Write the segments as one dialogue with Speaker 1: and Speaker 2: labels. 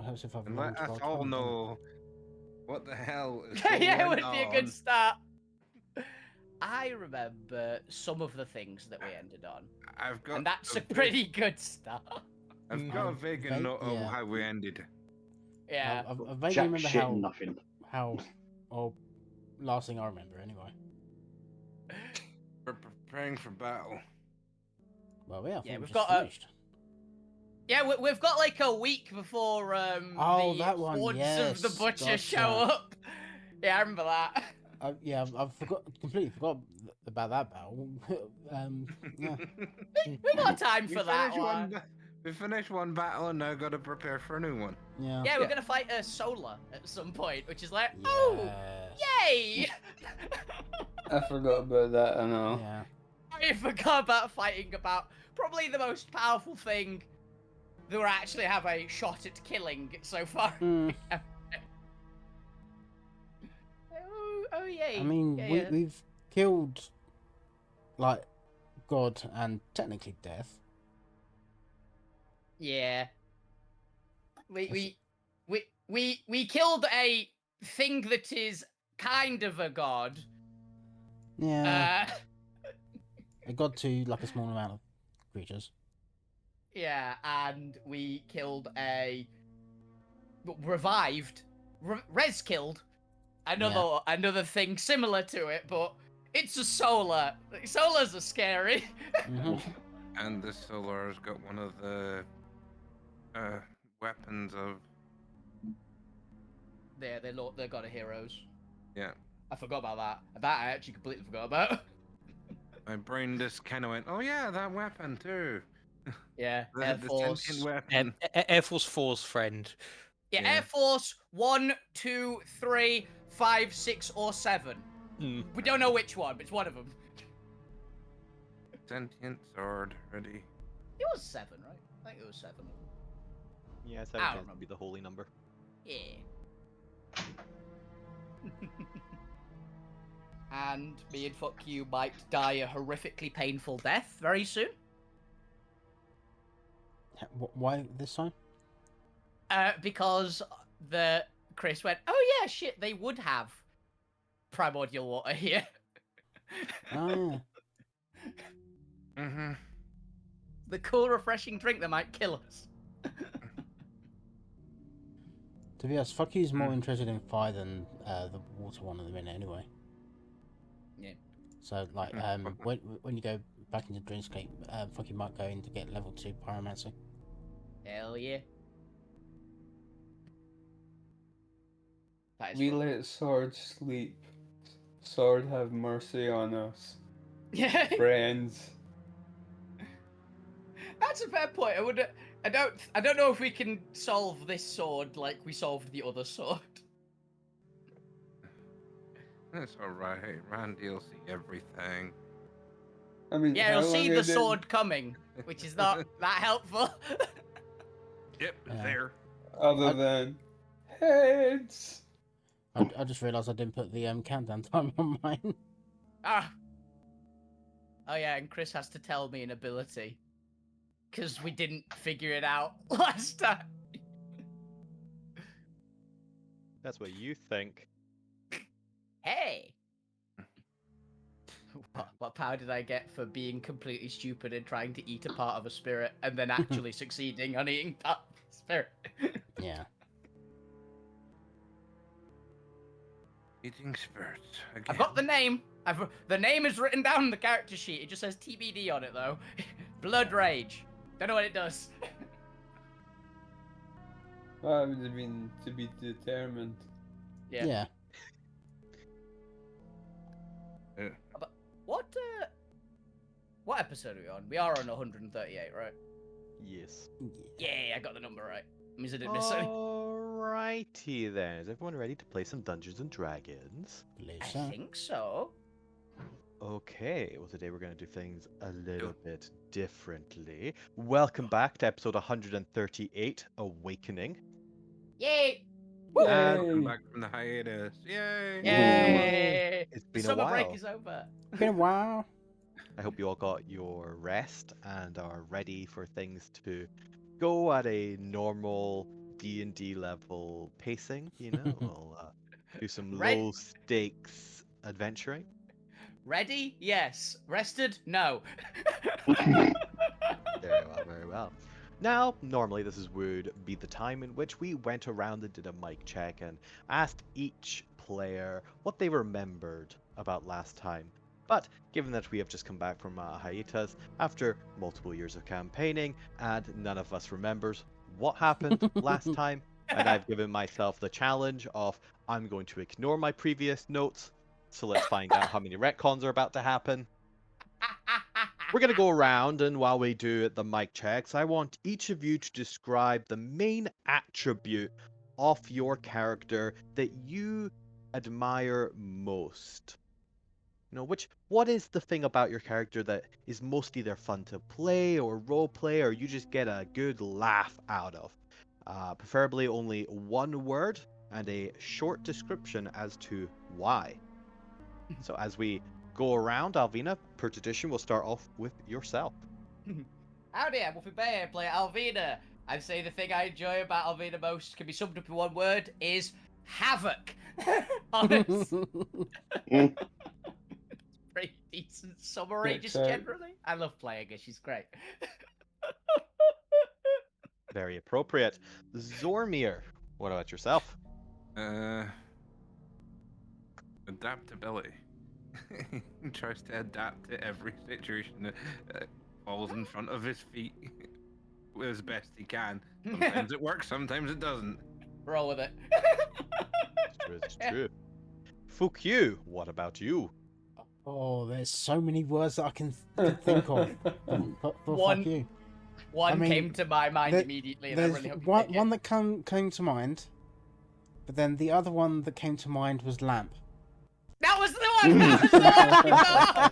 Speaker 1: helps if I've
Speaker 2: And let us all know what the hell is going
Speaker 3: Yeah, it
Speaker 2: on.
Speaker 3: would be a good start. I remember some of the things that we ended on,
Speaker 2: I've got
Speaker 3: and that's a pretty good start.
Speaker 2: I've got a vague note of how we ended.
Speaker 3: Yeah.
Speaker 1: I vaguely
Speaker 4: Jack
Speaker 1: remember
Speaker 4: shit and nothing.
Speaker 1: Last thing I remember anyway.
Speaker 2: We're preparing for battle.
Speaker 1: Well, yeah, I think
Speaker 3: we've
Speaker 1: just
Speaker 3: got
Speaker 1: finished.
Speaker 3: Yeah, we've got like a week before the
Speaker 1: that one,
Speaker 3: hordes
Speaker 1: yes,
Speaker 3: of the butcher
Speaker 1: gotcha.
Speaker 3: show up. Yeah, I remember that.
Speaker 1: Yeah, I've completely forgot about that battle. Yeah.
Speaker 3: We got time for that one.
Speaker 2: We finished one battle and now got to prepare for a new one.
Speaker 1: Yeah.
Speaker 3: Yeah, we're gonna fight a Solar at some point, which is like,
Speaker 1: Yes.
Speaker 3: oh, yay!
Speaker 5: I forgot about that. I know.
Speaker 1: Yeah.
Speaker 3: I forgot about fighting about probably the most powerful thing that we actually have a shot at killing so far.
Speaker 1: Mm.
Speaker 3: Oh yay!
Speaker 1: I mean, we've killed like God and technically Death.
Speaker 3: Yeah. We killed a thing that is kind of a god.
Speaker 1: Yeah. It got to like a small amount of creatures.
Speaker 3: Yeah, and we killed revived, res killed another thing similar to it, but it's a solar. Solars are scary.
Speaker 1: Mm-hmm.
Speaker 2: And the Solar's got one of the weapons of.
Speaker 3: They're god of heroes.
Speaker 2: Yeah.
Speaker 3: I forgot about that. That I actually completely forgot about.
Speaker 2: My brain just kind of went, oh yeah, that weapon too.
Speaker 3: Yeah,
Speaker 2: The
Speaker 3: Air Force.
Speaker 2: sentient weapon.
Speaker 6: Air Force 4's friend.
Speaker 3: Yeah,
Speaker 2: Yeah.
Speaker 3: Air Force 1, 2, 3, 5, 6, or 7. We don't know which one, but it's one of them.
Speaker 2: Sentient sword ready.
Speaker 3: It was 7, right? I think it was 7.
Speaker 7: Yeah,
Speaker 3: I
Speaker 7: 7
Speaker 3: don't
Speaker 7: tends to be the holy number.
Speaker 3: Yeah. And me and Fuck You might die a horrifically painful death very soon.
Speaker 1: Why this time?
Speaker 3: Because Chris went, oh yeah, shit, they would have primordial water here.
Speaker 1: Oh yeah.
Speaker 2: Mm-hmm.
Speaker 3: The cool, refreshing drink that might kill us.
Speaker 1: To be honest, Fuck You's more interested in fire than the water one at the minute anyway.
Speaker 3: Yeah.
Speaker 1: So like when you go back into Dreamscape, Fuck You might go in to get level 2 pyromancy.
Speaker 3: Hell yeah. That is
Speaker 5: We
Speaker 3: fun.
Speaker 5: let Sword sleep. Sword have mercy on us.
Speaker 3: Yeah.
Speaker 5: Friends.
Speaker 3: That's a fair point. I don't know if we can solve this sword like we solved the other sword.
Speaker 2: That's alright. Randy will see everything.
Speaker 5: I mean,
Speaker 3: Yeah,
Speaker 5: how
Speaker 3: you'll see
Speaker 5: long
Speaker 3: the
Speaker 5: I did-
Speaker 3: sword coming, which is not that helpful.
Speaker 2: Yep,
Speaker 1: Yeah.
Speaker 2: there.
Speaker 5: Other than heads.
Speaker 1: I just realised I didn't put the countdown time on mine.
Speaker 3: Ah. Oh yeah, and Chris has to tell me an ability. Because we didn't figure it out last time.
Speaker 7: That's what you think.
Speaker 3: Hey! What power did I get for being completely stupid and trying to eat a part of a spirit and then actually succeeding on eating part of a spirit?
Speaker 1: Yeah.
Speaker 2: Eating spirits. Again.
Speaker 3: I've got the name. The name is written down on the character sheet. It just says TBD on it though. Blood Rage. Don't know what it does.
Speaker 5: Well, it would have been to be determined.
Speaker 3: Yeah.
Speaker 1: Yeah.
Speaker 3: What episode are we on? We are on 138, right?
Speaker 7: Yes.
Speaker 3: Yeah, I got the number right. Means I didn't miss anything.
Speaker 7: Alrighty then. Is everyone ready to play some Dungeons and Dragons?
Speaker 1: Believe
Speaker 3: I
Speaker 1: so.
Speaker 3: think so.
Speaker 7: Okay, well today we're going to do things a little bit differently. Welcome back to episode 138, Awakening.
Speaker 3: Yay!
Speaker 2: And
Speaker 5: Yay.
Speaker 2: back from the hiatus. Yay!
Speaker 3: Yay!
Speaker 7: It's
Speaker 3: The
Speaker 7: been a
Speaker 3: summer
Speaker 7: while.
Speaker 3: break is over.
Speaker 1: Been a while.
Speaker 7: I hope you all got your rest and are ready for things to go at a normal D&D level pacing, you know? We'll do some
Speaker 3: Right.
Speaker 7: low stakes adventuring.
Speaker 3: Ready? Yes. Rested? No.
Speaker 7: Very well, very well. Now, normally this would be the time in which we went around and did a mic check and asked each player what they remembered about last time. But given that we have just come back from a hiatus after multiple years of campaigning and none of us remembers what happened last time, and I've given myself the challenge of I'm going to ignore my previous notes, so let's find out how many retcons are about to happen. We're going to go around, and while we do the mic checks, I want each of you to describe the main attribute of your character that you admire most. You know, what is the thing about your character that is most either fun to play or role play, or you just get a good laugh out of? Preferably only one word and a short description as to why. So as we go around, Alvina, per tradition, we'll start off with yourself.
Speaker 3: Howdy, I'm Wolfie Bear, play Alvina. I'd say the thing I enjoy about Alvina most can be summed up in one word, is havoc. Honest. Pretty decent summary,
Speaker 5: Makes
Speaker 3: just
Speaker 5: sense.
Speaker 3: generally. I love playing her, she's great.
Speaker 7: Very appropriate. Zormir, what about yourself?
Speaker 2: Adaptability. He tries to adapt to every situation that falls in front of his feet as best he can. Sometimes it works, sometimes it doesn't.
Speaker 3: Roll with it.
Speaker 7: It's true. Fukyu, what about you?
Speaker 1: Oh, there's so many words that I can think of. For
Speaker 3: One
Speaker 1: fuck you.
Speaker 3: One
Speaker 1: I mean,
Speaker 3: came to my mind
Speaker 1: there-
Speaker 3: immediately, and I
Speaker 1: There's
Speaker 3: really hope you
Speaker 1: one,
Speaker 3: pick it.
Speaker 1: one that came to mind, but then the other one that came to mind was lamp.
Speaker 3: That was the one! That was the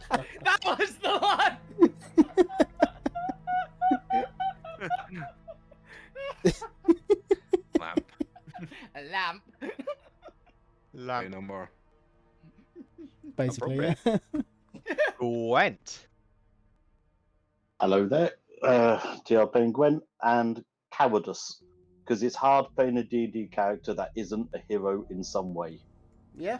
Speaker 3: one! That was the one!
Speaker 2: Lamp.
Speaker 3: A lamp.
Speaker 2: Say no more.
Speaker 1: Basically, yeah.
Speaker 7: Gwent.
Speaker 4: Hello there, GL playing Gwen, and cowardice, because it's hard playing a D&D character that isn't a hero in some way.
Speaker 1: Yeah.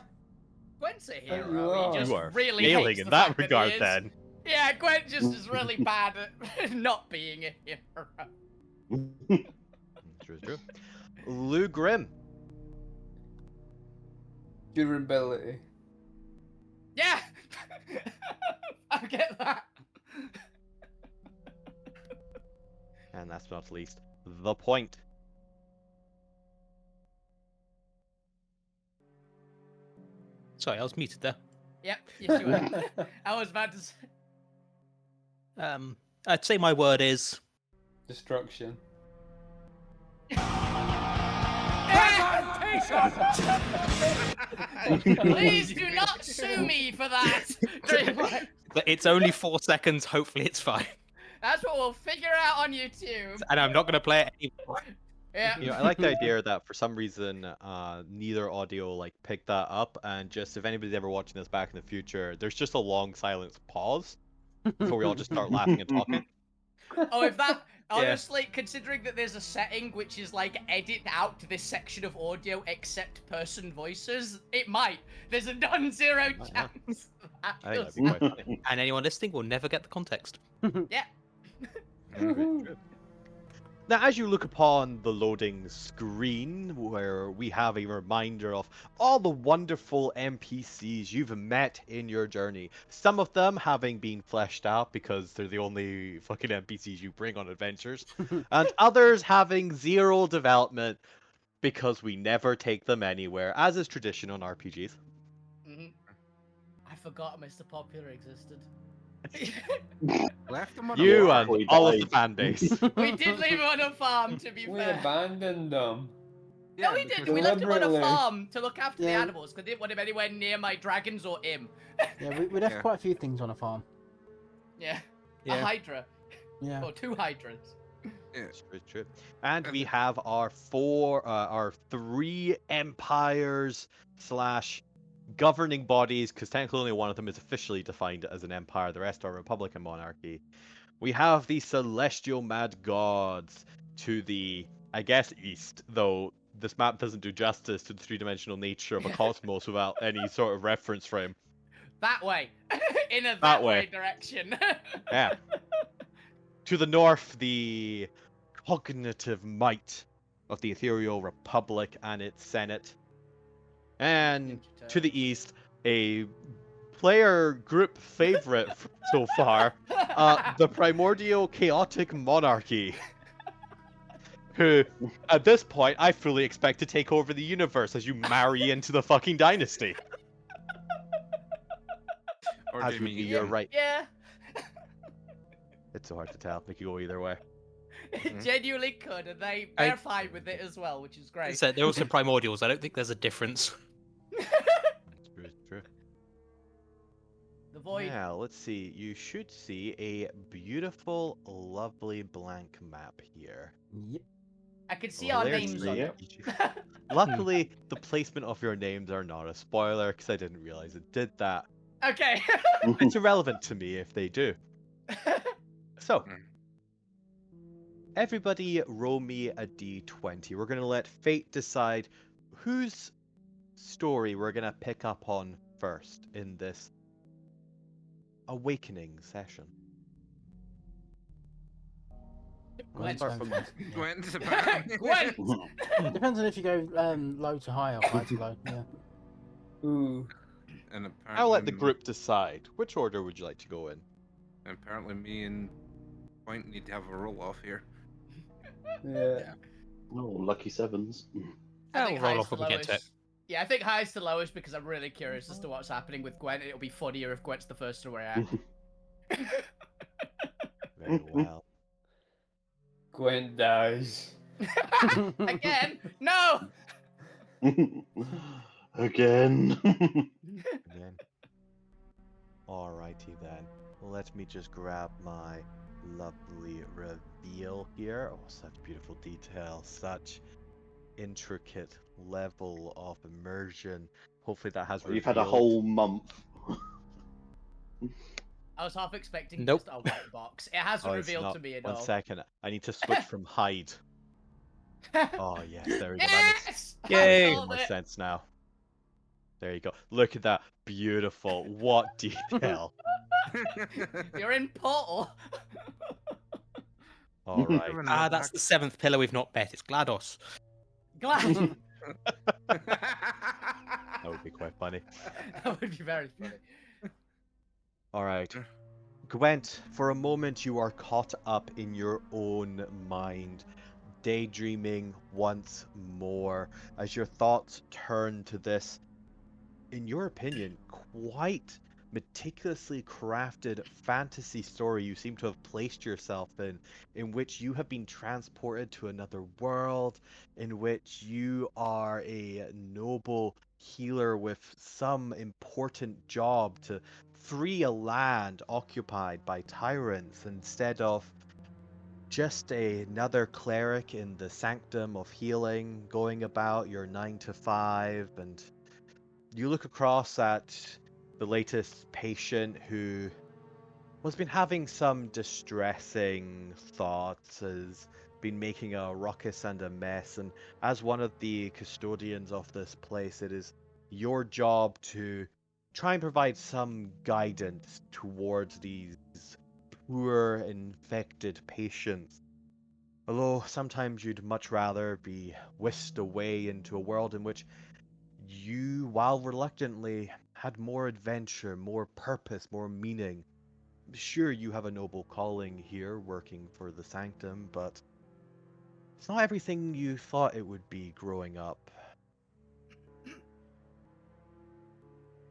Speaker 3: Gwen's a
Speaker 5: you
Speaker 3: hero.
Speaker 5: are.
Speaker 3: He just
Speaker 7: You are
Speaker 3: really
Speaker 7: failing
Speaker 3: hates
Speaker 7: in
Speaker 3: the
Speaker 7: that
Speaker 3: fact
Speaker 7: regard,
Speaker 3: he is.
Speaker 7: then.
Speaker 3: Yeah, Gwen just is really bad at not being a hero.
Speaker 7: True. Lou Grimm.
Speaker 5: Durability.
Speaker 3: Yeah! I get that.
Speaker 7: And last but not least, The Point.
Speaker 6: Sorry, I was muted there.
Speaker 3: Yep, yes you were. I was about to say.
Speaker 6: I'd say my word is
Speaker 5: Destruction.
Speaker 3: Please do not sue me for that.
Speaker 6: but it's only 4 seconds. Hopefully, it's fine.
Speaker 3: That's what we'll figure out on YouTube.
Speaker 6: And I'm not going to play it anymore.
Speaker 3: Yeah.
Speaker 7: You know, I like the idea that for some reason, neither audio picked that up, and just if anybody's ever watching this back in the future, there's just a long silence pause before we all just start laughing and talking.
Speaker 3: Oh, if that honestly, considering that there's a setting which is edit out this section of audio except person voices, it might. There's a non-zero
Speaker 7: Oh, yeah.
Speaker 3: chance. That
Speaker 7: I think
Speaker 3: does-
Speaker 7: that'd be quite funny.
Speaker 6: And anyone listening will never get the context.
Speaker 3: Yeah.
Speaker 7: Now, as you look upon the loading screen, where we have a reminder of all the wonderful NPCs you've met in your journey, some of them having been fleshed out because they're the only fucking NPCs you bring on adventures, and others having zero development because we never take them anywhere, as is tradition on RPGs.
Speaker 3: Mhm. I forgot Mr. Popular existed.
Speaker 2: Left him on
Speaker 7: You
Speaker 2: a
Speaker 7: and
Speaker 4: We
Speaker 7: all of the
Speaker 4: died.
Speaker 7: fan base.
Speaker 3: We did leave him on a farm, to be
Speaker 5: We
Speaker 3: fair.
Speaker 5: abandoned them.
Speaker 3: No, we didn't. We left him on a
Speaker 5: Deliberately.
Speaker 3: farm to look after the
Speaker 1: Yeah.
Speaker 3: animals because I didn't want him anywhere near my dragons or him.
Speaker 1: Yeah, we left
Speaker 2: Yeah.
Speaker 1: quite a few things on a farm.
Speaker 3: Yeah. A
Speaker 6: Yeah.
Speaker 3: hydra.
Speaker 1: Yeah.
Speaker 3: Or 2 hydras.
Speaker 7: It's true. And we have our three empires / governing bodies, because technically only one of them is officially defined as an empire, the rest are republican monarchy. We have the celestial mad gods to the I guess east, though this map doesn't do justice to the three-dimensional nature of a cosmos without any sort of reference frame.
Speaker 3: That way. In a
Speaker 7: That
Speaker 3: that
Speaker 7: way.
Speaker 3: way direction.
Speaker 7: Yeah. To the north, the cognitive might of the Ethereal Republic and its Senate. And to the east, a player group favorite so far, the Primordial Chaotic Monarchy. Who, at this point, I fully expect to take over the universe as you marry into the fucking dynasty.
Speaker 2: Or
Speaker 7: As
Speaker 2: Jimmy,
Speaker 7: would be
Speaker 2: you
Speaker 7: your
Speaker 2: can-
Speaker 7: right.
Speaker 3: Yeah.
Speaker 7: It's so hard to tell. It could go either way.
Speaker 3: It genuinely could, and they're fine with it as well, which is great.
Speaker 6: So they're also primordials. I don't think there's a difference.
Speaker 7: It's true, it's true.
Speaker 3: The void.
Speaker 7: Now, let's see. You should see a beautiful, lovely blank map here.
Speaker 1: Yep.
Speaker 3: I can see our names on
Speaker 4: Hilariously,
Speaker 3: it.
Speaker 4: yeah.
Speaker 7: Luckily, the placement of your names are not a spoiler, because I didn't realize it did that.
Speaker 3: Okay.
Speaker 7: It's irrelevant to me if they do. So, everybody roll me a d20. We're going to let fate decide whose story we're going to pick up on first in this awakening session.
Speaker 3: Gwen.
Speaker 7: Start from
Speaker 2: Gwen's apparently.
Speaker 3: Gwen.
Speaker 1: Depends on if you go low to high or high to low. Yeah.
Speaker 5: Ooh.
Speaker 2: And
Speaker 7: I'll let the
Speaker 2: apparently-
Speaker 7: group decide. Which order would you like to go in?
Speaker 2: Apparently, me and Point need to have a roll off here.
Speaker 5: Yeah.
Speaker 4: Oh, lucky sevens.
Speaker 3: I think
Speaker 6: We'll roll
Speaker 3: highest
Speaker 6: off when
Speaker 3: to
Speaker 6: we get to it.
Speaker 3: lowest. Yeah, I think highest to lowest because I'm really curious as to what's happening with Gwen. It'll be funnier if Gwen's the first to react.
Speaker 7: Very well.
Speaker 5: Gwen dies.
Speaker 3: Again? No!
Speaker 4: Again.
Speaker 7: Again. Alrighty then. Let me just grab my lovely reveal here. Oh, such beautiful detail, such intricate level of immersion. Hopefully that has
Speaker 4: You've had a
Speaker 7: revealed-
Speaker 4: whole month.
Speaker 3: I was half expecting
Speaker 6: Nope.
Speaker 3: just a white box. It hasn't
Speaker 7: Oh, it's
Speaker 3: revealed
Speaker 7: not.
Speaker 3: to me at
Speaker 7: One
Speaker 3: all.
Speaker 7: second. I need to switch from hide. Oh yes, there we go. That makes
Speaker 3: Yes!
Speaker 6: Yay!
Speaker 3: I
Speaker 7: makes
Speaker 3: called
Speaker 7: more
Speaker 3: it.
Speaker 7: sense now. There you go. Look at that. Beautiful. What detail.
Speaker 3: You're in Portal.
Speaker 7: All right.
Speaker 6: Ah, that's the seventh pillar we've not met. It's GLaDOS.
Speaker 3: Glad.
Speaker 7: That would be quite funny.
Speaker 3: That would be very funny.
Speaker 7: All right. Gwent, for a moment you are caught up in your own mind, daydreaming once more as your thoughts turn to this, in your opinion, quite meticulously crafted fantasy story you seem to have placed yourself in which you have been transported to another world, in which you are a noble healer with some important job to free a land occupied by tyrants instead of just another cleric in the sanctum of healing going about your 9 to 5. And you look across at the latest patient who has been having some distressing thoughts, has been making a ruckus and a mess, and as one of the custodians of this place, it is your job to try and provide some guidance towards these poor infected patients. Although sometimes you'd much rather be whisked away into a world in which you, while reluctantly, had more adventure, more purpose, more meaning. Sure, you have a noble calling here working for the Sanctum, but it's not everything you thought it would be growing up.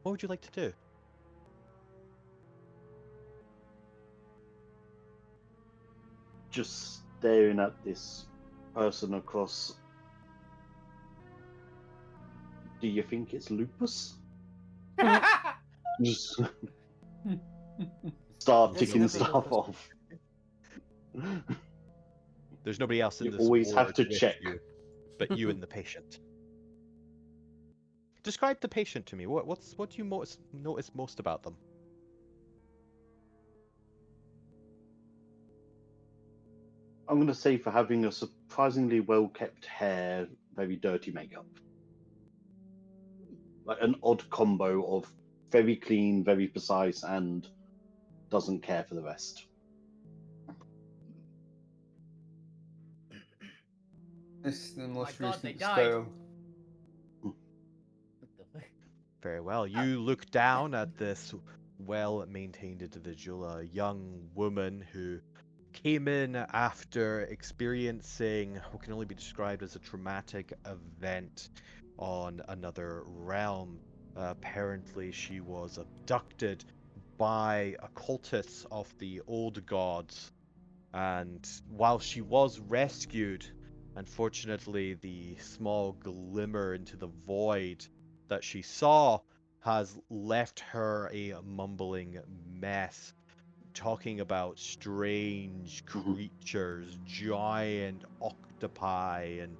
Speaker 7: What would you like to do?
Speaker 4: Just staring at this person across. Do you think it's lupus? Just start
Speaker 1: It's
Speaker 4: ticking
Speaker 1: definitely
Speaker 4: stuff
Speaker 1: lupus.
Speaker 4: off.
Speaker 7: There's nobody else in
Speaker 4: You
Speaker 7: this
Speaker 4: always have
Speaker 7: ward
Speaker 4: to
Speaker 7: with
Speaker 4: check.
Speaker 7: you, but you and the patient. Describe the patient to me. What do you notice most about them?
Speaker 4: I'm going to say for having a surprisingly well kept hair, very dirty makeup. Like an odd combo of very clean, very precise, and doesn't care for the rest.
Speaker 5: This is the most
Speaker 3: God, they
Speaker 5: recent
Speaker 3: died.
Speaker 5: style.
Speaker 7: Very well. You look down at this well-maintained individual, a young woman who came in after experiencing what can only be described as a traumatic event on another realm. Apparently, she was abducted by occultists of the old gods, and while she was rescued, unfortunately, the small glimmer into the void that she saw has left her a mumbling mess, talking about strange
Speaker 4: Mhm.
Speaker 7: creatures, giant octopi, and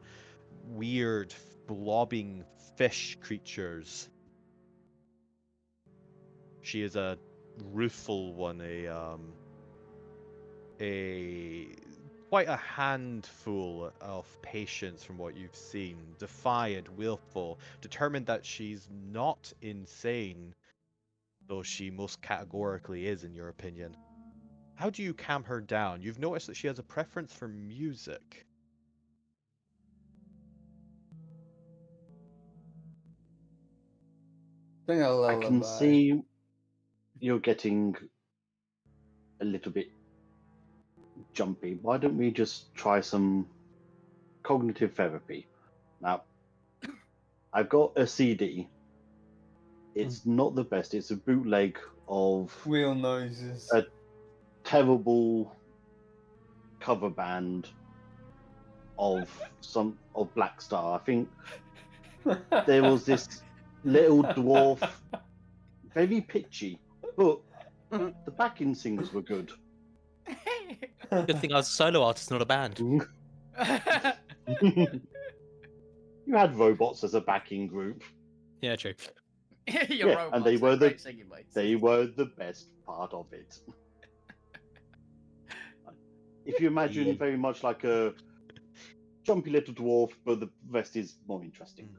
Speaker 7: weird blobbing fish creatures. She is a rueful one, a quite a handful of patience from what you've seen. Defiant, willful, determined that she's not insane, though she most categorically is, in your opinion. How do you calm her down? You've noticed that she has a preference for music.
Speaker 5: Sing a
Speaker 4: I can
Speaker 5: lullaby.
Speaker 4: see you're getting a little bit jumpy. Why don't we just try some cognitive therapy? Now, I've got a CD. It's not the best. It's a bootleg of
Speaker 5: Wheel noises.
Speaker 4: a terrible cover band of Black Star. I think there was this little dwarf, very pitchy, but the backing singers were good.
Speaker 6: Good thing I was a solo artist, not a band.
Speaker 4: You had robots as a backing group.
Speaker 6: Yeah, true.
Speaker 3: Your
Speaker 4: Yeah,
Speaker 3: robots,
Speaker 4: and they
Speaker 3: they're
Speaker 4: were
Speaker 3: great singing mates.
Speaker 4: They were the best part of it. If you imagine
Speaker 7: Yeah.
Speaker 4: very much like a jumpy little dwarf, but the rest is more interesting.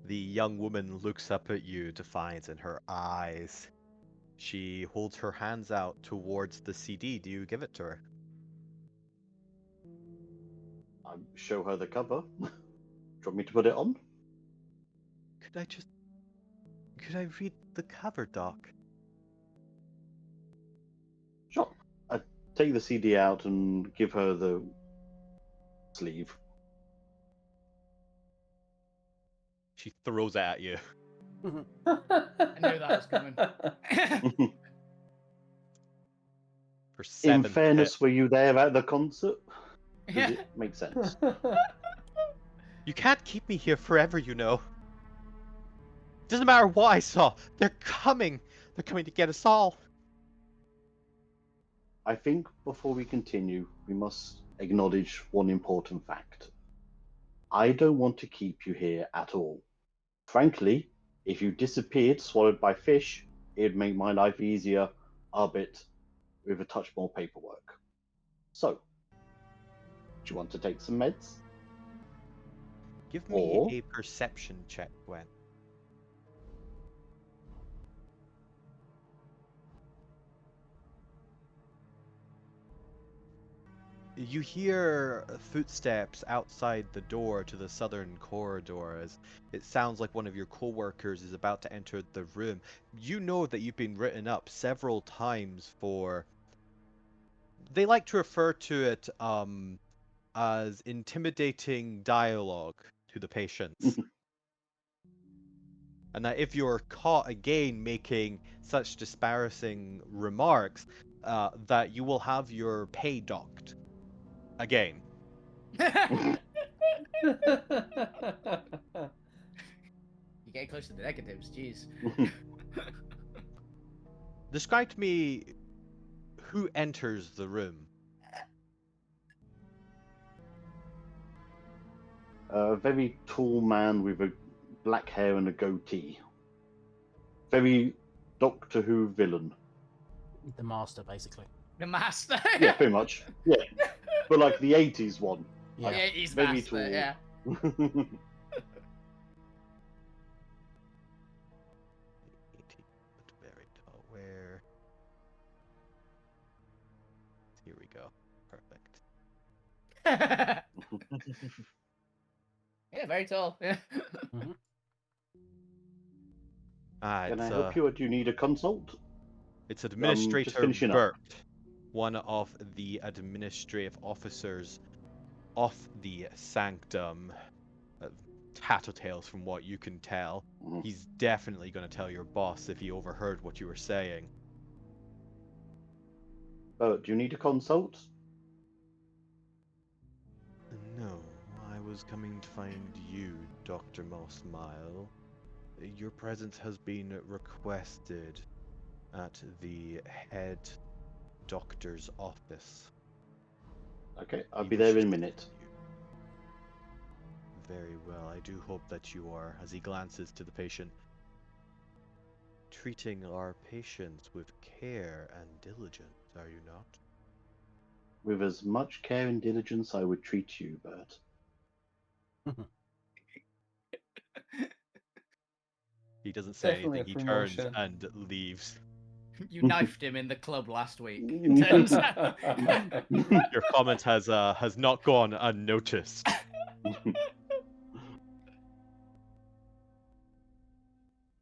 Speaker 7: The young woman looks up at you, defiance in her eyes. She holds her hands out towards the CD. Do you give it to her?
Speaker 4: I show her the cover. Do you want me to put it on?
Speaker 7: Could I read the cover, Doc?
Speaker 4: Sure. I take the CD out and give her the sleeve.
Speaker 7: She throws it at you.
Speaker 3: I knew that was coming.
Speaker 7: For
Speaker 4: In
Speaker 7: 7th
Speaker 4: fairness,
Speaker 7: hit.
Speaker 4: were you there at the concert? Does
Speaker 3: Yeah.
Speaker 4: it make sense?
Speaker 7: You can't keep me here forever, you know. Doesn't matter what I saw. They're coming. They're coming to get us all.
Speaker 4: I think before we continue, we must acknowledge one important fact. I don't want to keep you here at all. Frankly, if you disappeared, swallowed by fish, it'd make my life easier, albeit with a touch more paperwork. So, do you want to take some meds?
Speaker 7: Give me
Speaker 4: Or-
Speaker 7: a perception check, Gwen. You hear footsteps outside the door to the southern corridor as it sounds like one of your co-workers is about to enter the room. You know that you've been written up several times for... They like to refer to it as intimidating dialogue to the patients. And that if you're caught again making such disparaging remarks, that you will have your pay docked. Again.
Speaker 3: You get close to the negatives, jeez.
Speaker 7: Describe to me who enters the room.
Speaker 4: A very tall man with a black hair and a goatee. Very Doctor Who villain.
Speaker 1: The master, basically.
Speaker 3: The master.
Speaker 4: Yeah, pretty much. Yeah, but like the '80s one.
Speaker 1: Yeah.
Speaker 3: Yeah, he's
Speaker 4: Very
Speaker 3: master.
Speaker 4: tall.
Speaker 3: Yeah.
Speaker 7: Very tall. Where? Here we go. Perfect.
Speaker 3: Yeah, very tall. Yeah.
Speaker 4: Can I
Speaker 7: It's
Speaker 4: help you, or do you need a consult?
Speaker 7: it's
Speaker 4: just
Speaker 7: Administrator
Speaker 4: finishing up.
Speaker 7: Burt, one of the administrative officers of the Sanctum. Tattletales, from what you can tell.
Speaker 4: Mhm.
Speaker 7: He's definitely going to tell your boss if he overheard what you were saying.
Speaker 4: Do you need a consult?
Speaker 7: No, I was coming to find you, Dr. Mossmile. Your presence has been requested at the head doctor's office.
Speaker 4: Okay, I'll
Speaker 7: He
Speaker 4: be there in a
Speaker 7: wishes to
Speaker 4: minute.
Speaker 7: see you. Very well, I do hope that you are, as he glances to the patient, treating our patients with care and diligence, are you not?
Speaker 4: With as much care and diligence I would treat you, Bert.
Speaker 7: He doesn't say
Speaker 5: Definitely
Speaker 7: anything,
Speaker 5: a
Speaker 7: he turns
Speaker 5: promotion.
Speaker 7: and leaves.
Speaker 3: You knifed him in the club last week. Turns out.
Speaker 7: Your comment has not gone unnoticed.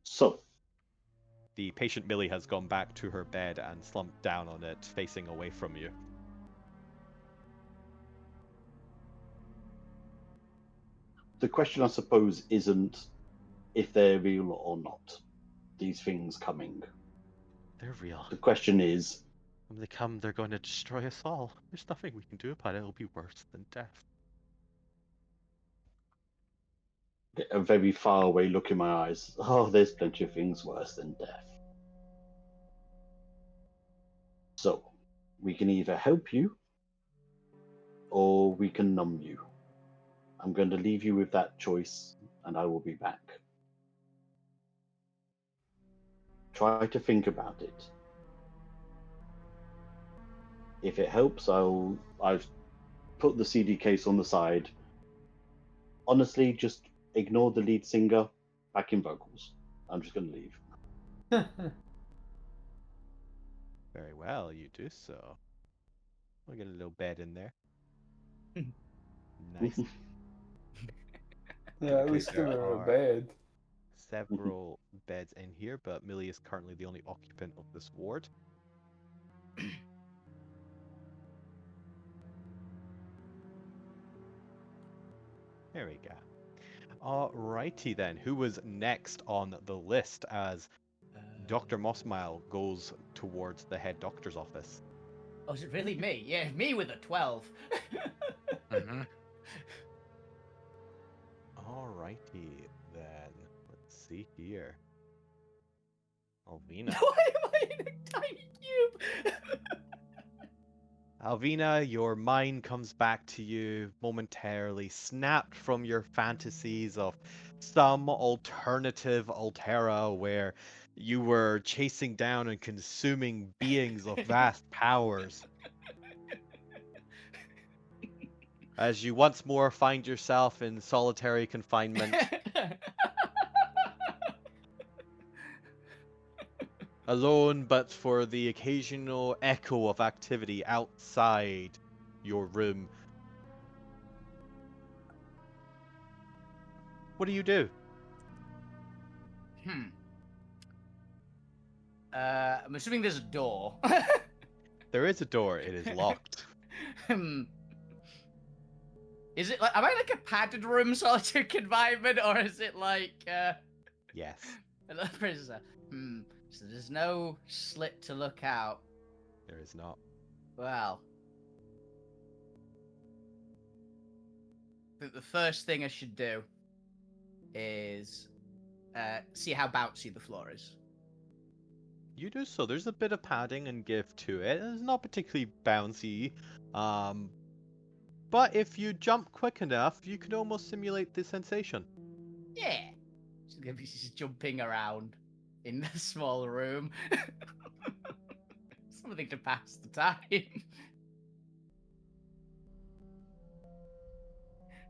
Speaker 4: So,
Speaker 7: The patient Millie has gone back to her bed and slumped down on it, facing away from you.
Speaker 4: the question I suppose isn't if they're real or not, these things coming.
Speaker 7: They're real.
Speaker 4: The question is,
Speaker 7: When they come, they're going to destroy us all. There's nothing we can do about it. It'll be worse than death.
Speaker 4: a very far away look in my eyes. Oh, there's plenty of things worse than death. So, we can either help you or we can numb you. I'm going to leave you with that choice and I will be back. Try to think about it. If it helps, I've put the CD case on the side. Honestly, just ignore the lead singer, back in vocals. I'm just going to leave.
Speaker 7: Very well, you do so. We'll get a little bed in there. Nice.
Speaker 5: Yeah, at
Speaker 7: Technically,
Speaker 5: least give
Speaker 7: there
Speaker 5: her a
Speaker 7: are
Speaker 5: bed.
Speaker 7: several beds in here, but Millie is currently the only occupant of this ward. There we go. Alrighty then, who was next on the list as Dr. Mossmile goes towards the head doctor's office?
Speaker 3: Oh, is it really me? Yeah, me with a 12.
Speaker 7: Alrighty then, let's see here. Alvina.
Speaker 3: Why am I in a tiny cube?
Speaker 7: Alvina, your mind comes back to you momentarily, snapped from your fantasies of some alternative Alterra where you were chasing down and consuming beings of vast powers. As you once more find yourself in solitary confinement, alone but for the occasional echo of activity outside your room. What do you do?
Speaker 3: I'm assuming there's a door.
Speaker 7: There is a door, it is locked.
Speaker 3: Is it like, am I like a padded room solitary confinement, or is it like
Speaker 7: Yes.
Speaker 3: a prisoner? So there's no slit to look out.
Speaker 7: There is not.
Speaker 3: Well, I think the first thing I should do is see how bouncy the floor is.
Speaker 7: You do so. There's a bit of padding and give to it. It's not particularly bouncy. But if you jump quick enough, you could almost simulate the sensation.
Speaker 3: Yeah. She's gonna be just jumping around in the small room. something to pass the time.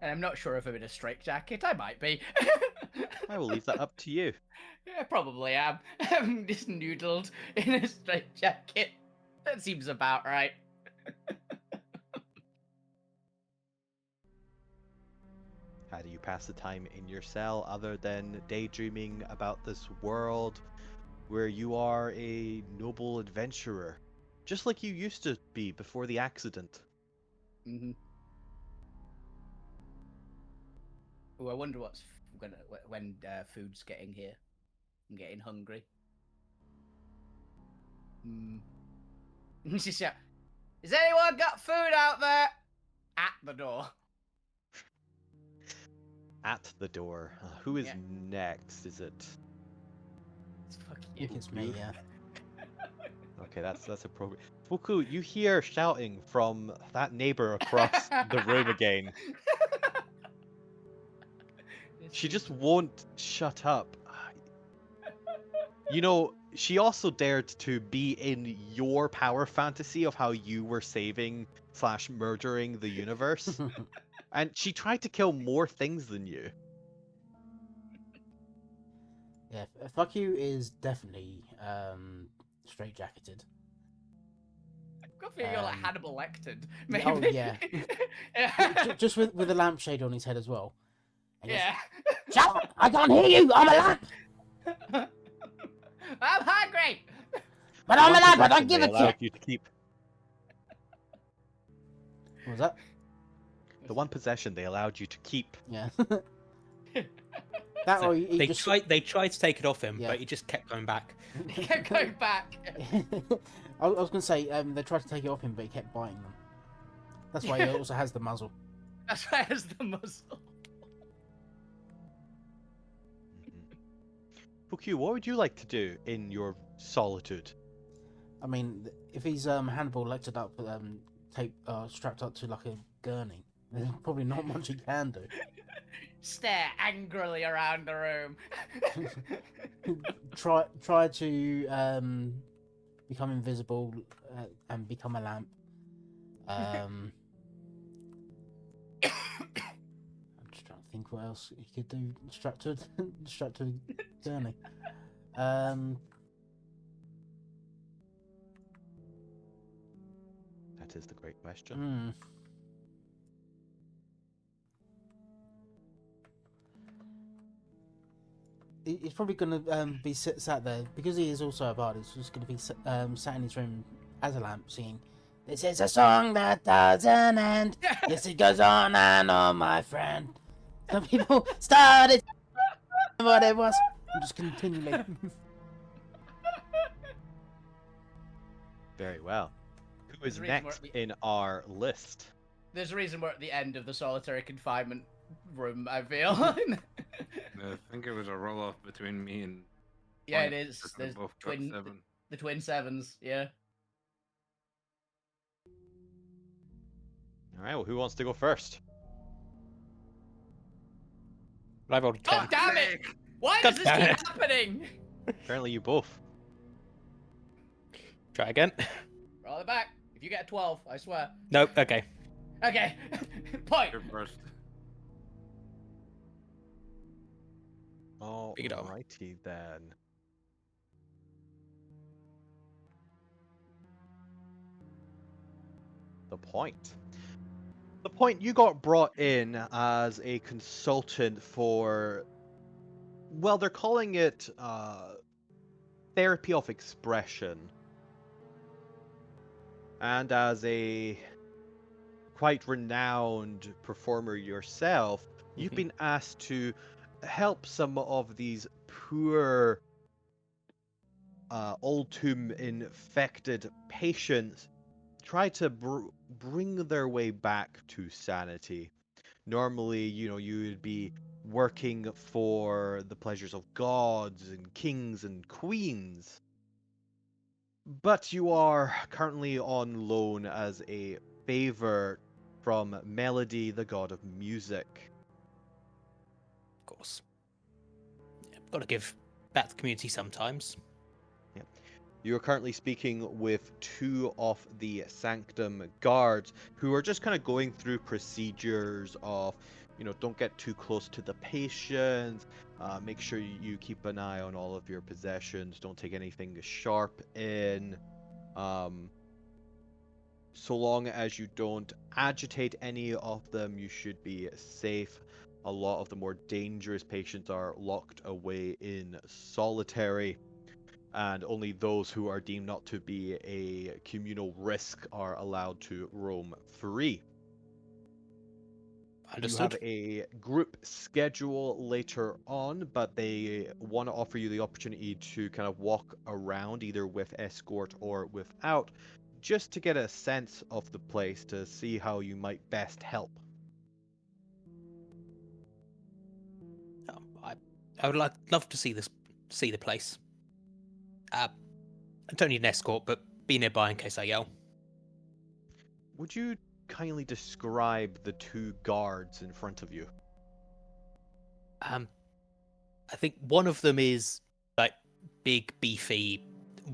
Speaker 3: And I'm not sure if I'm in a straitjacket. I might be.
Speaker 7: I will leave that up to you.
Speaker 3: I probably am. I'm just noodled in a straitjacket. That seems about right.
Speaker 7: How do you pass the time in your cell other than daydreaming about this world where you are a noble adventurer? Just like you used to be before the accident.
Speaker 3: Mm-hmm. Oh, I wonder what's gonna when food's getting here. I'm getting hungry. Just shout, has anyone got food out there? At the door.
Speaker 7: At the door. Who is
Speaker 3: Yeah.
Speaker 7: next? Is it?
Speaker 3: It's fuck
Speaker 1: I
Speaker 3: you.
Speaker 1: think it's me, yeah.
Speaker 7: Okay, that's appropriate. Fuku, you hear shouting from that neighbor across the room again. She just won't shut up. You know, she also dared to be in your power fantasy of how you were saving / murdering the universe. And she tried to kill more things than you.
Speaker 1: Yeah, fuck you is definitely straitjacketed.
Speaker 3: Good for you, you're like
Speaker 1: Um,
Speaker 3: Hannibal Lecter.
Speaker 1: yeah, oh,
Speaker 3: Maybe.
Speaker 1: yeah.
Speaker 3: Yeah.
Speaker 1: Just with a lampshade on his head as well. And he goes,
Speaker 3: Yeah.
Speaker 1: shut up! I can't hear you! I'm a lamp!
Speaker 3: I'm hungry.
Speaker 1: But
Speaker 7: The
Speaker 1: I'm a
Speaker 7: one
Speaker 1: lamp! I
Speaker 7: possession
Speaker 1: don't give
Speaker 7: they
Speaker 1: a
Speaker 7: allowed
Speaker 1: shit!
Speaker 7: you to keep.
Speaker 1: What was that?
Speaker 7: The one possession they allowed you to keep.
Speaker 1: Yeah. That or he
Speaker 6: They
Speaker 1: just...
Speaker 6: tried to take it off him,
Speaker 1: Yeah.
Speaker 6: but he just kept going back.
Speaker 3: He kept going back.
Speaker 1: I was going to say, they tried to take it off him, but he kept biting them. That's why he also has the muzzle.
Speaker 3: That's why it has the muzzle.
Speaker 7: Fuku, what would you like to do in your solitude?
Speaker 1: I mean, if he's Hannibal lectured up, strapped up to like a gurney, there's probably not much he can do.
Speaker 3: Stare angrily around the room.
Speaker 1: Try to become invisible and become a lamp. I'm just trying to think what else he could do. Strapped to a gurney.
Speaker 7: That is the great question.
Speaker 1: Hmm. He's probably going to be sat there because he is also a bard. He's just going to be sat in his room as a lamp, singing, "This is a song that doesn't end. Yes, it goes on and on, my friend." Some people started what it was. I'm just continually.
Speaker 7: Very well. Who
Speaker 3: There's
Speaker 7: is
Speaker 3: a reason
Speaker 7: next
Speaker 3: we're-
Speaker 7: in our list?
Speaker 3: There's a reason we're at the end of the solitary confinement room, I feel.
Speaker 2: I think it was a roll off between me and.
Speaker 3: Yeah,
Speaker 2: Point,
Speaker 3: it is.
Speaker 2: because we
Speaker 3: There's
Speaker 2: both got
Speaker 3: twin,
Speaker 2: 7.
Speaker 3: the twin sevens, yeah.
Speaker 7: All right. Well, who wants to go first?
Speaker 6: I rolled a 10.
Speaker 3: Oh, damn it! Why
Speaker 6: God
Speaker 3: does this
Speaker 6: damn
Speaker 3: keep
Speaker 6: it.
Speaker 3: happening?
Speaker 7: Apparently, you both.
Speaker 6: Try again.
Speaker 3: Roll it back. If you get a 12, I swear.
Speaker 6: Nope. Okay.
Speaker 3: Okay. Point.
Speaker 2: You're first.
Speaker 6: Big dog.
Speaker 7: Alrighty then. The point. The point, you got brought in as a consultant for, well, they're calling it therapy of expression. And as a quite renowned performer yourself, you've been asked to help some of these poor old tomb infected patients try to bring their way back to sanity. Normally, you know, you would be working for the pleasures of gods and kings and queens, but you are currently on loan as a favor from Melody, the god of music.
Speaker 6: Of course. Yeah, got to give back to the community sometimes.
Speaker 7: You are currently speaking with two of the Sanctum guards who are just kind of going through procedures of, don't get too close to the patient, make sure you keep an eye on all of your possessions, don't take anything sharp in. So long as you don't agitate any of them, you should be safe. A lot of the more dangerous patients are locked away in solitary, and only those who are deemed not to be a communal risk are allowed to roam free. You have
Speaker 6: Understood.
Speaker 7: a group schedule later on, but they want to offer you the opportunity to kind of walk around either with escort or without, just to get a sense of the place to see how you might best help.
Speaker 6: I would love to see the place. I don't need an escort, but be nearby in case I yell.
Speaker 7: Would you kindly describe the two guards in front of you?
Speaker 6: I think one of them is like big, beefy,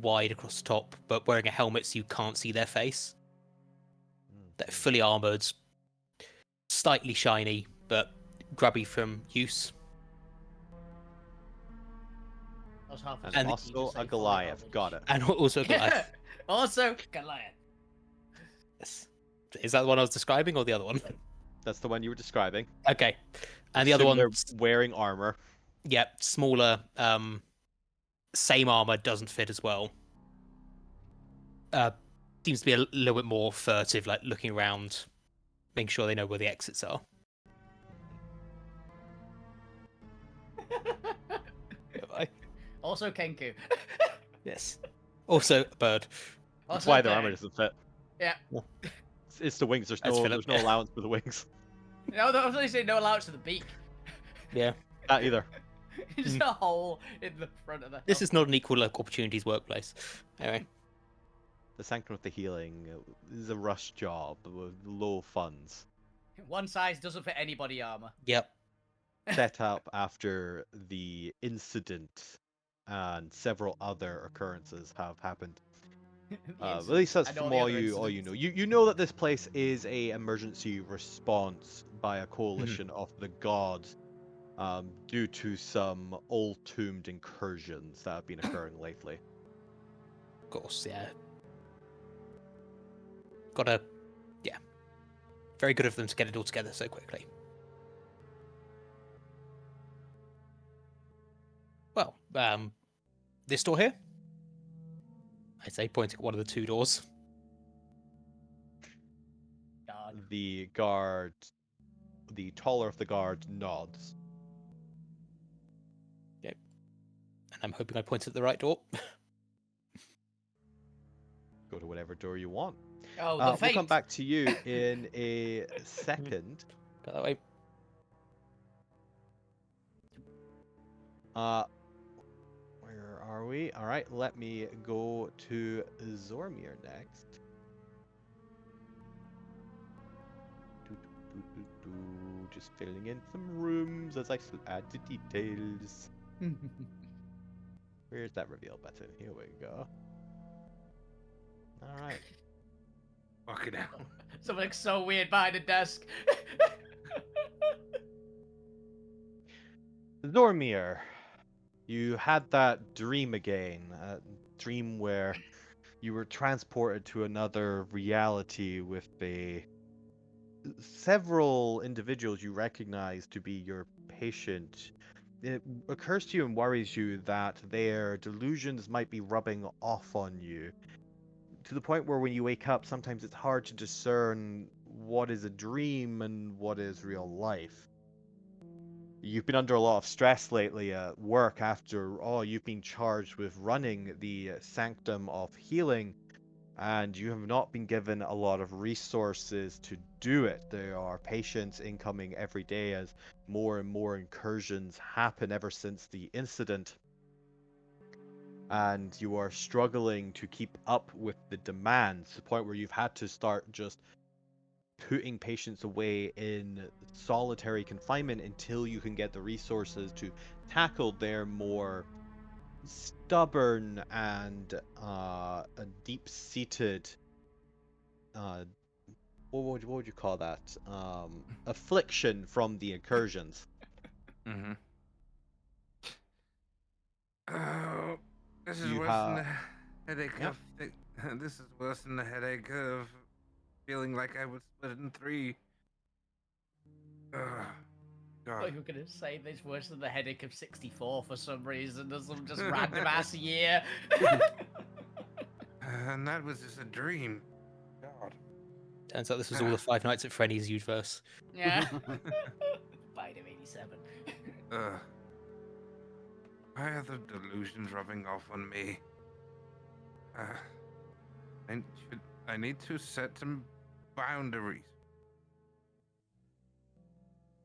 Speaker 6: wide across the top, but wearing a helmet so you can't see their face. They're fully armored, slightly shiny, but grubby from use.
Speaker 3: I was half
Speaker 7: And
Speaker 3: expecting you
Speaker 7: also
Speaker 3: to
Speaker 7: a
Speaker 3: say fully
Speaker 7: Goliath.
Speaker 3: armored.
Speaker 7: Got it.
Speaker 6: And also Goliath.
Speaker 3: Also, Goliath.
Speaker 6: Yes. Is that the one I was describing or the other one?
Speaker 7: That's the one you were describing.
Speaker 6: Okay. And the other
Speaker 7: Assume
Speaker 6: one,
Speaker 7: they're wearing armor.
Speaker 6: yeah, smaller, same armor, doesn't fit as well. Seems to be a little bit more furtive, like looking around, making sure they know where the exits are.
Speaker 3: Also, Kenku.
Speaker 6: Yes. Also a bird.
Speaker 7: That's
Speaker 3: Also
Speaker 7: why their
Speaker 3: bird.
Speaker 7: armor doesn't fit.
Speaker 3: Yeah.
Speaker 7: It's the wings. There's
Speaker 6: That's
Speaker 7: no
Speaker 6: Philip.
Speaker 7: allowance for the wings.
Speaker 3: No, I was only saying no allowance to the beak.
Speaker 6: Yeah.
Speaker 7: Not either.
Speaker 3: Just a hole in the front of the.
Speaker 6: This is not an equal opportunities workplace. Anyway.
Speaker 7: The Sanctum of the Healing is a rush job with low funds.
Speaker 3: One size doesn't fit anybody armor.
Speaker 6: Yep.
Speaker 7: Set up after the incident and several other occurrences have happened. At least that's from all you know. You know that this place is a emergency response by a coalition of the gods, due to some old-tombed incursions that have been occurring lately.
Speaker 6: Of course, yeah. Yeah. Very good of them to get it all together so quickly. Well, this door here? I say, pointing at one of the two doors.
Speaker 3: God.
Speaker 7: The guard, the taller of the guard, nods.
Speaker 6: Yep. And I'm hoping I pointed at the right door.
Speaker 7: Go to whatever door you want.
Speaker 3: Oh, the
Speaker 7: We'll
Speaker 3: fate.
Speaker 7: come back to you in a second.
Speaker 6: Go that way.
Speaker 7: Where are we? All right, let me go to Zormir next. Just filling in some rooms as I add the details. Where's that reveal button? Here we go. All right.
Speaker 2: Fucking hell.
Speaker 3: Something so weird behind a desk.
Speaker 7: Zormir, you had that dream again. A dream where you were transported to another reality with several individuals you recognize to be your patient. It occurs to you and worries you that their delusions might be rubbing off on you, to the point where when you wake up, sometimes it's hard to discern what is a dream and what is real life. You've been under a lot of stress lately at work after all you've been charged with running the Sanctum of Healing, and you have not been given a lot of resources to do it. There are patients incoming every day as more and more incursions happen ever since the incident. And you are struggling to keep up with the demands to the point where you've had to start just putting patients away in solitary confinement until you can get the resources to tackle their more stubborn and a deep-seated what would you call that? Affliction from the incursions.
Speaker 2: Mm-hmm. Oh, this is
Speaker 7: You
Speaker 2: worse than
Speaker 7: have
Speaker 2: the headache
Speaker 7: Yep.
Speaker 2: of. This is worse than the headache of feeling like I was split in three. Ugh,
Speaker 3: I thought
Speaker 2: God.
Speaker 3: you were gonna say this worse than the headache of 64 for some reason, or some just random ass year.
Speaker 2: And that was just a dream. God.
Speaker 6: Turns out this was all the Five Nights at Freddy's universe.
Speaker 3: Yeah. Bite of 87.
Speaker 2: Ugh. Why are the delusions rubbing off on me? I need to set some boundaries.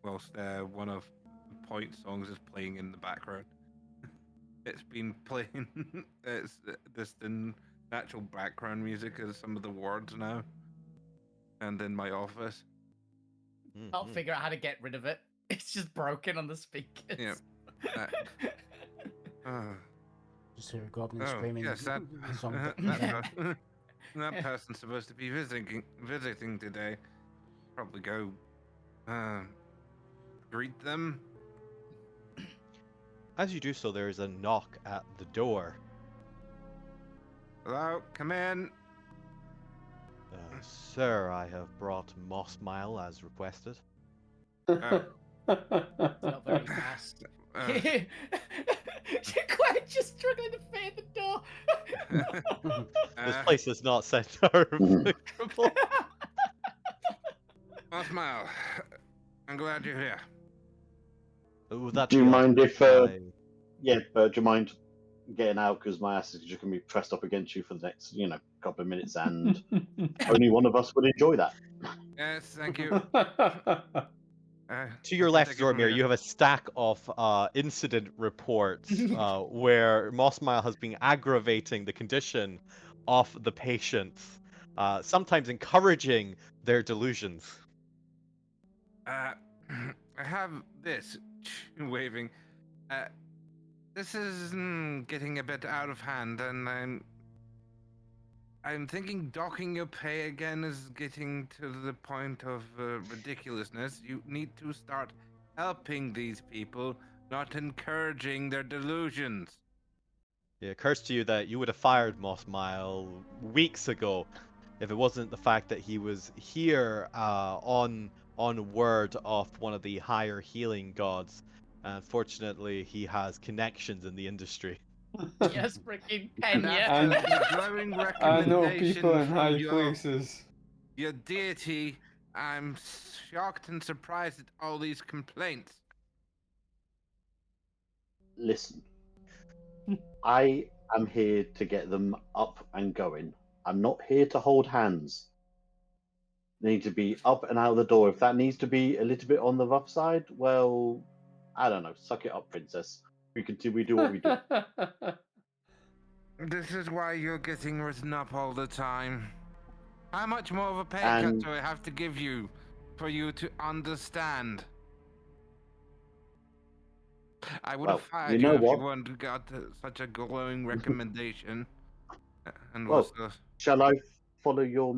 Speaker 2: Whilst one of the point songs is playing in the background. It's been playing. It's this the natural background music of some of the words now. And in my office.
Speaker 3: I'll
Speaker 7: Mhm.
Speaker 3: figure out how to get rid of it. It's just broken on the speakers.
Speaker 2: Yeah.
Speaker 1: Just hear a goblin
Speaker 2: Oh,
Speaker 1: screaming.
Speaker 2: yes, that
Speaker 1: song.
Speaker 2: that person's supposed to be visiting today. Probably go greet them.
Speaker 7: As you do so, there is a knock at the door.
Speaker 2: Hello, come in.
Speaker 7: Sir, I have brought Moss Mile as requested.
Speaker 3: It's not very fast. Quite just struggling to fit in the door.
Speaker 7: This place is not center of trouble.
Speaker 2: Smile. I'm glad you're here.
Speaker 7: Would that
Speaker 4: Do you
Speaker 7: be
Speaker 4: mind if,
Speaker 7: I-
Speaker 4: yeah, do you mind getting out, because my ass is just going to be pressed up against you for the next, couple of minutes, and only one of us would enjoy that.
Speaker 2: Yes, thank you.
Speaker 7: To your left, Zormir, you have a stack of incident reports where Moss Mile has been aggravating the condition of the patients, sometimes encouraging their delusions.
Speaker 2: I have this waving. This is getting a bit out of hand, and I'm thinking docking your pay again is getting to the point of ridiculousness. You need to start helping these people, not encouraging their delusions.
Speaker 7: It occurs to you that you would have fired Moss Mile weeks ago if it wasn't the fact that he was here on word of one of the higher healing gods. Unfortunately, he has connections in the industry.
Speaker 3: Yes, freaking
Speaker 2: And
Speaker 3: Kenya.
Speaker 2: after the glowing
Speaker 5: I know
Speaker 2: recommendation
Speaker 5: people in
Speaker 2: from
Speaker 5: high
Speaker 2: your
Speaker 5: places.
Speaker 2: deity, I'm shocked and surprised at all these complaints.
Speaker 4: Listen, I am here to get them up and going. I'm not here to hold hands. They need to be up and out of the door. If that needs to be a little bit on the rough side, well, I don't know. Suck it up, princess. We do what we do.
Speaker 2: This is why you're getting written up all the time. How much more of a pay cut
Speaker 4: And
Speaker 2: do I have to give you for you to understand? I would have
Speaker 4: well,
Speaker 2: fired
Speaker 4: you
Speaker 2: you
Speaker 4: know
Speaker 2: if you
Speaker 4: what?
Speaker 2: weren't got such a glowing recommendation. And
Speaker 4: Well,
Speaker 2: was
Speaker 4: shall I follow your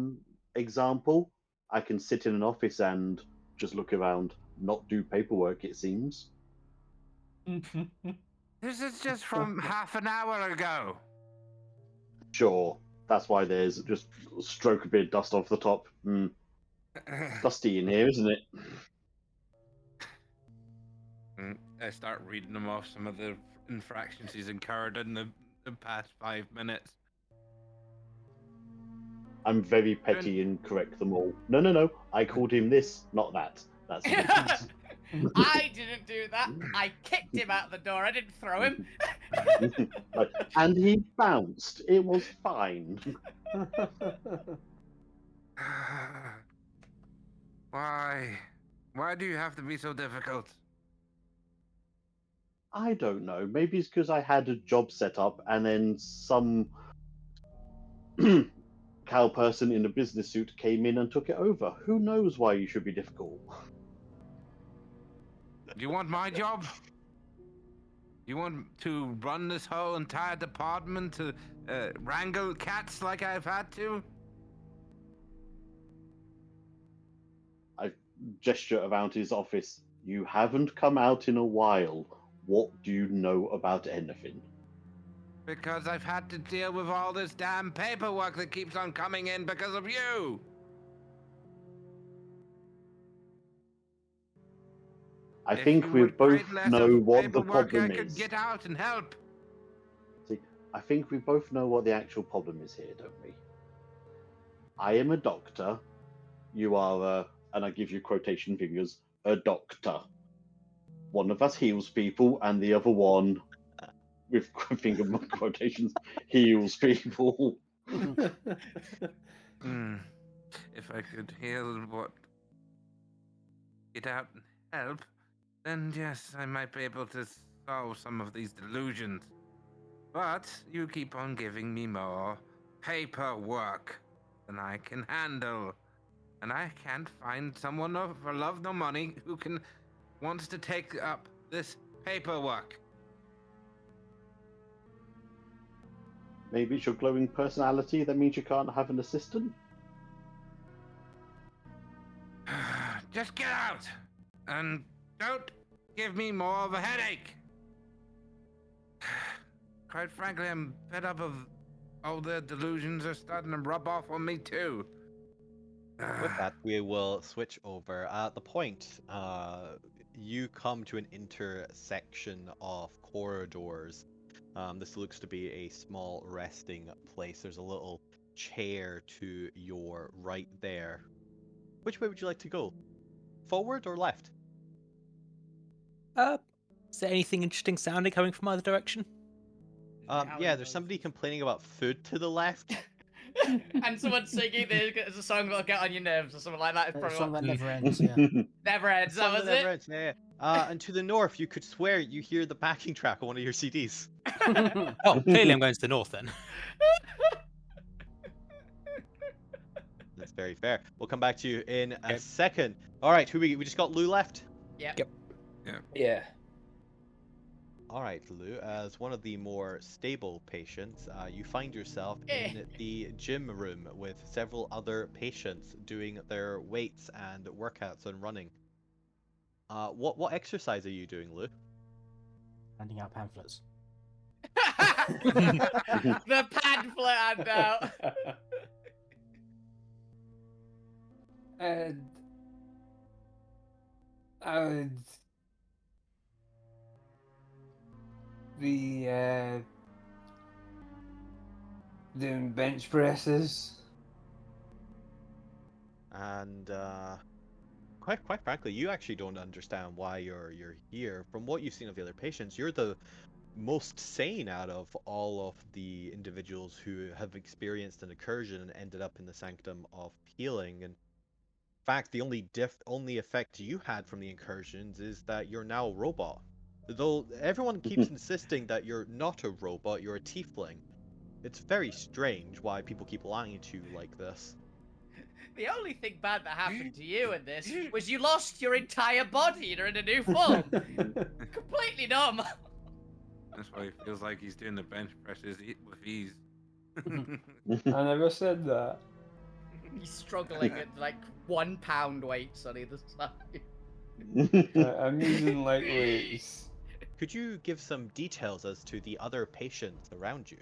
Speaker 4: example? I can sit in an office and just look around, not do paperwork, it seems.
Speaker 2: this is just from half an hour ago.
Speaker 4: Sure. That's why there's just stroke a bit of dust off the top. Dusty in here, isn't it?
Speaker 2: I start reading them off some of the infractions he's incurred in the past 5 minutes.
Speaker 4: I'm very petty and correct them all. No. I called him this, not that. That's the difference.
Speaker 3: I didn't do that. I kicked him out the door. I didn't throw him.
Speaker 4: Right. And he bounced. It was fine.
Speaker 2: Why? Why do you have to be so difficult?
Speaker 4: I don't know. Maybe it's because I had a job set up and then some cow person in a business suit came in and took it over. Who knows why you should be difficult?
Speaker 2: Do you want my job? You want to run this whole entire department to wrangle cats like I've had to?
Speaker 4: I gesture around his office. You haven't come out in a while. What do you know about anything?
Speaker 2: Because I've had to deal with all this damn paperwork that keeps on coming in because of you.
Speaker 4: I
Speaker 2: If
Speaker 4: think
Speaker 2: you
Speaker 4: we
Speaker 2: would
Speaker 4: both
Speaker 2: trade less
Speaker 4: know
Speaker 2: of
Speaker 4: what the
Speaker 2: paperwork,
Speaker 4: problem
Speaker 2: I could
Speaker 4: is.
Speaker 2: get out and help.
Speaker 4: See, I think we both know what the actual problem is here, don't we? I am a doctor. You are and I give you quotation fingers, a doctor. One of us heals people, and the other one, with finger quotations, heals people.
Speaker 2: If I could heal what, get out and help, then yes, I might be able to solve some of these delusions. But you keep on giving me more paperwork than I can handle. And I can't find someone for love nor money who wants to take up this paperwork.
Speaker 4: Maybe it's your glowing personality that means you can't have an assistant?
Speaker 2: Just get out! And don't give me more of a headache! Quite frankly, I'm fed up of all the delusions are starting to rub off on me too.
Speaker 7: With that, we will switch over. At the point, you come to an intersection of corridors. This looks to be a small resting place. There's a little chair to your right there. Which way would you like to go? Forward or left?
Speaker 6: Is there anything interesting sounding coming from either direction?
Speaker 7: Yeah, there's somebody complaining about food to the left.
Speaker 3: And someone singing there's a song that'll get on your nerves or something like that. It's
Speaker 1: A
Speaker 3: probably
Speaker 1: song
Speaker 3: what...
Speaker 1: that never ends. Yeah.
Speaker 3: Never ends, that
Speaker 7: Song
Speaker 3: was
Speaker 7: never
Speaker 3: it?
Speaker 7: ends, yeah. And to the north, you could swear you hear the backing track on one of your CDs.
Speaker 6: Oh, clearly I'm going to the north then.
Speaker 7: That's very fair. We'll come back to you in a
Speaker 6: Okay.
Speaker 7: second. All right, we just got Lou left.
Speaker 3: Yep.
Speaker 5: Yeah.
Speaker 7: All right, Lou, as one of the more stable patients, you find yourself in the gym room with several other patients doing their weights and workouts and running. What exercise are you doing, Lou?
Speaker 1: Handing out pamphlets.
Speaker 3: The pamphlet handout.
Speaker 5: And I would be doing bench presses.
Speaker 7: And quite frankly, you actually don't understand why you're here. From what you've seen of the other patients, you're the most sane out of all of the individuals who have experienced an incursion and ended up in the sanctum of healing. And in fact, the only effect you had from the incursions is that you're now a robot. Though everyone keeps insisting that you're not a robot, you're a tiefling. It's very strange why people keep lying to you like this.
Speaker 3: The only thing bad that happened to you in this was you lost your entire body and are in a new form. Completely dumb.
Speaker 2: That's why he feels like he's doing the bench presses with ease.
Speaker 5: I never said that.
Speaker 3: He's struggling at like 1 pound weights on either side.
Speaker 5: I'm using lightweights.
Speaker 7: Could you give some details as to the other patients around you?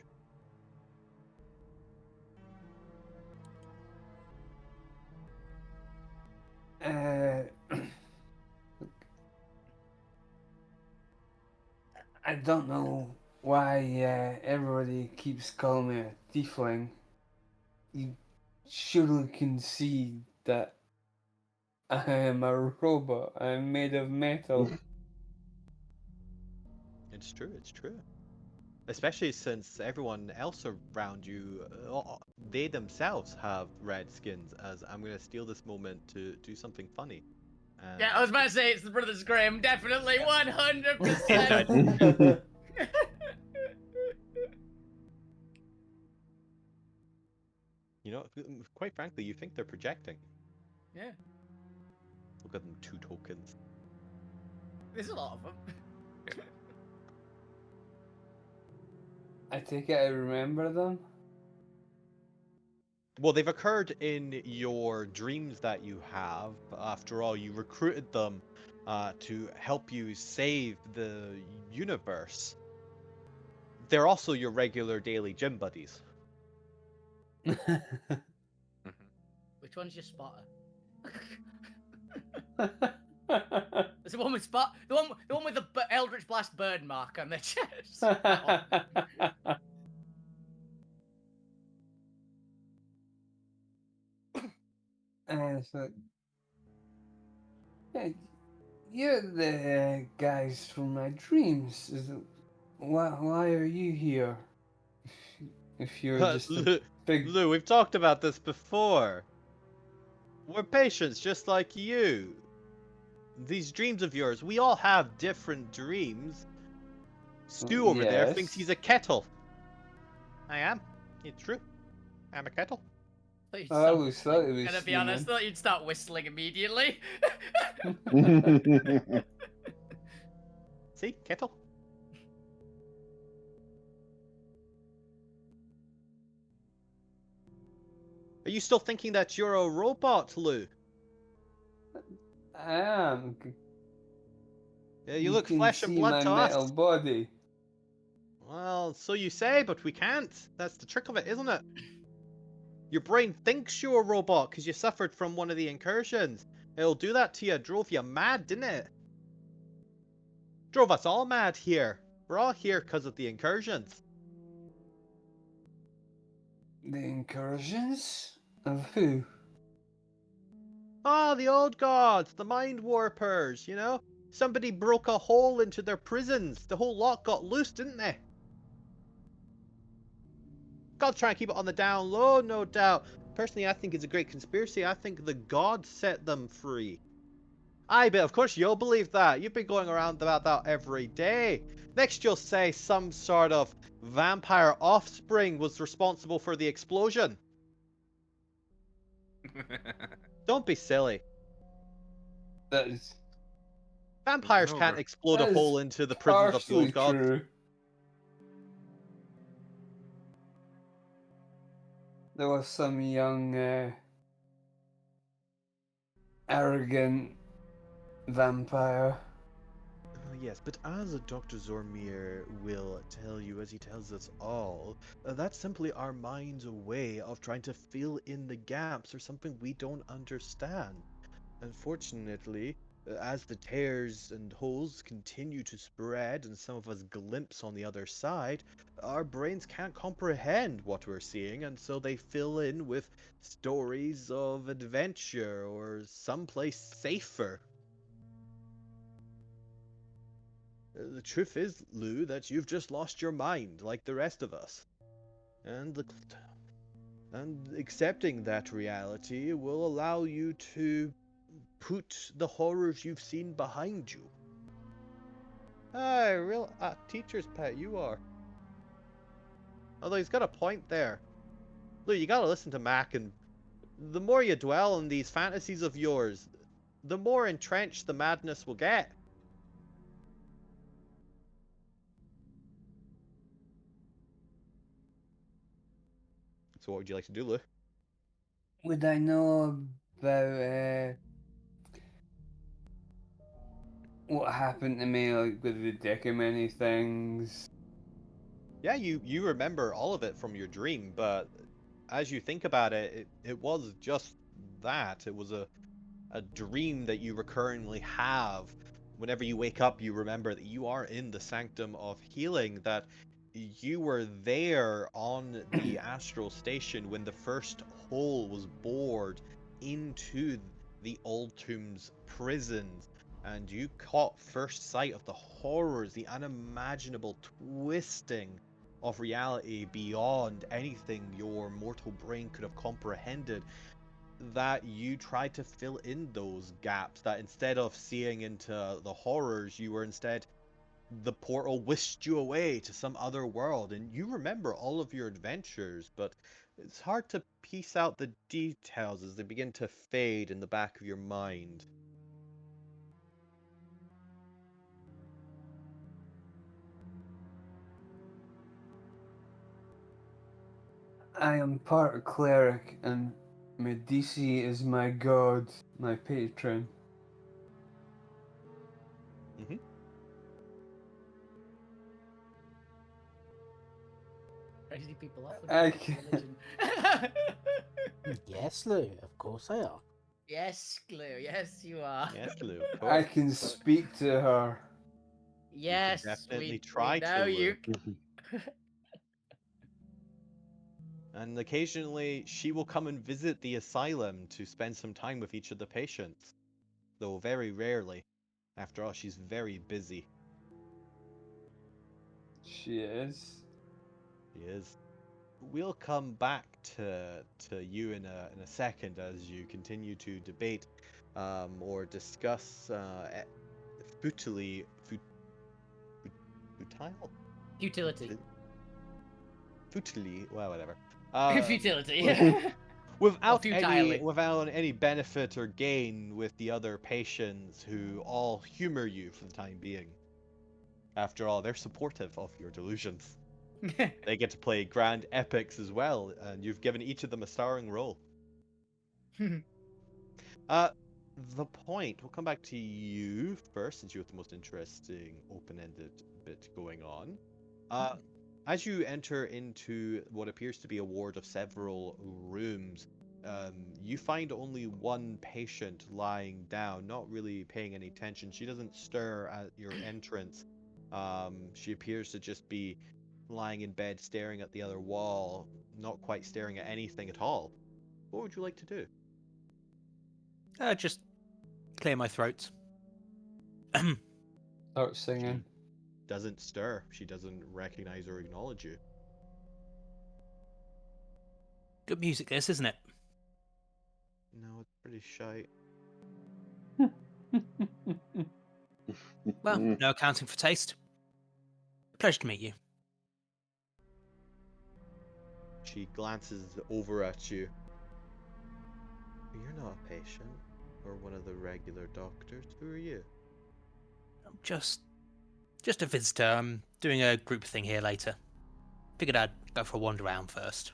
Speaker 5: I don't know why everybody keeps calling me a tiefling. You surely can see that I am a robot. I'm made of metal.
Speaker 7: It's true, it's true. Especially since everyone else around you, they themselves have red skins, as I'm going to steal this moment to do something funny.
Speaker 3: Yeah, I was about to say it's the Brothers Grimm, definitely 100%.
Speaker 7: You know, quite frankly, you think they're projecting.
Speaker 3: Yeah,
Speaker 7: Look at them, 2 tokens.
Speaker 3: there's a lot of them.
Speaker 5: I take it I remember them.
Speaker 7: Well, they've occurred in your dreams that you have. After all, you recruited them to help you save the universe. They're also your regular daily gym buddies.
Speaker 3: Which one's your spotter? It's the one with spot. The one with the Eldritch Blast burn mark on the chest. That one.
Speaker 5: So, yeah, you're the guys from my dreams. Why are you here? If you're just a big...
Speaker 7: Lou, we've talked about this before. We're patients just like you. These dreams of yours, we all have different dreams. Stu over there thinks he's a kettle. I am. It's true. I'm a kettle.
Speaker 3: I
Speaker 5: I always thought it was
Speaker 3: Gonna be
Speaker 5: human.
Speaker 3: honest, I thought you'd start whistling immediately.
Speaker 7: See? Kettle. Are you still thinking that you're a robot, Lou?
Speaker 5: I am.
Speaker 7: Yeah, you look
Speaker 5: can
Speaker 7: flesh
Speaker 5: see
Speaker 7: and blood
Speaker 5: my
Speaker 7: to
Speaker 5: metal
Speaker 7: us.
Speaker 5: body.
Speaker 7: Well, so you say, but we can't. That's the trick of it, isn't it? Your brain thinks you're a robot because you suffered from one of the incursions. It'll do that to you. Drove you mad, didn't it? Drove us all mad here. We're all here because of the incursions.
Speaker 5: The incursions? Of who?
Speaker 7: Ah, the old gods, the mind warpers, you know? Somebody broke a hole into their prisons. The whole lot got loose, didn't they? Gods try and keep it on the down low, no doubt. Personally, I think it's a great conspiracy. I think the gods set them free. Aye, but of course you'll believe that. You've been going around about that every day. Next you'll say some sort of vampire offspring was responsible for the explosion. Don't be silly.
Speaker 5: That is
Speaker 7: Vampires
Speaker 2: No,
Speaker 7: can't
Speaker 2: but-
Speaker 7: explode a
Speaker 5: That is
Speaker 7: hole into the prisons of the
Speaker 5: partially
Speaker 7: old gods.
Speaker 5: true. There was some young, arrogant vampire.
Speaker 7: Yes, but as Dr. Zormir will tell you, as he tells us all, that's simply our mind's way of trying to fill in the gaps or something we don't understand. Unfortunately, as the tears and holes continue to spread and some of us glimpse on the other side, our brains can't comprehend what we're seeing, and so they fill in with stories of adventure or someplace safer. The truth is, Lou, that you've just lost your mind, like the rest of us. And accepting that reality will allow you to put the horrors you've seen behind you. Real teacher's pet you are. Although he's got a point there. Lou, you gotta listen to Mac, and the more you dwell on these fantasies of yours, the more entrenched the madness will get. So what would you like to do, Lou?
Speaker 5: Would I know about, what happened to me, like, with the Decimany things?
Speaker 7: Yeah, you remember all of it from your dream, but as you think about it, it was just that. It was a dream that you recurrently have. Whenever you wake up, you remember that you are in the Sanctum of Healing, that you were there on the astral station when the first hole was bored into the Old Tomb's prisons, and you caught first sight of the horrors, the unimaginable twisting of reality beyond anything your mortal brain could have comprehended, that you tried to fill in those gaps, that instead of seeing into the horrors, you were instead, the portal whisked you away to some other world, and you remember all of your adventures, but it's hard to piece out the details as they begin to fade in the back of your mind.
Speaker 5: I am part cleric, and Medici is my god, my patron.
Speaker 7: Mm-hmm.
Speaker 3: Crazy people often
Speaker 5: I
Speaker 3: fight
Speaker 5: can-
Speaker 3: religion.
Speaker 1: Yes, Lou. Of course they are.
Speaker 3: Yes, Glue. Yes, you are.
Speaker 7: Yes, Lou, of
Speaker 5: I
Speaker 7: course.
Speaker 5: can speak to her.
Speaker 3: Yes,
Speaker 7: definitely
Speaker 3: we
Speaker 7: try to,
Speaker 3: know you.
Speaker 7: And occasionally, she will come and visit the asylum to spend some time with each of the patients. Though very rarely. After all, she's very busy.
Speaker 5: She is.
Speaker 7: She is. We'll come back to you in a second as you continue to debate or discuss futilely futile
Speaker 3: Futility.
Speaker 7: futilely, well, whatever.
Speaker 3: Futility.
Speaker 7: Without
Speaker 3: futilely.
Speaker 7: any benefit or gain with the other patients who all humor you for the time being. After all, they're supportive of your delusions. They get to play grand epics as well, and you've given each of them a starring role. The point, we'll come back to you first, since you have the most interesting open-ended bit going on. As you enter into what appears to be a ward of several rooms, you find only one patient lying down, not really paying any attention. She doesn't stir at your entrance. She appears to just be lying in bed, staring at the other wall, not quite staring at anything at all. What would you like to do?
Speaker 6: Just clear my throat.
Speaker 5: Start singing.
Speaker 7: Doesn't stir. She doesn't recognize or acknowledge you.
Speaker 6: Good music, this, isn't it?
Speaker 7: No, it's pretty shy.
Speaker 6: Well, no accounting for taste. Pleasure to meet you.
Speaker 7: She glances over at you. You're not a patient or one of the regular doctors. Who are you?
Speaker 6: I'm just a visitor. I'm doing a group thing here later. Figured I'd go for a wander around first.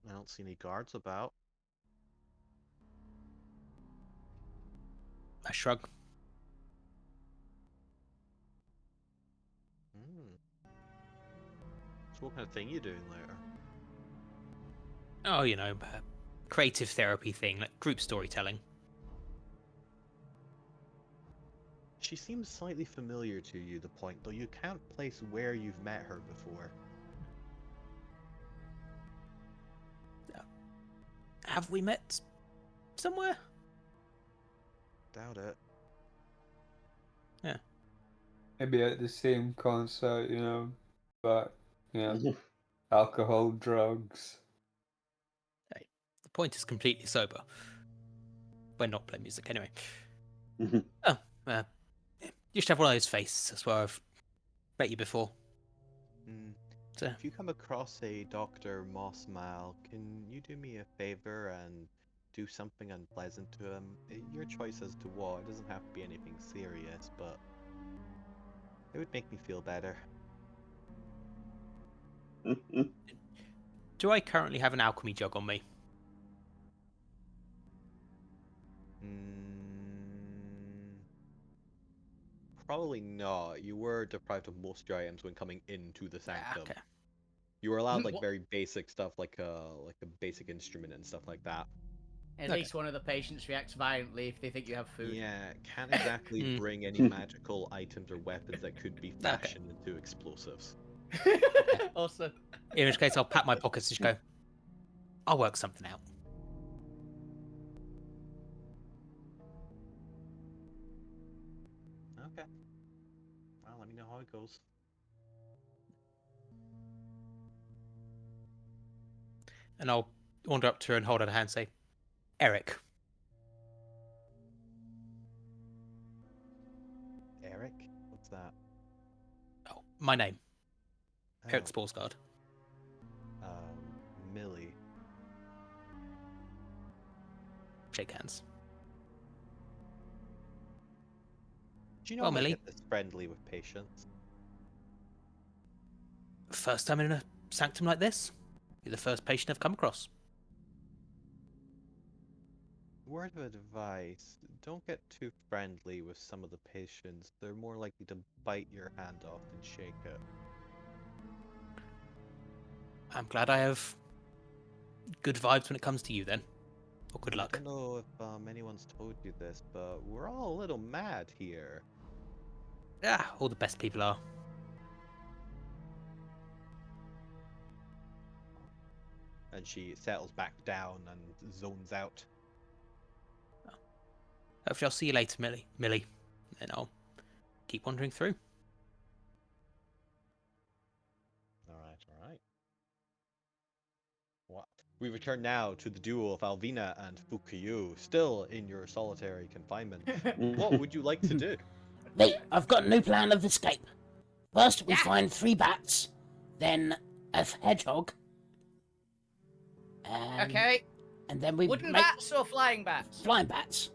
Speaker 7: I don't see any guards about.
Speaker 6: I shrug.
Speaker 7: So what kind of thing you doing later?
Speaker 6: Oh, creative therapy thing, like group storytelling.
Speaker 7: She seems slightly familiar to you, the point, though you can't place where you've met her before.
Speaker 6: Have we met somewhere?
Speaker 7: Doubt it.
Speaker 6: Yeah.
Speaker 5: Maybe at the same concert, but alcohol, drugs.
Speaker 6: Hey, the point is completely sober. We're not playing music anyway. Oh, you should have one of those faces. That's where I've met you before. So,
Speaker 7: If you come across a Dr. Mossmal, can you do me a favor and do something unpleasant to him? Your choice as to what. It doesn't have to be anything serious, but it would make me feel better.
Speaker 6: do I currently have an alchemy jug on me?
Speaker 7: Probably not. You were deprived of most of your items when coming into the sanctum.
Speaker 6: Okay.
Speaker 7: You were allowed like
Speaker 3: What-
Speaker 7: very basic stuff, like a basic instrument and stuff like that.
Speaker 3: At
Speaker 6: Okay.
Speaker 3: least one of the patients reacts violently if they think you have food.
Speaker 7: Yeah, can't exactly bring any magical items or weapons that could be fashioned into explosives.
Speaker 3: Awesome.
Speaker 6: In which case, I'll pat my pockets and just go, I'll work something out.
Speaker 7: Okay. Well, let me know how it goes.
Speaker 6: And I'll wander up to her and hold out a hand and say, Eric.
Speaker 7: Eric? What's that?
Speaker 6: Oh, my name. Eric
Speaker 7: Oh,
Speaker 6: Sporsguard.
Speaker 7: Millie.
Speaker 6: Shake hands.
Speaker 7: Do you
Speaker 6: Well,
Speaker 7: normally
Speaker 6: Millie.
Speaker 7: get this friendly with patients?
Speaker 6: First time in a sanctum like this, you're the first patient I've come across.
Speaker 7: Word of advice, don't get too friendly with some of the patients. They're more likely to bite your hand off than shake it.
Speaker 6: I'm glad I have good vibes when it comes to you then. Or good
Speaker 7: I
Speaker 6: luck.
Speaker 7: don't know if anyone's told you this, but we're all a little mad here.
Speaker 6: All the best people are.
Speaker 7: And she settles back down and zones out.
Speaker 6: Hopefully I'll see you later, Millie. And I'll keep wandering through.
Speaker 7: Alright. What? We return now to the duel of Alvina and Fukuyu, still in your solitary confinement. What would you like to do?
Speaker 1: Mate, I've got a new plan of escape. First, we
Speaker 3: Yeah.
Speaker 1: find 3 bats, then a hedgehog.
Speaker 3: Okay.
Speaker 1: And then we
Speaker 3: Wooden
Speaker 1: make
Speaker 3: bats or flying bats?
Speaker 1: flying bats.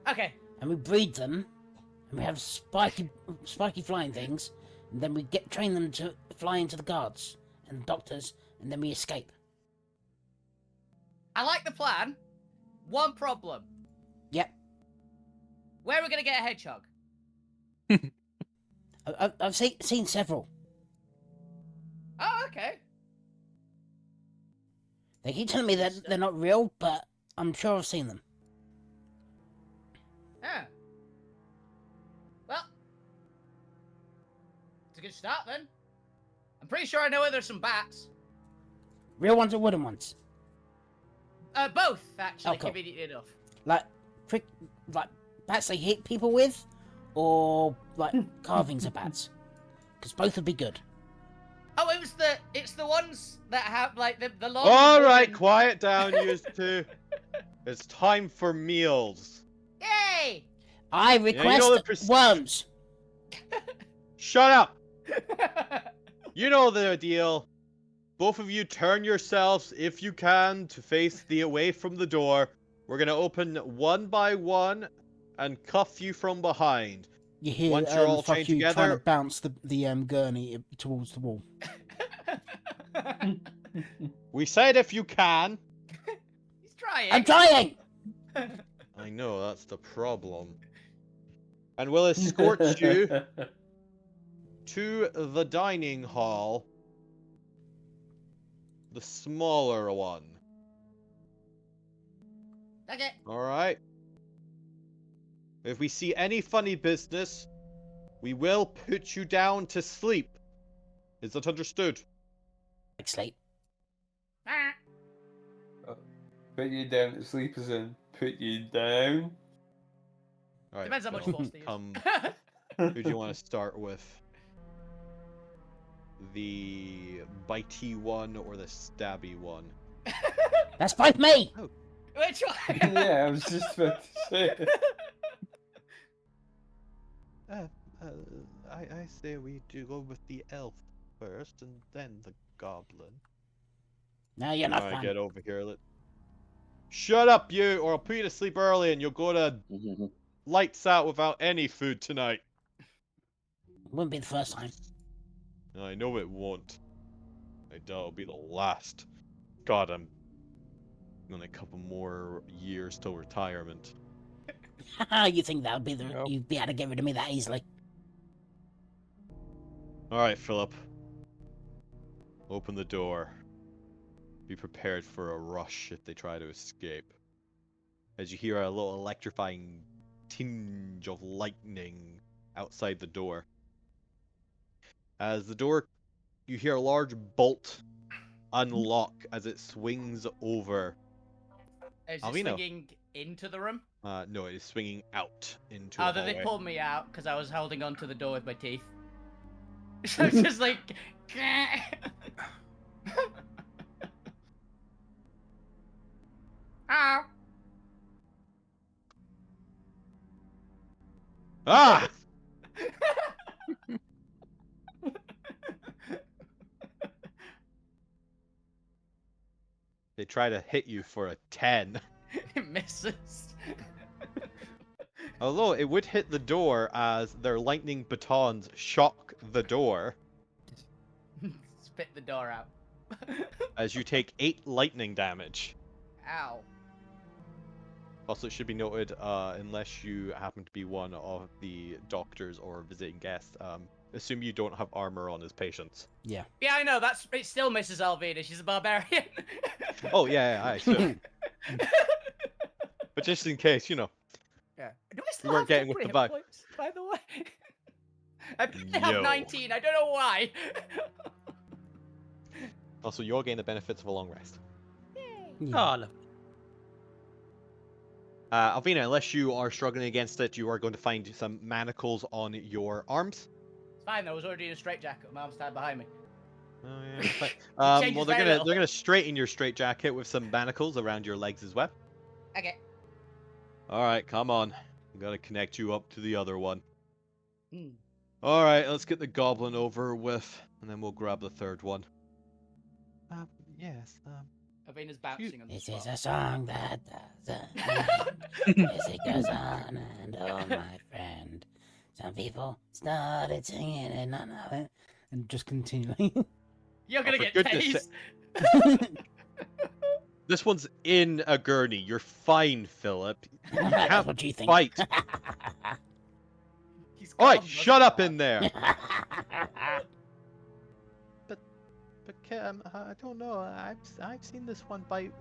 Speaker 3: Okay.
Speaker 1: And we breed them. And we have spiky flying things. And then we train them to fly into the guards and doctors. And then we escape.
Speaker 3: I like the plan. One problem.
Speaker 1: Yep.
Speaker 3: Where are we gonna get a hedgehog?
Speaker 1: I've seen several.
Speaker 3: Oh, okay.
Speaker 1: They keep telling me that they're not real, but I'm sure I've seen them.
Speaker 3: Yeah. Well, it's a good start then. I'm pretty sure I know where there's some bats.
Speaker 1: Real ones or wooden ones?
Speaker 3: Both, actually,
Speaker 1: Oh, cool.
Speaker 3: conveniently enough.
Speaker 1: Like bats they hit people with, or like carvings of bats? Because both would be good.
Speaker 3: Oh, it's the ones that have, like, the long...
Speaker 7: Alright, quiet down, you two. It's time for meals.
Speaker 3: Yay!
Speaker 1: I request worms.
Speaker 7: Shut up! You know the deal. Both of you turn yourselves, if you can, to face the away from the door. We're gonna open one by one and cuff you from behind.
Speaker 1: You hear
Speaker 7: Once you're all
Speaker 1: fuck
Speaker 7: chained
Speaker 1: you
Speaker 7: together-
Speaker 1: trying to bounce the gurney towards the wall.
Speaker 7: We said if you can.
Speaker 3: He's trying.
Speaker 1: I'm trying!
Speaker 7: I know, that's the problem. And we'll escort you to the dining hall. The smaller one.
Speaker 3: Okay.
Speaker 7: Alright. If we see any funny business, we will put you down to sleep. Is that understood?
Speaker 1: Like sleep.
Speaker 3: Ah.
Speaker 5: Put you down to sleep as in put you down.
Speaker 7: Alright,
Speaker 3: Depends how much
Speaker 7: Phil,
Speaker 3: force they use.
Speaker 7: come. Who do you want to start with? The bitey one or the stabby one?
Speaker 1: That's both me!
Speaker 3: Which one?
Speaker 5: Yeah, I was just about to say.
Speaker 7: I say we do go with the elf first and then the goblin.
Speaker 1: No, you're not
Speaker 7: Alright,
Speaker 1: fun.
Speaker 7: get over here. Shut up, you, or I'll put you to sleep early and you'll go to lights out without any food tonight.
Speaker 1: Wouldn't be the first time.
Speaker 7: I know it won't. I doubt it'll be the last. God, I'm only a couple more years till retirement.
Speaker 1: You think that would be
Speaker 7: Nope.
Speaker 1: you'd be able to get rid of me that easily?
Speaker 7: Alright, Philip. Open the door. Be prepared for a rush if they try to escape. As you hear a little electrifying tinge of lightning outside the door. As the door, you hear a large bolt unlock as it swings over.
Speaker 3: Is it
Speaker 7: Alvino.
Speaker 3: swinging into the room?
Speaker 7: No, it is swinging out into
Speaker 3: Oh,
Speaker 7: the
Speaker 3: then they
Speaker 7: hallway.
Speaker 3: pulled me out because I was holding onto the door with my teeth. So it's just like... Ow.
Speaker 7: Ah! They try to hit you for a 10.
Speaker 3: It misses.
Speaker 7: Although it would hit the door as their lightning batons shock the door.
Speaker 3: Spit the door out.
Speaker 7: as you take 8 lightning damage.
Speaker 3: Ow.
Speaker 7: Also, it should be noted, unless you happen to be one of the doctors or visiting guests, assume you don't have armor on as patients.
Speaker 1: Yeah.
Speaker 3: Yeah, I know. It still misses Alvina. She's a barbarian.
Speaker 7: Oh, yeah, I assume. But just in case, you know.
Speaker 3: Yeah. Do I still
Speaker 7: You weren't
Speaker 3: have
Speaker 7: getting with
Speaker 3: temporary
Speaker 7: the
Speaker 3: hit
Speaker 7: vibe.
Speaker 3: points, by the way? I barely have
Speaker 7: Yo.
Speaker 3: 19. I don't know why.
Speaker 7: Also, you'll gain the benefits of a long rest.
Speaker 1: Yeah.
Speaker 6: Oh, look.
Speaker 7: Alvina, unless you are struggling against it, you are going to find some manacles on your arms.
Speaker 3: It's fine, though. I was already in a straitjacket. My arm's tied behind me.
Speaker 7: Oh yeah. It's fine.
Speaker 3: changes
Speaker 7: Well, they're
Speaker 3: very
Speaker 7: gonna
Speaker 3: little.
Speaker 7: straighten your straitjacket with some manacles around your legs as well.
Speaker 3: Okay.
Speaker 7: All right, come on. I'm gonna connect you up to the other one.
Speaker 3: Hmm.
Speaker 7: All right, let's get the goblin over with, and then we'll grab the third one. Yes.
Speaker 3: Alvina's bouncing on the
Speaker 1: This
Speaker 3: spot.
Speaker 1: is a song that doesn't end. Yes, it goes on and on, my friend. Some people started singing and none of it, and just continuing.
Speaker 3: You're gonna
Speaker 7: for
Speaker 3: get
Speaker 7: goodness
Speaker 3: tased.
Speaker 7: This one's in a gurney. You're fine, Philip. You
Speaker 1: That's
Speaker 7: can't
Speaker 1: what you think.
Speaker 7: fight.
Speaker 3: He's
Speaker 7: All right,
Speaker 3: calm,
Speaker 7: shut
Speaker 3: doesn't
Speaker 7: up
Speaker 3: he?
Speaker 7: in there. But I don't know. I've seen this one bite,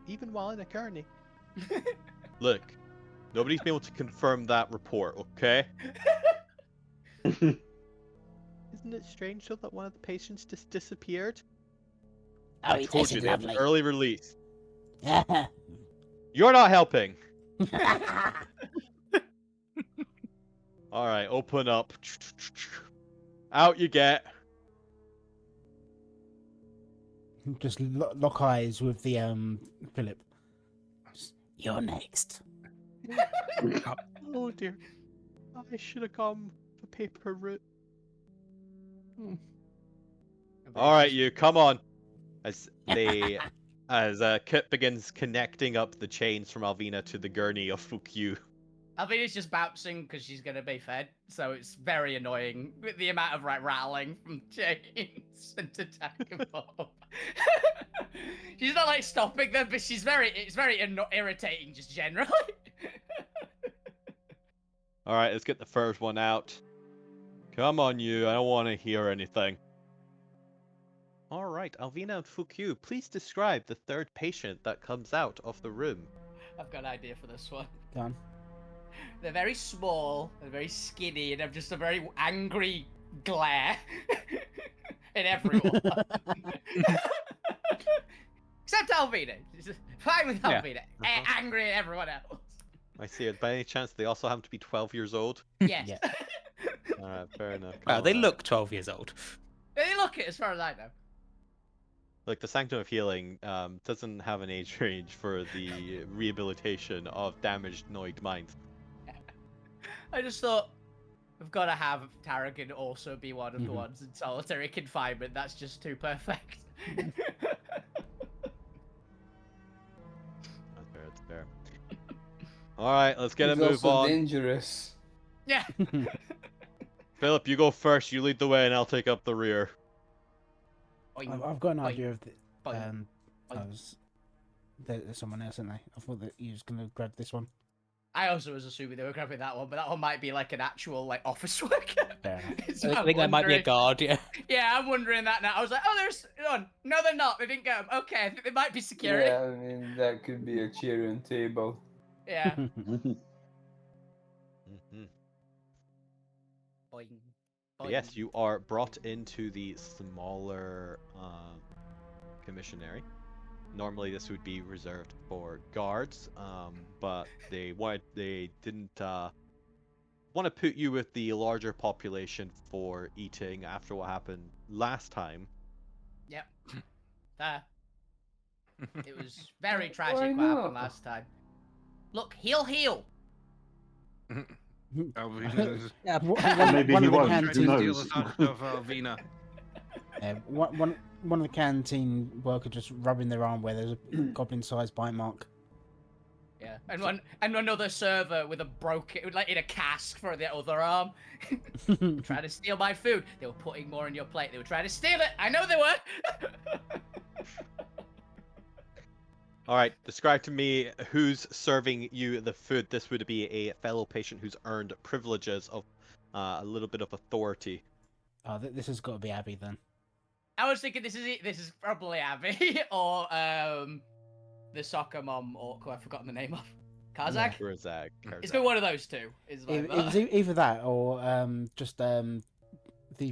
Speaker 7: even while in a gurney. Look, nobody's been able to confirm that report. Okay. Isn't it strange though that one of the patients just disappeared?
Speaker 1: Oh,
Speaker 7: I
Speaker 1: he
Speaker 7: told you
Speaker 1: tasted
Speaker 7: they have
Speaker 1: lovely.
Speaker 7: an early release. You're not helping. All right, open up. Out you get.
Speaker 1: Just lock eyes with the Philip. You're next.
Speaker 7: Oh dear. I should have gone the paper route. All right, you come on. As Kit begins connecting up the chains from Alvina to the gurney of Fukyu.
Speaker 3: Alvina's just bouncing because she's gonna be fed, so it's very annoying with the amount of rattling from chains and attacking Bob. She's not like stopping them, but it's very irritating just generally.
Speaker 7: All right, let's get the first one out. Come on, you. I don't want to hear anything. All right, Alvina and Fukyu, please describe the third patient that comes out of the room.
Speaker 3: I've got an idea for this one.
Speaker 1: Done.
Speaker 3: They're very small, they're very skinny, and have just a very angry glare in everyone. Except Alvina. She's fine with
Speaker 6: Yeah.
Speaker 3: Alvina. Angry at everyone else.
Speaker 7: I see it. By any chance, they also happen to be 12 years old?
Speaker 3: Yes.
Speaker 1: Yeah.
Speaker 7: All right, fair enough.
Speaker 6: Wow, they
Speaker 7: All right.
Speaker 6: look 12 years old.
Speaker 3: They look it as far as I know.
Speaker 7: Look, the Sanctum of Healing doesn't have an age range for the rehabilitation of damaged Noid minds.
Speaker 3: I just thought we've got to have Tarragon also be one of the ones in solitary confinement. That's just too perfect.
Speaker 7: That's fair. All right, let's get a
Speaker 5: It's
Speaker 7: move
Speaker 5: also
Speaker 7: on.
Speaker 5: dangerous.
Speaker 3: Yeah.
Speaker 7: Philip, you go first. You lead the way, and I'll take up the rear.
Speaker 1: I've got an
Speaker 3: Boing.
Speaker 1: idea of the.
Speaker 3: Boing.
Speaker 1: There's someone else, isn't there? I thought that you was gonna grab this one.
Speaker 3: I also was assuming they were grabbing that one, but that one might be like an actual like office worker.
Speaker 1: Fair enough.
Speaker 3: So
Speaker 6: I
Speaker 3: I'm
Speaker 6: think that might be a
Speaker 3: wondering-
Speaker 6: guard, yeah.
Speaker 3: Yeah, I'm wondering that now. I was like, oh, there's none. No, they're not. They didn't get them. Okay, I think they might be security.
Speaker 5: Yeah, I mean that could be a chair and table.
Speaker 3: Yeah.
Speaker 7: Mhm.
Speaker 3: Boing.
Speaker 7: But
Speaker 3: Boing.
Speaker 7: yes, you are brought into the smaller commissionary. Normally, this would be reserved for guards, but they didn't want to put you with the larger population for eating after what happened last time.
Speaker 3: Yep. It was very
Speaker 5: Why
Speaker 3: tragic what happened
Speaker 5: not?
Speaker 3: last time. Look, heal.
Speaker 2: Alvina's
Speaker 6: Yeah,
Speaker 4: Maybe
Speaker 1: one
Speaker 4: he
Speaker 1: of the
Speaker 4: won't.
Speaker 2: trying
Speaker 4: Who
Speaker 2: to steal
Speaker 4: knows?
Speaker 2: the thunder of Alvina.
Speaker 1: One of the canteen workers just rubbing their arm where there's a goblin-sized bite mark.
Speaker 3: Yeah, and another server with a broken, like in a cask for the other arm, trying to steal my food. They were putting more on your plate. They were trying to steal it. I know they were.
Speaker 7: All right, describe to me who's serving you the food. This would be a fellow patient who's earned privileges of a little bit of authority.
Speaker 1: Oh, this has got to be Abby then.
Speaker 3: I was thinking this is probably Abby or the soccer mom or who I've forgotten the name of. Kazakh?
Speaker 7: Karzak.
Speaker 3: It's been one of those two. Is my
Speaker 1: It was either that or just the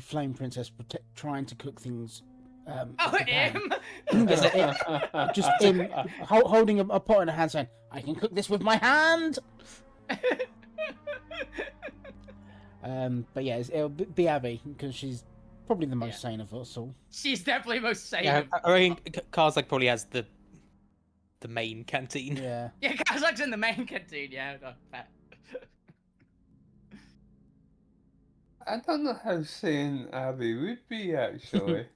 Speaker 1: Flame Princess trying to cook things.
Speaker 3: Oh,
Speaker 1: with the pan.
Speaker 3: him!
Speaker 1: Just him holding a pot in her hand saying, I can cook this with my hand! But yeah, it'll be Abby, because she's probably the most sane of us all.
Speaker 3: She's definitely most sane.
Speaker 6: Yeah, I mean, Karzak probably has the main canteen.
Speaker 1: Yeah.
Speaker 3: Yeah, Kazakh's in the main canteen, yeah. No, fair.
Speaker 5: I don't know how sane Abby would be, actually.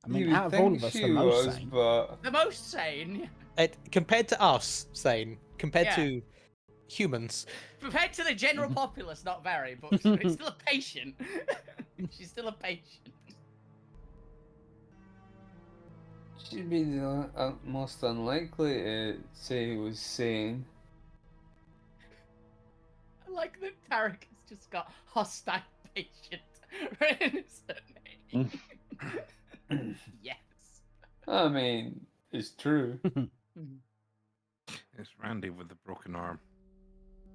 Speaker 1: I mean,
Speaker 5: You would
Speaker 1: out of all
Speaker 5: think
Speaker 1: of us,
Speaker 5: she
Speaker 1: the most
Speaker 5: was,
Speaker 1: sane.
Speaker 5: but
Speaker 3: The most sane.
Speaker 6: Compared to us, sane. Compared
Speaker 3: Yeah.
Speaker 6: to humans.
Speaker 3: Compared to the general populace, not very, but it's still a patient. She's still a patient.
Speaker 5: she'd be the most unlikely to say he was sane.
Speaker 3: I like that Tarek has just got hostile patient written in his surname. Yes.
Speaker 5: I mean, it's true.
Speaker 2: It's Randy with the broken arm.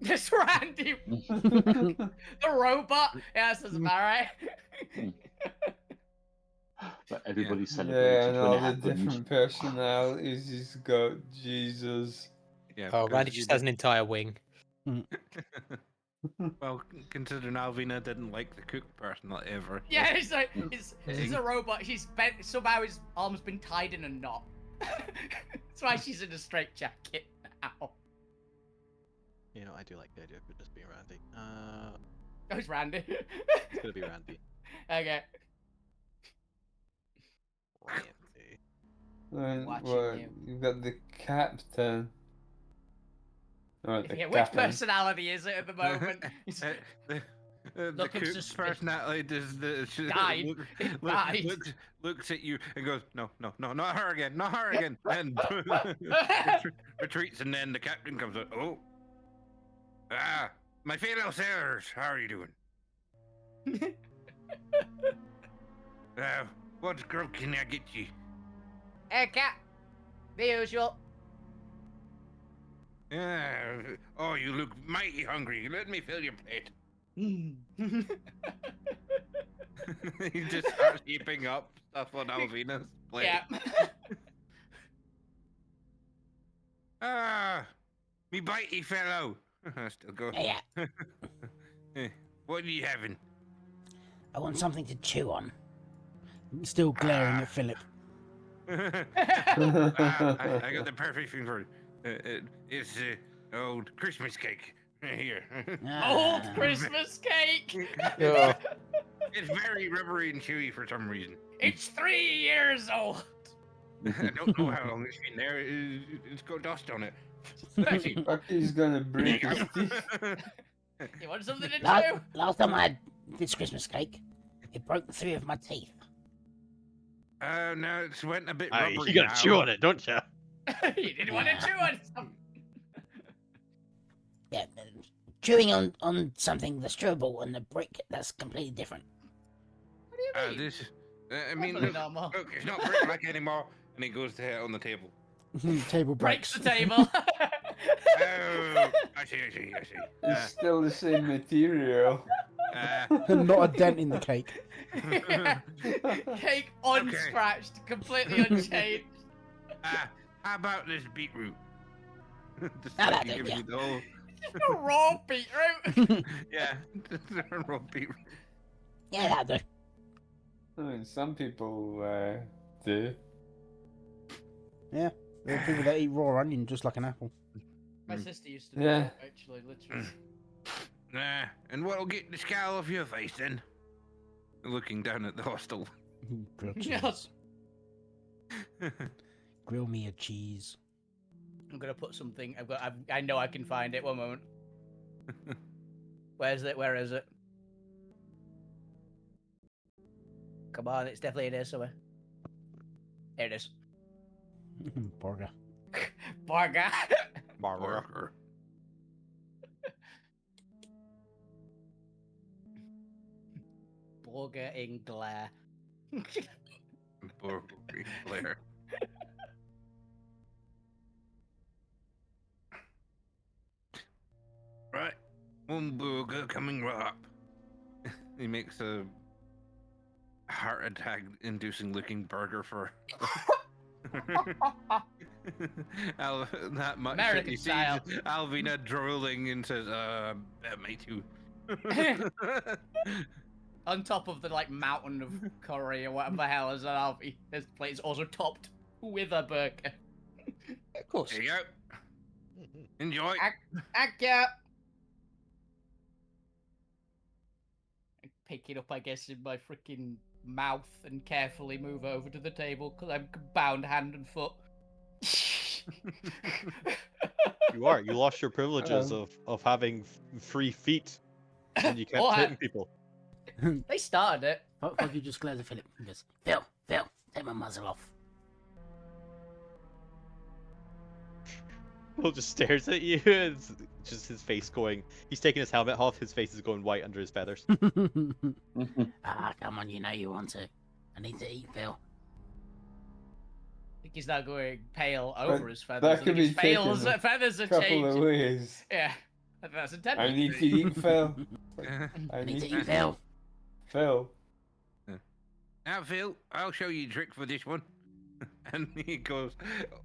Speaker 3: It's Randy, the robot. Yeah, that's about right.
Speaker 4: But everybody
Speaker 2: Yeah.
Speaker 4: celebrated
Speaker 5: Yeah, and
Speaker 4: when
Speaker 5: all
Speaker 4: it
Speaker 5: the
Speaker 4: happened.
Speaker 5: different personalities he's got. Jesus.
Speaker 2: Yeah.
Speaker 6: Oh,
Speaker 2: because
Speaker 6: Randy
Speaker 2: you
Speaker 6: just has an entire wing.
Speaker 2: Well, considering Alvina didn't like the cooked person not ever.
Speaker 3: Yeah, it's like she's a robot. She's somehow his arm's been tied in a knot. That's why she's in a straitjacket now.
Speaker 7: You know, I do like the idea of it just being Randy.
Speaker 3: Oh, it's Randy.
Speaker 7: It's gonna be Randy.
Speaker 3: Okay.
Speaker 7: Randy.
Speaker 5: And
Speaker 3: Watching
Speaker 5: what,
Speaker 3: you.
Speaker 5: you've got the captain. Or the
Speaker 3: Yeah, which
Speaker 5: captain.
Speaker 3: personality is it at the moment?
Speaker 2: The
Speaker 3: Looking
Speaker 2: cooked
Speaker 3: suspicious.
Speaker 2: personality does the
Speaker 3: Died. It died.
Speaker 2: looks at you and goes, no, not her again, not her again, and retreats, and then the captain comes up. Oh, my fellow sailors, how are you doing? What grub can I get you?
Speaker 3: Hey, cat. The usual.
Speaker 2: Oh, you look mighty hungry. Let me fill your plate. He just starts heaping up stuff on Alvina's plate.
Speaker 3: Yeah.
Speaker 2: Me bitey fellow. Still going.
Speaker 1: Yeah.
Speaker 2: What are you having?
Speaker 1: I want something to chew on. Still glaring at Philip.
Speaker 2: I got the perfect thing for it. It's old Christmas cake. Here.
Speaker 3: Old Christmas cake.
Speaker 6: Yeah.
Speaker 2: It's very rubbery and chewy for some reason.
Speaker 3: It's 3 years old.
Speaker 2: I don't know how long it's been there. It's got dust on it.
Speaker 5: Fuck, he's gonna break his teeth.
Speaker 3: You want something to chew?
Speaker 1: Last time I had this Christmas cake, it broke 3 of my teeth.
Speaker 2: Now it's went a bit
Speaker 7: Aye,
Speaker 2: rubbery
Speaker 7: you gotta
Speaker 2: now.
Speaker 7: chew on it, don't you?
Speaker 3: You didn't want to chew on something.
Speaker 1: Yeah, chewing on something that's chewable and the brick, that's completely different.
Speaker 3: What do you mean?
Speaker 2: This. I mean,
Speaker 3: Probably
Speaker 2: look,
Speaker 3: normal.
Speaker 2: look, it's not brick like anymore. And he goes to hit it on the table.
Speaker 1: Table
Speaker 3: Breaks
Speaker 1: breaks.
Speaker 3: the table.
Speaker 2: Oh, I see.
Speaker 5: It's still the same material.
Speaker 1: Not a dent in the cake.
Speaker 3: Cake unscratched, completely unchanged.
Speaker 2: How about this beetroot? Just
Speaker 1: How
Speaker 2: like
Speaker 1: about
Speaker 2: he
Speaker 1: that,
Speaker 2: gives
Speaker 1: yeah.
Speaker 2: you the whole,
Speaker 3: A raw beetroot.
Speaker 2: yeah, raw beetroot.
Speaker 1: Yeah, that'll do.
Speaker 5: I mean, some people do.
Speaker 1: Yeah, there are people that eat raw onion just like an apple.
Speaker 3: My sister used to do
Speaker 5: Yeah.
Speaker 3: that, actually, literally.
Speaker 2: Nah, and what'll get the scowl off your face then? Looking down at the hostel.
Speaker 1: Grilled
Speaker 3: Yes.
Speaker 1: cheese. Grill me a cheese.
Speaker 3: I'm gonna put something. I know I can find it. One moment. Where's it? Where is it? Come on, it's definitely in here somewhere. There it is.
Speaker 1: Burger.
Speaker 3: Burger.
Speaker 2: Burger.
Speaker 3: Burger in glare.
Speaker 2: Burger Blair. Right. One burger coming right up. He makes a heart attack inducing looking burger for that much
Speaker 3: American
Speaker 2: he sees
Speaker 3: style.
Speaker 2: Alvina drooling and says, me too.
Speaker 3: On top of the like mountain of curry or whatever the hell is that Alfie. This plate is also topped with a burger.
Speaker 6: Of course.
Speaker 2: Here you go. Enjoy.
Speaker 3: Acca. Pick it up, I guess, in my freaking mouth and carefully move over to the table because I'm bound hand and foot.
Speaker 7: You are. You lost your privileges of having free feet, and you kept
Speaker 3: Or
Speaker 7: hitting people.
Speaker 3: They started it.
Speaker 1: Fuck you, just glares at Philip and goes, Phil, take my muzzle off.
Speaker 7: Phil just stares at you. It's just his face going. He's taking his helmet off. His face is going white under his feathers.
Speaker 1: Come on, you know you want to. I need to eat, Phil.
Speaker 3: I think he's now going pale
Speaker 5: But
Speaker 3: over his feathers.
Speaker 5: that
Speaker 3: I think
Speaker 5: could
Speaker 3: his
Speaker 5: be taken
Speaker 3: feathers
Speaker 5: a
Speaker 3: feathers are
Speaker 5: Couple of
Speaker 3: changing.
Speaker 5: ways.
Speaker 3: Yeah, I think that's intended.
Speaker 5: I need to eat Phil.
Speaker 1: I
Speaker 5: I
Speaker 1: need to
Speaker 5: need
Speaker 1: eat, Phil.
Speaker 5: Phil.
Speaker 2: Now, Phil, I'll show you a trick for this one. And he goes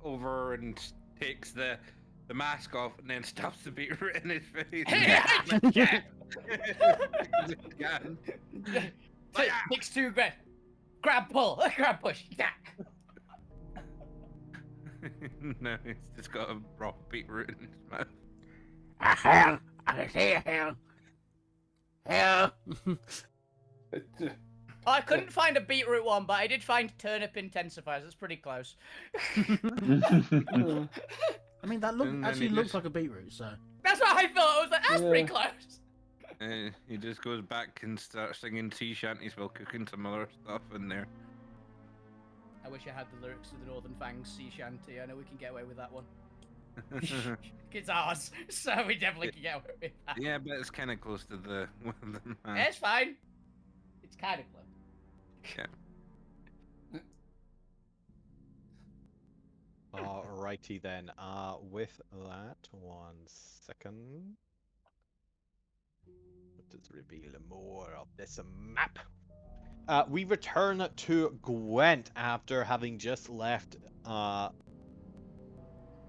Speaker 2: over and takes the mask off and then stuffs the beetroot in his face.
Speaker 3: Yeah.
Speaker 2: Yeah.
Speaker 3: Mix two grab. Grab pull. Grab push. Yeah.
Speaker 2: No, he's just got a raw beetroot in his mouth.
Speaker 1: Hell! I can see it, hell! Hell!
Speaker 3: Oh, I couldn't find a beetroot one, but I did find turnip intensifiers. That's pretty close.
Speaker 1: I mean, that
Speaker 2: And then
Speaker 1: actually
Speaker 2: he
Speaker 1: looks
Speaker 2: just-
Speaker 1: like a beetroot, so.
Speaker 3: That's what I thought. I was like, that's pretty
Speaker 5: Yeah.
Speaker 3: close.
Speaker 2: He just goes back and starts singing sea shanties while cooking some other stuff in there.
Speaker 3: I wish I had the lyrics to the Northern Fangs sea shanty. I know we can get away with that one. It's ours, so we definitely can get away with that.
Speaker 2: Yeah, but it's kind of close to the
Speaker 3: It's fine. It's kind of close.
Speaker 7: Alrighty then. With that, 1 second. Let's reveal more of this map. We return to Gwent after having just left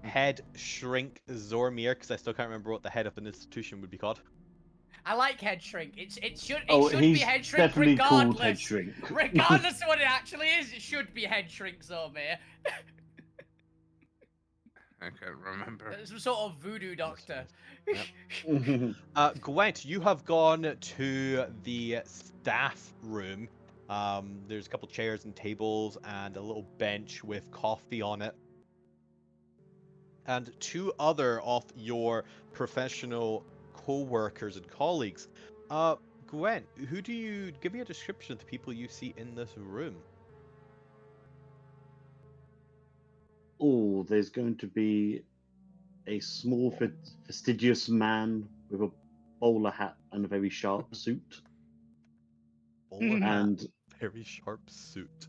Speaker 7: head shrink Zormir, because I still can't remember what the head of an institution would be called.
Speaker 3: I like head shrink. It should
Speaker 4: he's
Speaker 3: be head shrink
Speaker 4: definitely
Speaker 3: regardless.
Speaker 4: called head shrink.
Speaker 3: Regardless of what it actually is, it should be head shrink Zormir.
Speaker 2: I can't remember.
Speaker 3: Some sort of voodoo doctor.
Speaker 7: Gwent, you have gone to the staff room. There's a couple chairs and tables and a little bench with coffee on it. And 2 other of your professional co-workers and colleagues. Gwent, give me a description of the people you see in this room?
Speaker 4: Oh, there's going to be a small, fastidious man with a bowler hat and a very sharp suit.
Speaker 7: Bowler hat,
Speaker 4: And
Speaker 7: very sharp suit.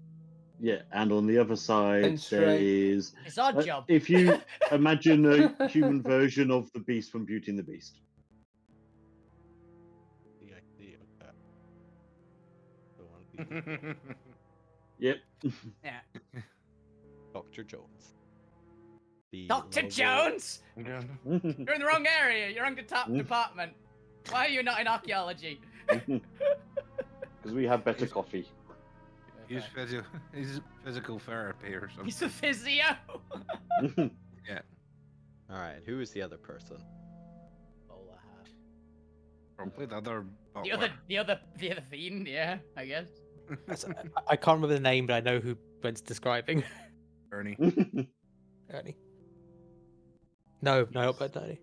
Speaker 4: yeah, and on the other side
Speaker 5: And
Speaker 4: there
Speaker 5: straight.
Speaker 4: is.
Speaker 3: It's our job.
Speaker 4: If you imagine a human version of the Beast from Beauty and the Beast.
Speaker 7: Yeah, okay. So one of these-
Speaker 4: Yep.
Speaker 3: Yeah.
Speaker 7: Dr. Jones. The
Speaker 3: Dr.
Speaker 7: logo-
Speaker 3: Jones! You're in the wrong area. You're in the top department. Why are you not in archaeology?
Speaker 4: Because we have better coffee.
Speaker 2: He's physical therapy or something.
Speaker 3: He's a physio.
Speaker 7: Alright, who is the other person?
Speaker 3: Bowler hat.
Speaker 2: Probably the other.
Speaker 3: The other fiend, yeah, I guess.
Speaker 6: I can't remember the name, but I know who Brent's describing.
Speaker 2: Ernie.
Speaker 6: Ernie. No, not Blood Daddy.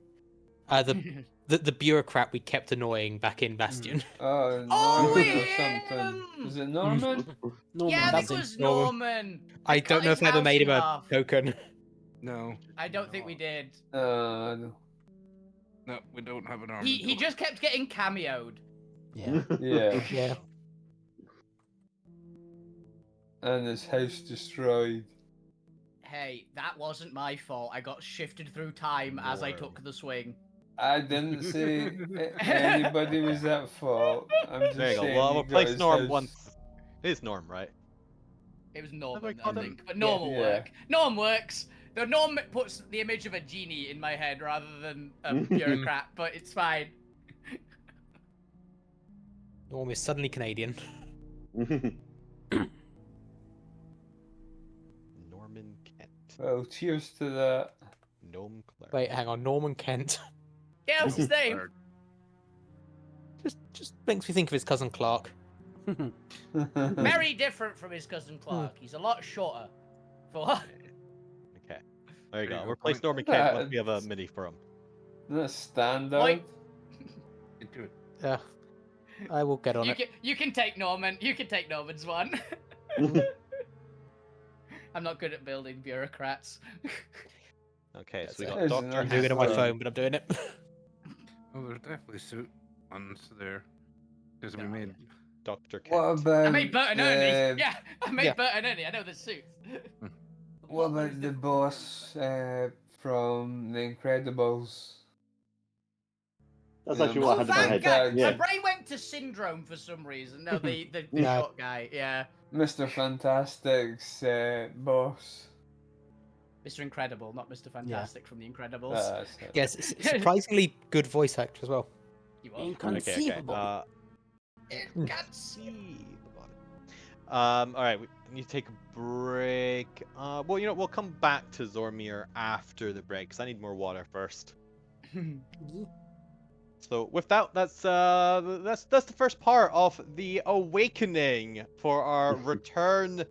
Speaker 6: The bureaucrat we kept annoying back in Bastion.
Speaker 5: Oh,
Speaker 3: Oh,
Speaker 5: Norman or
Speaker 3: him!
Speaker 5: something. Is it Norman?
Speaker 1: Norman,
Speaker 3: Yeah, I think
Speaker 1: that's
Speaker 3: it
Speaker 1: him.
Speaker 3: was
Speaker 6: Norman.
Speaker 3: Norman.
Speaker 6: I
Speaker 3: cut
Speaker 6: don't know
Speaker 3: his
Speaker 6: if I ever
Speaker 3: house
Speaker 6: made
Speaker 3: in
Speaker 6: him a
Speaker 3: half.
Speaker 6: token.
Speaker 2: No,
Speaker 3: I don't think we did.
Speaker 5: No.
Speaker 2: no, we don't have an
Speaker 3: He
Speaker 2: armadillo.
Speaker 3: just kept getting cameoed.
Speaker 1: Yeah.
Speaker 5: Yeah.
Speaker 6: Yeah.
Speaker 5: And his house destroyed.
Speaker 3: Hey, that wasn't my fault. I got shifted through time as I took the swing.
Speaker 5: I didn't say anybody was at fault. I'm just
Speaker 7: There you go.
Speaker 5: saying
Speaker 7: Well,
Speaker 5: he
Speaker 7: we'll
Speaker 5: got
Speaker 7: place
Speaker 5: his
Speaker 7: Norm
Speaker 5: house.
Speaker 7: once. It is Norm, right?
Speaker 3: It was
Speaker 7: I
Speaker 3: Norman, I
Speaker 7: called him?
Speaker 3: think. But
Speaker 2: Yeah.
Speaker 3: Norm will
Speaker 5: Yeah.
Speaker 3: work. Norm works. The Norm puts the image of a genie in my head rather than a bureaucrat, but it's fine.
Speaker 6: Norm is suddenly Canadian.
Speaker 7: Norman Kent.
Speaker 5: Well, cheers to that.
Speaker 7: Gnome Clerk.
Speaker 6: Wait, hang on. Norman Kent.
Speaker 3: Yeah, what's his name?
Speaker 6: Just makes me think of his cousin Clark.
Speaker 3: Very different from his cousin Clark. He's a lot shorter. For
Speaker 7: Okay. There you
Speaker 2: There
Speaker 7: go.
Speaker 2: you
Speaker 7: We'll
Speaker 2: go,
Speaker 7: place
Speaker 2: point.
Speaker 7: Norman Kent once we have a mini for him.
Speaker 5: That's standard.
Speaker 3: Point.
Speaker 2: Get to it.
Speaker 6: Yeah. I will get on it.
Speaker 3: You can take Norman. You can take Norman's one. I'm not good at building bureaucrats.
Speaker 7: Okay,
Speaker 6: That's
Speaker 7: so we
Speaker 6: it.
Speaker 7: got
Speaker 5: There's
Speaker 7: Doctor.
Speaker 6: I'm
Speaker 5: nice
Speaker 6: doing it on my
Speaker 5: one.
Speaker 6: phone, but I'm doing it.
Speaker 2: Oh, there's definitely suit ones there. Because we
Speaker 3: Oh,
Speaker 2: made.
Speaker 7: Dr. Kent.
Speaker 5: What about
Speaker 3: I made Bert and Ernie.
Speaker 5: the
Speaker 3: Yeah, I made
Speaker 6: yeah.
Speaker 3: Bert and Ernie. I know the suits.
Speaker 5: what about the boss from The Incredibles?
Speaker 4: That's
Speaker 5: Yeah,
Speaker 4: actually what I
Speaker 3: Oh,
Speaker 4: had in my
Speaker 3: that
Speaker 4: head.
Speaker 3: guy!
Speaker 5: Yeah.
Speaker 3: My brain went to Syndrome for some reason. No, the
Speaker 6: No.
Speaker 3: short guy. Yeah,
Speaker 5: Mr. Fantastic's boss.
Speaker 3: Mr. Incredible, not Mr. Fantastic from The Incredibles.
Speaker 5: That's it.
Speaker 6: Yes, surprisingly good voice actor as well.
Speaker 3: He was.
Speaker 7: Okay,
Speaker 1: Inconceivable.
Speaker 7: okay.
Speaker 3: Inconceivable.
Speaker 7: Alright, we need to take a break. Well, you know, we'll come back to Zormir after the break, because I need more water first. So with that, that's the first part of the awakening for our return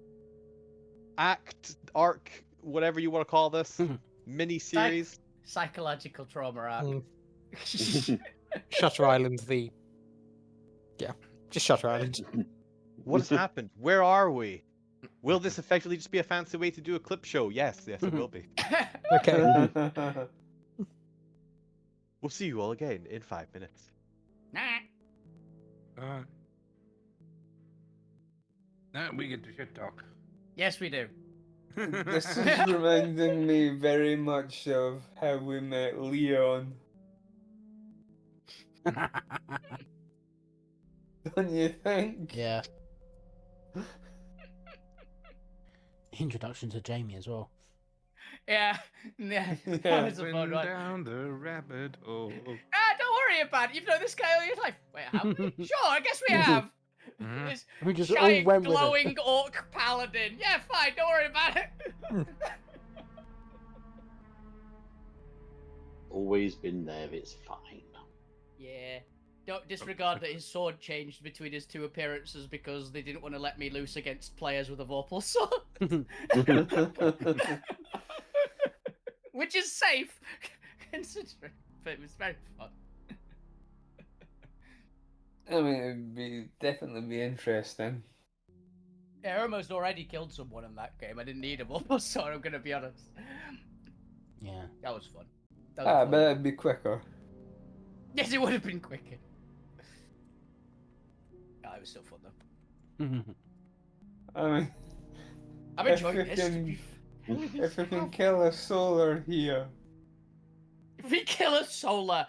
Speaker 7: arc, whatever you want to call this, mini series.
Speaker 3: Psychological trauma arc.
Speaker 6: Shutter Island, just Shutter Island.
Speaker 7: What has happened? Where are we? Will this effectively just be a fancy way to do a clip show? Yes, it will be.
Speaker 6: Okay.
Speaker 7: We'll see you all again in 5 minutes.
Speaker 3: Nah.
Speaker 2: Now we get to shit talk.
Speaker 3: Yes, we do.
Speaker 5: This is reminding me very much of how we met Leon. Don't you think?
Speaker 1: Yeah. Introduction to Jamie as well.
Speaker 3: Yeah, yeah. That
Speaker 5: Yeah.
Speaker 3: was a fun
Speaker 2: Went
Speaker 3: one.
Speaker 2: down the rabbit hole.
Speaker 3: Don't worry about it. You've known this guy all your life. Wait, have we? Sure, I guess we have.
Speaker 2: Mhm.
Speaker 3: This
Speaker 1: We just all
Speaker 3: giant
Speaker 1: went with it.
Speaker 3: glowing orc paladin. Yeah, fine. Don't worry about it.
Speaker 4: Always been there, it's fine.
Speaker 3: Yeah. Don't disregard that his sword changed between his two appearances because they didn't want to let me loose against players with a Vorpal sword. Which is safe, considering. But it was very fun.
Speaker 5: I mean, it'd definitely be interesting.
Speaker 3: Yeah, I almost already killed someone in that game. I didn't need a Vorpal sword, I'm gonna be honest.
Speaker 1: Yeah.
Speaker 3: That was fun. That was fun.
Speaker 5: But it'd be quicker.
Speaker 3: Yes, it would have been quicker. Oh, it was still fun though.
Speaker 5: I mean,
Speaker 3: I'm
Speaker 5: If
Speaker 3: enjoying
Speaker 5: we
Speaker 3: this.
Speaker 5: can- if we can kill a solar here.
Speaker 3: If we kill a solar,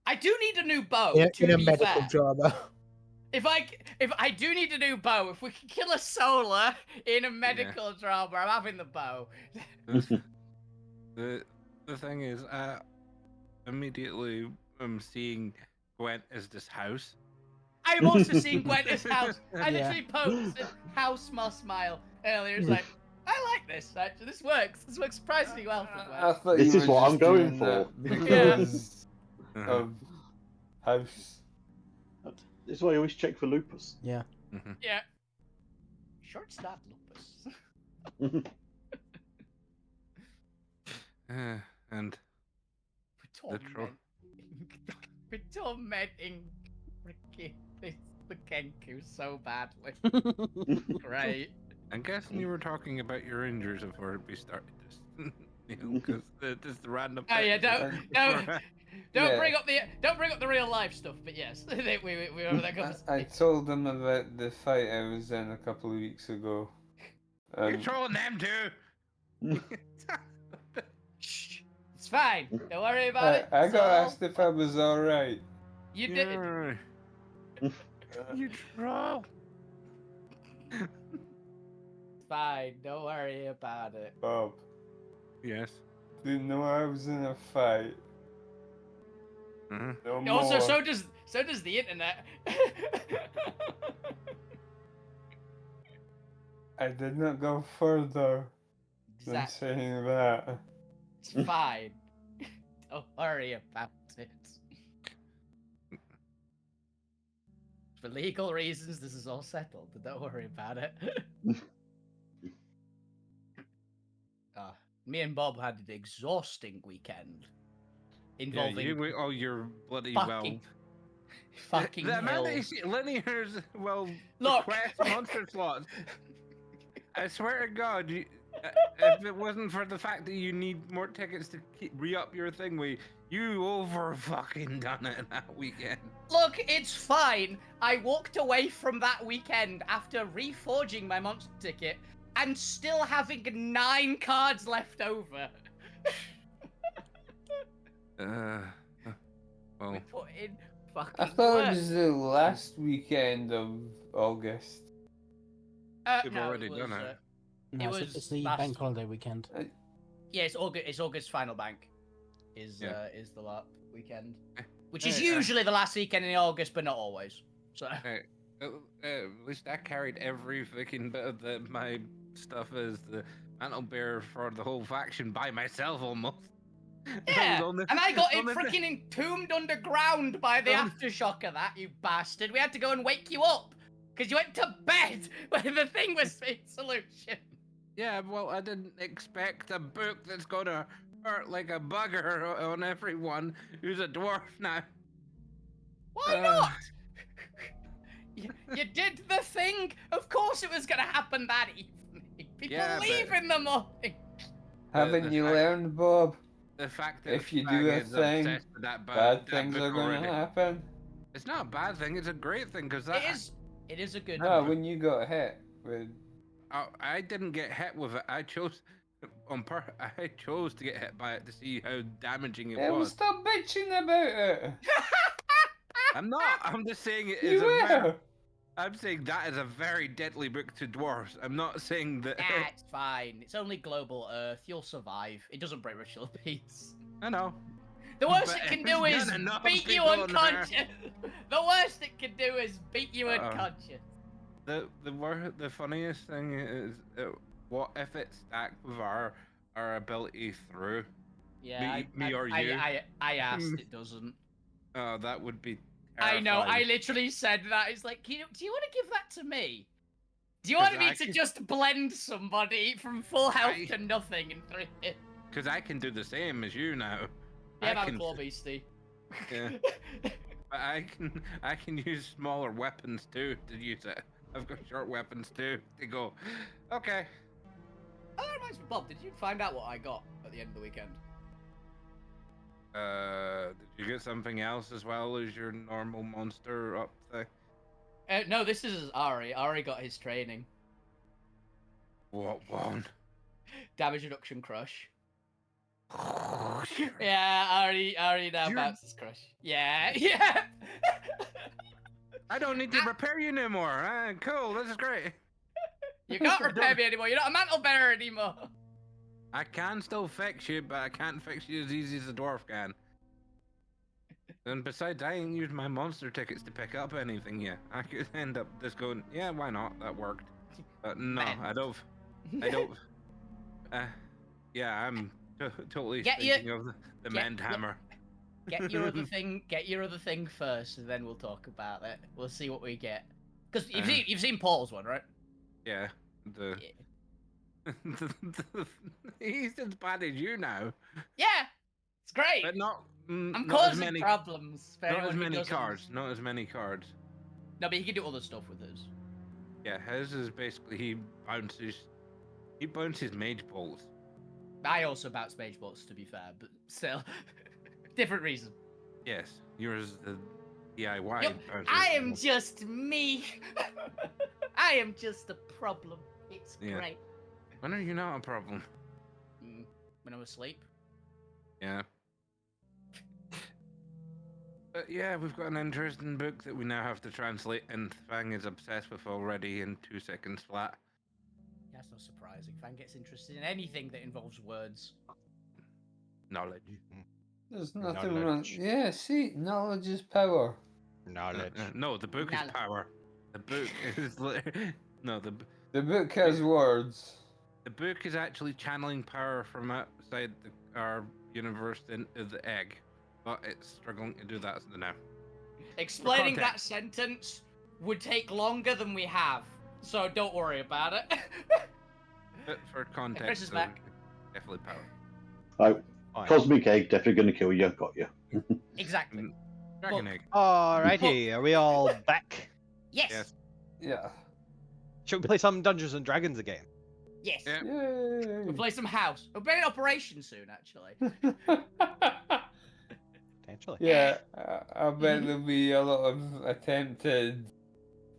Speaker 3: I do need a new bow.
Speaker 6: In
Speaker 3: to
Speaker 6: a
Speaker 3: be
Speaker 6: medical
Speaker 3: fair.
Speaker 6: drama.
Speaker 3: If I do need a new bow, if we can kill a solar in a medical drama, I'm having the bow.
Speaker 2: The thing is, immediately I'm seeing Gwent as this house.
Speaker 3: I'm also seeing Gwenta's house. I
Speaker 1: Yeah.
Speaker 3: literally posted house must smile earlier. It's like, I like this. Actually, this works. This works surprisingly well for
Speaker 5: I
Speaker 3: Gwent.
Speaker 5: thought
Speaker 4: This
Speaker 5: you
Speaker 4: is
Speaker 5: were
Speaker 4: what I'm
Speaker 5: just
Speaker 4: going
Speaker 5: doing
Speaker 4: for.
Speaker 5: that
Speaker 3: Yeah.
Speaker 5: because of house.
Speaker 4: This is why I always check for lupus.
Speaker 1: Yeah.
Speaker 3: Yeah. Sure, it's not lupus.
Speaker 2: And
Speaker 3: We're tormenting freaking the Kenku so badly. Great.
Speaker 2: I'm guessing you were talking about your injuries before we started this. Because this is the random.
Speaker 3: Oh yeah, don't
Speaker 5: Yeah.
Speaker 3: bring up the real life stuff. But yes, we over that conversation.
Speaker 5: I told them about the fight I was in a couple of weeks ago.
Speaker 2: You're trolling them too.
Speaker 3: Shh, it's fine. Don't worry about it.
Speaker 5: I
Speaker 3: It's
Speaker 5: got
Speaker 3: all
Speaker 5: asked if I was alright.
Speaker 3: You did.
Speaker 2: You troll.
Speaker 3: It's fine. Don't worry about it.
Speaker 5: Bob,
Speaker 2: Yes.
Speaker 5: didn't know I was in a fight.
Speaker 2: Uh-huh.
Speaker 5: No
Speaker 3: Also,
Speaker 5: more.
Speaker 3: so does the internet.
Speaker 5: I did not go further than
Speaker 3: Exactly.
Speaker 5: saying that.
Speaker 3: It's fine. Don't worry about it. For legal reasons, this is all settled. But don't worry about it. Me and Bob had an exhausting weekend involving
Speaker 2: you're bloody
Speaker 3: fucking
Speaker 2: the amount
Speaker 3: hell.
Speaker 2: of linears
Speaker 3: Look.
Speaker 2: request monster slots. I swear to God, if it wasn't for the fact that you need more tickets to re-up your thing, you over fucking done it that weekend.
Speaker 3: Look, it's fine. I walked away from that weekend after reforging my monster ticket and still having 9 cards left over.
Speaker 2: Well,
Speaker 3: We put in fucking
Speaker 5: I thought
Speaker 3: work.
Speaker 5: it was the last weekend of August.
Speaker 2: We've
Speaker 3: No,
Speaker 2: already
Speaker 3: it was,
Speaker 2: done it.
Speaker 1: No,
Speaker 3: It
Speaker 1: it's
Speaker 3: was
Speaker 1: the
Speaker 3: last
Speaker 1: bank
Speaker 3: week.
Speaker 1: holiday weekend.
Speaker 3: Yeah, it's August final bank. Is
Speaker 2: Yeah.
Speaker 3: the last weekend,
Speaker 2: Eh,
Speaker 3: which is
Speaker 2: hey,
Speaker 3: usually the last weekend in August, but not always. So
Speaker 2: At least I carried every freaking bit of my stuff as the mantle bearer for the whole faction by myself almost.
Speaker 3: yeah, and I got it
Speaker 2: only thing-
Speaker 3: freaking entombed underground by the aftershock of that. You bastard! We had to go and wake you up because you went to bed when the thing was in solution.
Speaker 2: Yeah, well, I didn't expect a book that's gonna hurt like a bugger on everyone who's a dwarf now.
Speaker 3: Why not? You did the thing. Of course, it was gonna happen that evening. People
Speaker 2: Yeah,
Speaker 3: leave
Speaker 2: but-
Speaker 3: in the morning.
Speaker 5: Haven't
Speaker 2: the
Speaker 5: you
Speaker 2: fact-
Speaker 5: learned, Bob?
Speaker 2: The fact that
Speaker 5: If you do a
Speaker 2: is
Speaker 5: thing,
Speaker 2: obsessed with that
Speaker 5: Bad
Speaker 2: that
Speaker 5: things
Speaker 2: book
Speaker 5: are gonna
Speaker 2: already.
Speaker 5: happen.
Speaker 2: It's not a bad thing. It's a great thing because that.
Speaker 3: It is a good.
Speaker 5: No, when you got hit with.
Speaker 2: I didn't get hit with it. I chose I chose to get hit by it to see how damaging it
Speaker 5: Yeah, well,
Speaker 2: was.
Speaker 5: stop bitching about it.
Speaker 2: I'm not. I'm just saying it
Speaker 5: You
Speaker 2: is
Speaker 5: were.
Speaker 2: I'm saying that is a very deadly book to dwarves. I'm not saying that.
Speaker 3: Nah, it's fine. It's only global Earth. You'll survive. It doesn't break ritual peace.
Speaker 2: I know.
Speaker 3: The worst
Speaker 2: But
Speaker 3: it can
Speaker 2: it's
Speaker 3: do is
Speaker 2: gonna knock
Speaker 3: beat you
Speaker 2: people on their-
Speaker 3: unconscious. The worst it can do is beat you
Speaker 2: Uh-oh.
Speaker 3: unconscious.
Speaker 2: The funniest thing is what if it's stacked with our ability through?
Speaker 3: Yeah,
Speaker 2: me or you?
Speaker 3: I asked. It doesn't.
Speaker 2: Oh, that would be.
Speaker 3: I know. I
Speaker 2: terrifying.
Speaker 3: literally said that. It's like, do you want to give that to me? Do you want
Speaker 2: 'Cause
Speaker 3: me
Speaker 2: I
Speaker 3: to
Speaker 2: can-
Speaker 3: just blend somebody from full health
Speaker 2: I-
Speaker 3: to nothing in 3 hits?
Speaker 2: Because I can do the same as you now.
Speaker 3: Yeah,
Speaker 2: I
Speaker 3: I'm a
Speaker 2: can-
Speaker 3: claw beastie.
Speaker 2: Yeah. But I can use smaller weapons too to use it. I've got short weapons too to go. Okay.
Speaker 3: Oh, that reminds me, Bob, did you find out what I got at the end of the weekend?
Speaker 2: Did you get something else as well as your normal monster up thing?
Speaker 3: No, this is Ari. Ari got his training.
Speaker 2: What one?
Speaker 3: Damage reduction crush. Yeah, Ari now
Speaker 2: You're-
Speaker 3: bounces crush. Yeah, yeah.
Speaker 2: I don't need to repair you no more. Cool, this is great.
Speaker 3: You can't repair me anymore. You're not a mantle bearer anymore.
Speaker 2: I can still fix you, but I can't fix you as easy as a dwarf can. And besides, I ain't used my monster tickets to pick up anything yet. I could end up just going, yeah, why not? That worked. But no,
Speaker 3: Man.
Speaker 2: I don't. Yeah, I'm totally
Speaker 3: Get your-
Speaker 2: speaking of the
Speaker 3: get-
Speaker 2: mend
Speaker 3: get-
Speaker 2: hammer.
Speaker 3: Get your other thing. Get your other thing first, and then we'll talk about it. We'll see what we get. Because you've seen Paul's one, right?
Speaker 2: Yeah,
Speaker 3: Yeah.
Speaker 2: he's as bad as you now.
Speaker 3: Yeah. It's great.
Speaker 2: But not.
Speaker 3: I'm
Speaker 2: not as
Speaker 3: causing
Speaker 2: many.
Speaker 3: problems for
Speaker 2: Not
Speaker 3: anyone
Speaker 2: as
Speaker 3: who
Speaker 2: many
Speaker 3: doesn't
Speaker 2: cards.
Speaker 3: understand.
Speaker 2: Not as many cards.
Speaker 3: No, but he can do other stuff with his.
Speaker 2: Yeah, his is basically he bounces mage bolts.
Speaker 3: I also bounce mage bolts, to be fair, but still, different reason.
Speaker 2: Yes, yours is the DIY
Speaker 3: Yo,
Speaker 2: bounces.
Speaker 3: I am just me. I am just a problem. It's
Speaker 2: Yeah.
Speaker 3: great.
Speaker 2: When are you not a problem?
Speaker 3: When I'm asleep.
Speaker 2: Yeah. But yeah, we've got an interesting book that we now have to translate, and Fang is obsessed with already in 2 seconds flat.
Speaker 3: That's not surprising. Fan gets interested in anything that involves words.
Speaker 2: Knowledge.
Speaker 5: There's nothing wrong.
Speaker 7: Knowledge.
Speaker 5: Yeah, see, knowledge is power.
Speaker 7: Knowledge.
Speaker 2: No, the book
Speaker 3: Knowledge.
Speaker 2: is power. The book is no
Speaker 5: The book has words.
Speaker 2: the book is actually channeling power from outside our universe into the egg, but it's struggling to do that now.
Speaker 3: Explaining that
Speaker 2: context.
Speaker 3: sentence would take longer than we have, so don't worry about it.
Speaker 2: But for
Speaker 3: Chris
Speaker 2: context,
Speaker 3: is
Speaker 2: so
Speaker 3: back.
Speaker 2: definitely power.
Speaker 4: Right,
Speaker 7: Fine.
Speaker 4: cosmic egg definitely going to kill you. Got you.
Speaker 3: Exactly.
Speaker 2: Dragon
Speaker 3: Look.
Speaker 2: egg.
Speaker 7: Alrighty, are we all back?
Speaker 3: Yes.
Speaker 2: Yes.
Speaker 5: Yeah.
Speaker 7: Should we play some Dungeons and Dragons again?
Speaker 3: Yes.
Speaker 2: Yeah.
Speaker 5: Yay.
Speaker 3: We'll play some house. We'll be in operation soon, actually.
Speaker 7: Potentially.
Speaker 5: Yeah, I bet there'll be a lot of attempted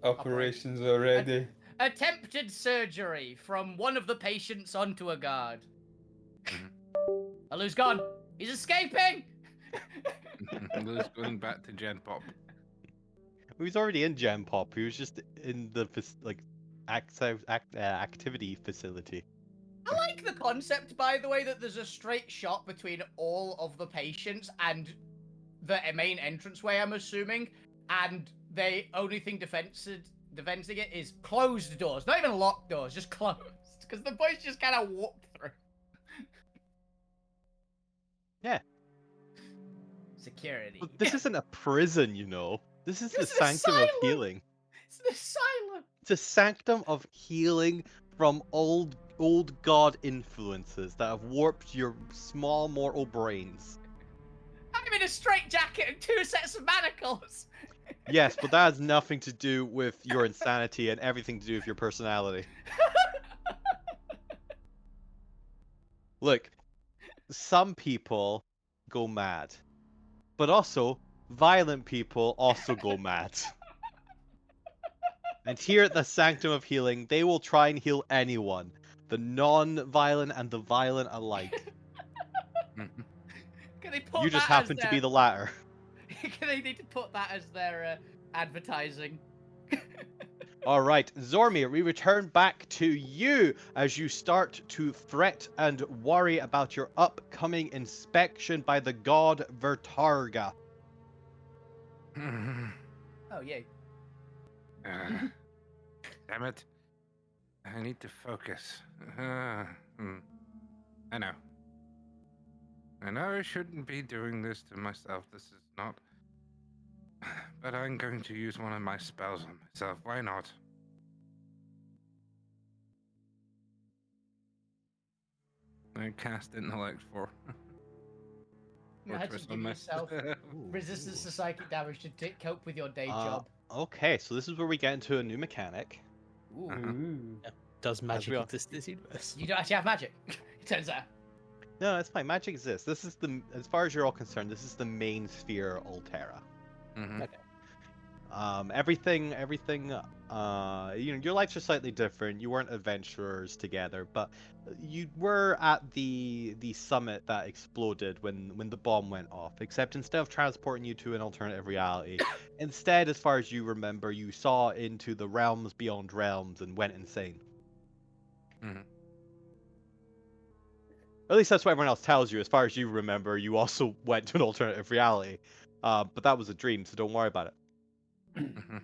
Speaker 5: operations already.
Speaker 3: Attempted surgery from one of the patients onto a guard. Alu's gone. He's escaping.
Speaker 2: Lou's going back to Gen Pop.
Speaker 7: He was already in Gen Pop. He was just in the activity facility.
Speaker 3: I like the concept, by the way, that there's a straight shot between all of the patients and the main entranceway, I'm assuming, and the only thing defending it is closed doors. Not even locked doors, just closed. Because the boys just kind of walked through.
Speaker 7: Yeah.
Speaker 3: Security.
Speaker 7: But this isn't a prison, you know. This is the
Speaker 3: It's an
Speaker 7: sanctum of
Speaker 3: asylum.
Speaker 7: healing.
Speaker 3: It's an asylum.
Speaker 7: It's a sanctum of healing from old god influences that have warped your small mortal brains.
Speaker 3: I'm in a straight jacket and 2 sets of manacles.
Speaker 7: Yes, but that has nothing to do with your insanity and everything to do with your personality. Look, some people go mad, but also violent people also go mad. And here at the Sanctum of Healing, they will try and heal anyone, the non-violent and the violent alike.
Speaker 3: Can they put
Speaker 7: You just
Speaker 3: that
Speaker 7: happen
Speaker 3: as
Speaker 7: to
Speaker 3: their...
Speaker 7: be the latter.
Speaker 3: Can they need to put that as their advertising?
Speaker 7: Alright, Zormir, we return back to you as you start to fret and worry about your upcoming inspection by the god Vertarga.
Speaker 3: Oh, yay.
Speaker 2: Damn it. I need to focus. I know. I know I shouldn't be doing this to myself. This is not... But I'm going to use one of my spells on myself. Why not? I cast Intellect 4.
Speaker 3: Imagine
Speaker 2: Fortress
Speaker 3: giving
Speaker 2: on
Speaker 3: yourself resistance to psychic damage to cope with your day job.
Speaker 7: Okay, so this is where we get into a new mechanic.
Speaker 3: Ooh.
Speaker 5: Ooh.
Speaker 6: Does magic
Speaker 7: we are-
Speaker 6: exist in this universe?
Speaker 3: You don't actually have magic, it turns out.
Speaker 7: No, it's fine. Magic exists. This is the, as far as you're all concerned, this is the main sphere Alterra.
Speaker 2: Mhm.
Speaker 7: Everything, you know, your lives are slightly different. You weren't adventurers together, but you were at the summit that exploded when the bomb went off. Except instead of transporting you to an alternative reality, instead, as far as you remember, you saw into the realms beyond realms and went insane.
Speaker 2: Mhm.
Speaker 7: At least that's what everyone else tells you. As far as you remember, you also went to an alternative reality, but that was a dream, so don't worry about it.
Speaker 2: Mhm.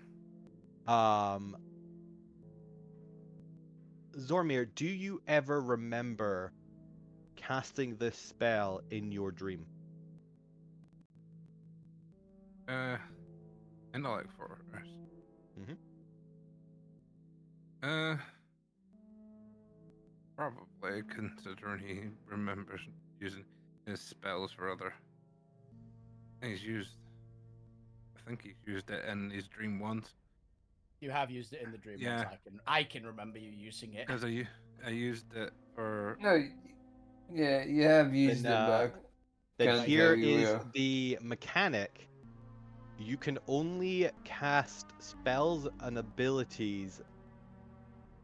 Speaker 7: Zormir, do you ever remember casting this spell in your dream?
Speaker 2: Intellect 4. Probably, considering he remembers using his spells for other. He's used. I think he's used it in his dream once.
Speaker 3: You have used it in the dream
Speaker 2: Yeah.
Speaker 3: once. I can remember you using it.
Speaker 2: Because I used it for.
Speaker 5: No, yeah, you have used
Speaker 7: Then,
Speaker 5: it, but I
Speaker 7: Then
Speaker 5: can't
Speaker 7: here
Speaker 5: tell you
Speaker 7: is
Speaker 5: where.
Speaker 7: the mechanic. You can only cast spells and abilities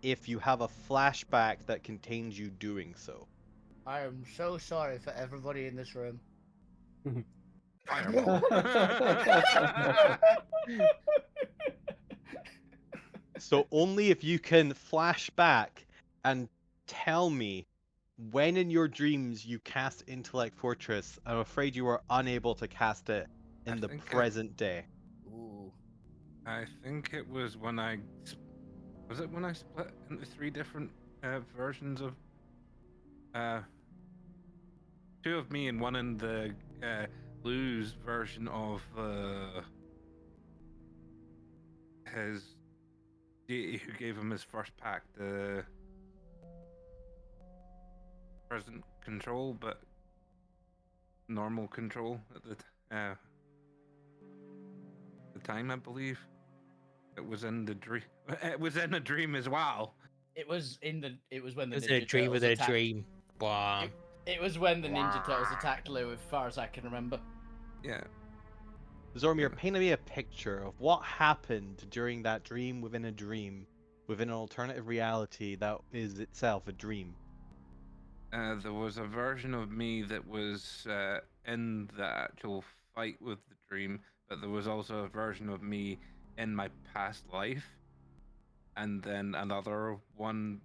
Speaker 7: if you have a flashback that contains you doing so.
Speaker 3: I am so sorry for everybody in this room.
Speaker 2: Fireball.
Speaker 7: So only if you can flash back and tell me when in your dreams you cast Intellect Fortress, I'm afraid you are unable to cast it in
Speaker 2: I
Speaker 7: the
Speaker 2: think
Speaker 7: present day.
Speaker 3: Ooh.
Speaker 2: I think it was when I. Was it when I split into 3 different versions of. Two of me and one in the Lou's version of his deity who gave him his first pack, the present control, but normal control at the time, I believe. It was in the dream. It was in a dream as well.
Speaker 3: It was when the
Speaker 6: It was
Speaker 3: Ninja
Speaker 6: in a dream
Speaker 3: Turtles
Speaker 6: within a
Speaker 3: attacked.
Speaker 6: dream. Wow.
Speaker 3: It was when the Ninja Turtles attacked Lou, as far as I can remember.
Speaker 2: Yeah.
Speaker 7: Zormir, paint me a picture of what happened during that dream within a dream, within an alternative reality that is itself a dream.
Speaker 2: There was a version of me that was in the actual fight with the dream, but there was also a version of me in my past life, and then another one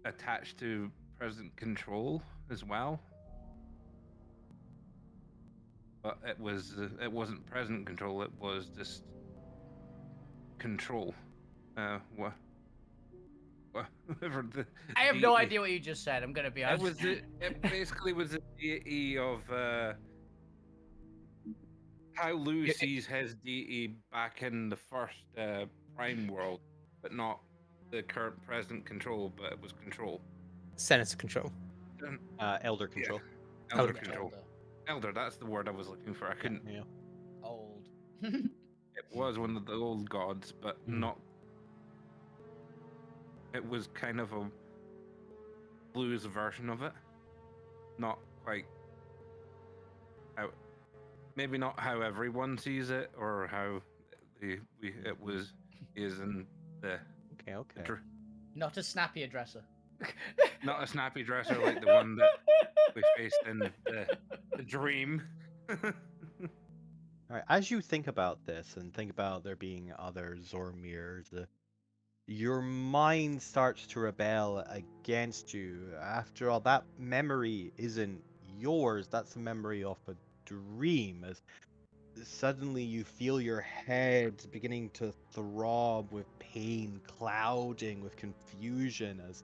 Speaker 2: attached to present control as well. But it wasn't present control. It was just control. Whatever the.
Speaker 3: I have no
Speaker 2: deity-
Speaker 3: idea what you just said. I'm gonna be
Speaker 2: It
Speaker 3: honest.
Speaker 2: was the. It basically was the deity of how Lou sees his deity back in the first Prime world, but not the current present control. But it was control.
Speaker 6: Senator control.
Speaker 7: Elder control.
Speaker 2: Elder
Speaker 6: Elder
Speaker 2: control. Elder. That's the word I was looking for. I couldn't.
Speaker 7: Yeah.
Speaker 3: Old.
Speaker 2: It was one of the old gods, but not. It was kind of a Blue's version of it. Not quite how, maybe not how everyone sees it, or how it was is in the.
Speaker 7: Okay.
Speaker 2: Not
Speaker 3: Not a snappy dresser.
Speaker 2: Not a snappy dresser like the one that we faced in the dream.
Speaker 7: All right. As you think about this and think about there being other Zormirs, your mind starts to rebel against you. After all, that memory isn't yours. That's a memory of a dream. As suddenly you feel your head beginning to throb with pain, clouding with confusion as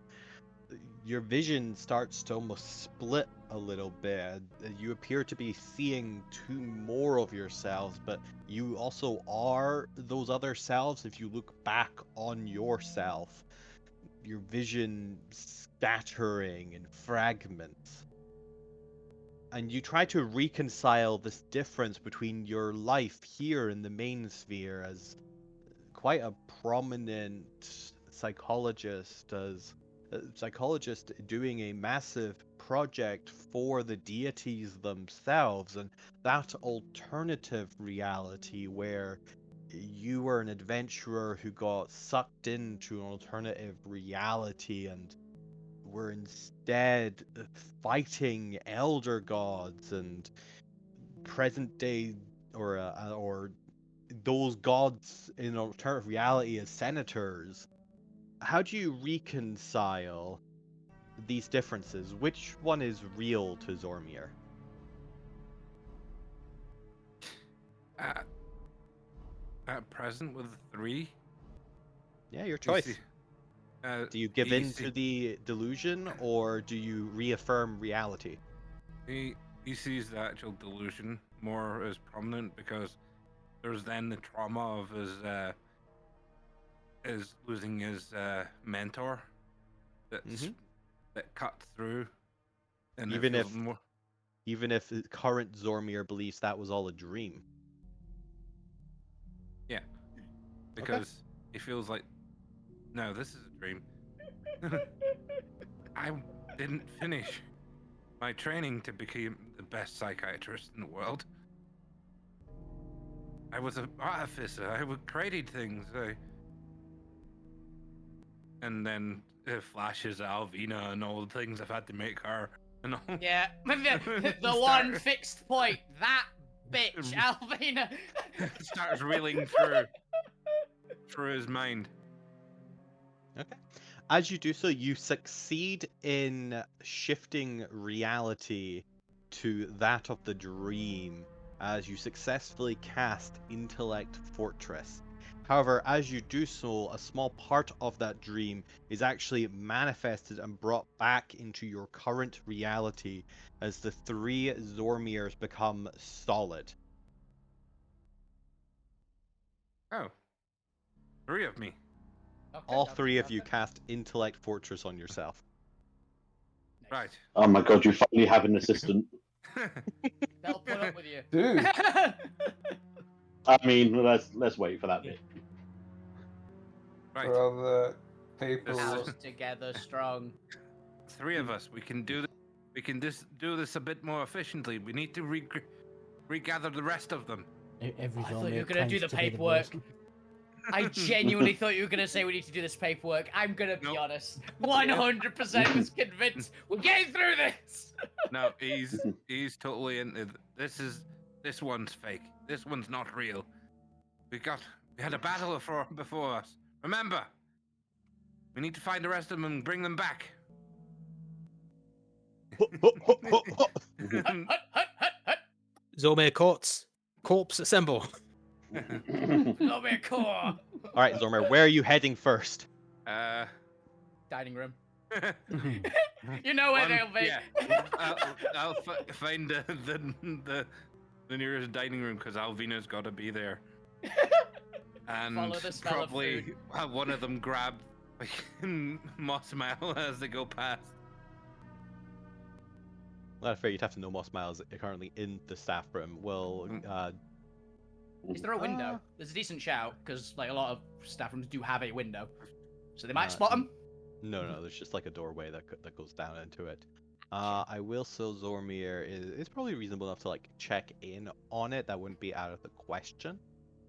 Speaker 7: your vision starts to almost split a little bit. You appear to be seeing two more of yourselves, but you also are those other selves. If you look back on yourself, your vision scattering in fragments. And you try to reconcile this difference between your life here in the main sphere as quite a prominent psychologist, as a psychologist doing a massive project for the deities themselves, and that alternative reality where you were an adventurer who got sucked into an alternative reality and were instead fighting elder gods and present day or those gods in alternative reality as senators. How do you reconcile these differences? Which one is real to Zormir?
Speaker 2: At present with 3.
Speaker 7: Yeah, your
Speaker 2: you
Speaker 7: choice.
Speaker 2: see-
Speaker 7: Do you give
Speaker 2: he
Speaker 7: in
Speaker 2: see-
Speaker 7: to the delusion or do you reaffirm reality?
Speaker 2: He sees the actual delusion more as prominent because there's then the trauma of his losing his mentor that cut through And
Speaker 7: Even
Speaker 2: it feels
Speaker 7: if-
Speaker 2: more.
Speaker 7: Even if the current Zormir believes that was all a dream.
Speaker 2: Because it feels like, no, this is a dream. I didn't finish my training to become the best psychiatrist in the world. I was an artificer. I created things. And then it flashes Alvina and all the things I've had to make her. And all.
Speaker 3: Yeah, the
Speaker 2: Start-
Speaker 3: one fixed point. That bitch, Alvina.
Speaker 2: starts reeling through his mind.
Speaker 7: Okay. As you do so, you succeed in shifting reality to that of the dream as you successfully cast Intellect Fortress. However, as you do so, a small part of that dream is actually manifested and brought back into your current reality as the 3 Zormirs become solid.
Speaker 2: Oh. 3 of me.
Speaker 3: Okay,
Speaker 7: All
Speaker 3: okay,
Speaker 7: 3 of you
Speaker 3: okay.
Speaker 7: cast Intellect Fortress on yourself.
Speaker 3: Nice.
Speaker 2: Right.
Speaker 4: Oh my god, you finally have an assistant.
Speaker 3: They'll put up with you.
Speaker 5: Dude,
Speaker 4: I mean, let's wait for that bit.
Speaker 2: Right.
Speaker 5: for all the paperwork.
Speaker 3: House together strong.
Speaker 2: 3 of us. We can do this. We can do this a bit more efficiently. We need to regather the rest of them.
Speaker 1: Every
Speaker 3: I thought
Speaker 1: Zormir
Speaker 3: you were gonna do
Speaker 1: claims
Speaker 3: the
Speaker 1: to be the
Speaker 3: paperwork.
Speaker 1: voice.
Speaker 3: I genuinely thought you were gonna say we need to do this paperwork. I'm gonna be
Speaker 2: Nope.
Speaker 3: honest. 100% was convinced. We're getting through this.
Speaker 2: No, he's totally into this one's fake. This one's not real. We had a battle before us. Remember, we need to find the rest of them and bring them back.
Speaker 3: Hut, hut, hut, hut.
Speaker 6: Zormir corpse assemble.
Speaker 3: Love it, core.
Speaker 7: All right, Zormir, where are you heading first?
Speaker 3: Dining room. You know where they'll be.
Speaker 2: Yeah, I'll find the nearest dining room because Alvina's got to be there. And
Speaker 3: Follow the smell of
Speaker 2: probably
Speaker 3: food.
Speaker 2: have one of them grab Moss Mile as they go past.
Speaker 7: Well, fair, you'd have to know Moss Miles currently in the staff room. Well,
Speaker 3: Is there a window? There's a decent shout because like a lot of staff rooms do have a window, so they might spot him.
Speaker 7: no, there's just like a doorway that goes down into it. I will say Zormir is probably reasonable enough to like check in on it. That wouldn't be out of the question.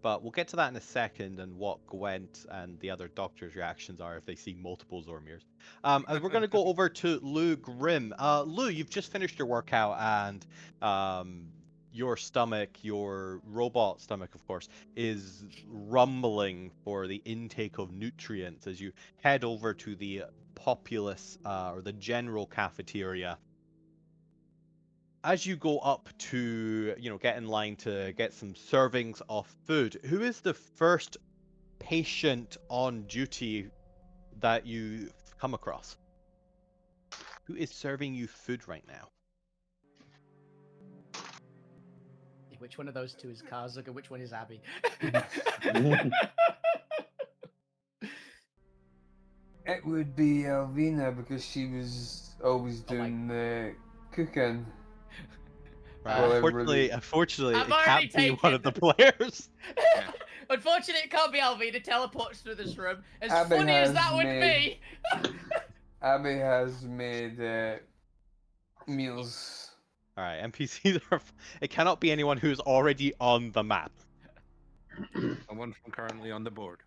Speaker 7: But we'll get to that in a second and what Gwent and the other doctors' reactions are if they see multiple Zormirs. As we're going to go over to Lou Grimm. Lou, you've just finished your workout and your stomach, your robot stomach, of course, is rumbling for the intake of nutrients as you head over to the populace or the general cafeteria. As you go up to, get in line to get some servings of food, who is the first patient on duty that you come across? Who is serving you food right now?
Speaker 3: Which one of those two is Karzuk and which one is Abby?
Speaker 5: It would be Alvina because she was always
Speaker 3: Oh my-
Speaker 5: doing the cooking.
Speaker 7: Right.
Speaker 5: Well,
Speaker 7: Unfortunately,
Speaker 3: I've
Speaker 7: it
Speaker 3: already
Speaker 7: can't be one of the
Speaker 3: taken-
Speaker 7: players.
Speaker 3: Unfortunately, it can't be Alvina teleports through this room. As
Speaker 5: Abby
Speaker 3: funny as
Speaker 5: has
Speaker 3: that would
Speaker 5: made-
Speaker 3: be.
Speaker 5: Abby has made meals.
Speaker 7: All right, NPCs are. It cannot be anyone who's already on the map.
Speaker 2: Someone from currently on the board.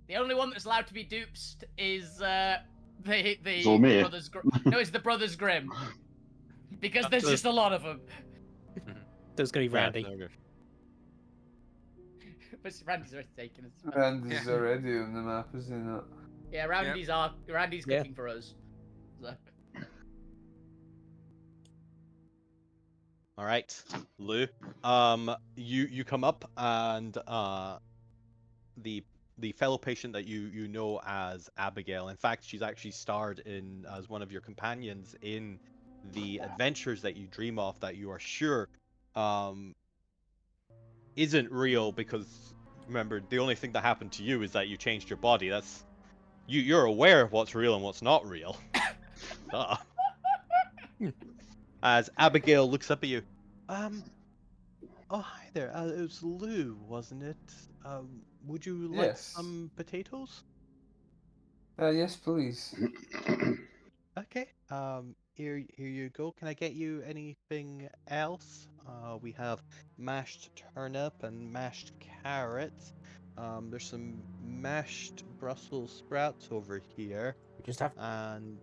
Speaker 3: The only one that's allowed to be duped is the
Speaker 4: Zormir.
Speaker 3: brothers. No, it's the brothers Grimm. Because there's just a lot of them.
Speaker 6: There's gonna be Randy.
Speaker 7: Okay.
Speaker 3: But Randy's already taken us.
Speaker 5: Randy's
Speaker 2: Yeah.
Speaker 5: already on the map, is he not?
Speaker 3: Yeah, Randy's
Speaker 6: Yeah.
Speaker 3: cooking for us. So.
Speaker 7: All right, Lou. You come up and the fellow patient that you know as Abigail. In fact, she's actually starred in as one of your companions in the adventures that you dream of that you are sure isn't real because remember the only thing that happened to you is that you changed your body. That's you're aware of what's real and what's not real. Ah. As Abigail looks up at you. Oh, hi there. It was Lou, wasn't it? Would you like
Speaker 5: Yes.
Speaker 7: some potatoes?
Speaker 5: Yes, please.
Speaker 7: Okay. Here you go. Can I get you anything else? We have mashed turnip and mashed carrots. There's some mashed Brussels sprouts over here,
Speaker 1: We just have
Speaker 7: and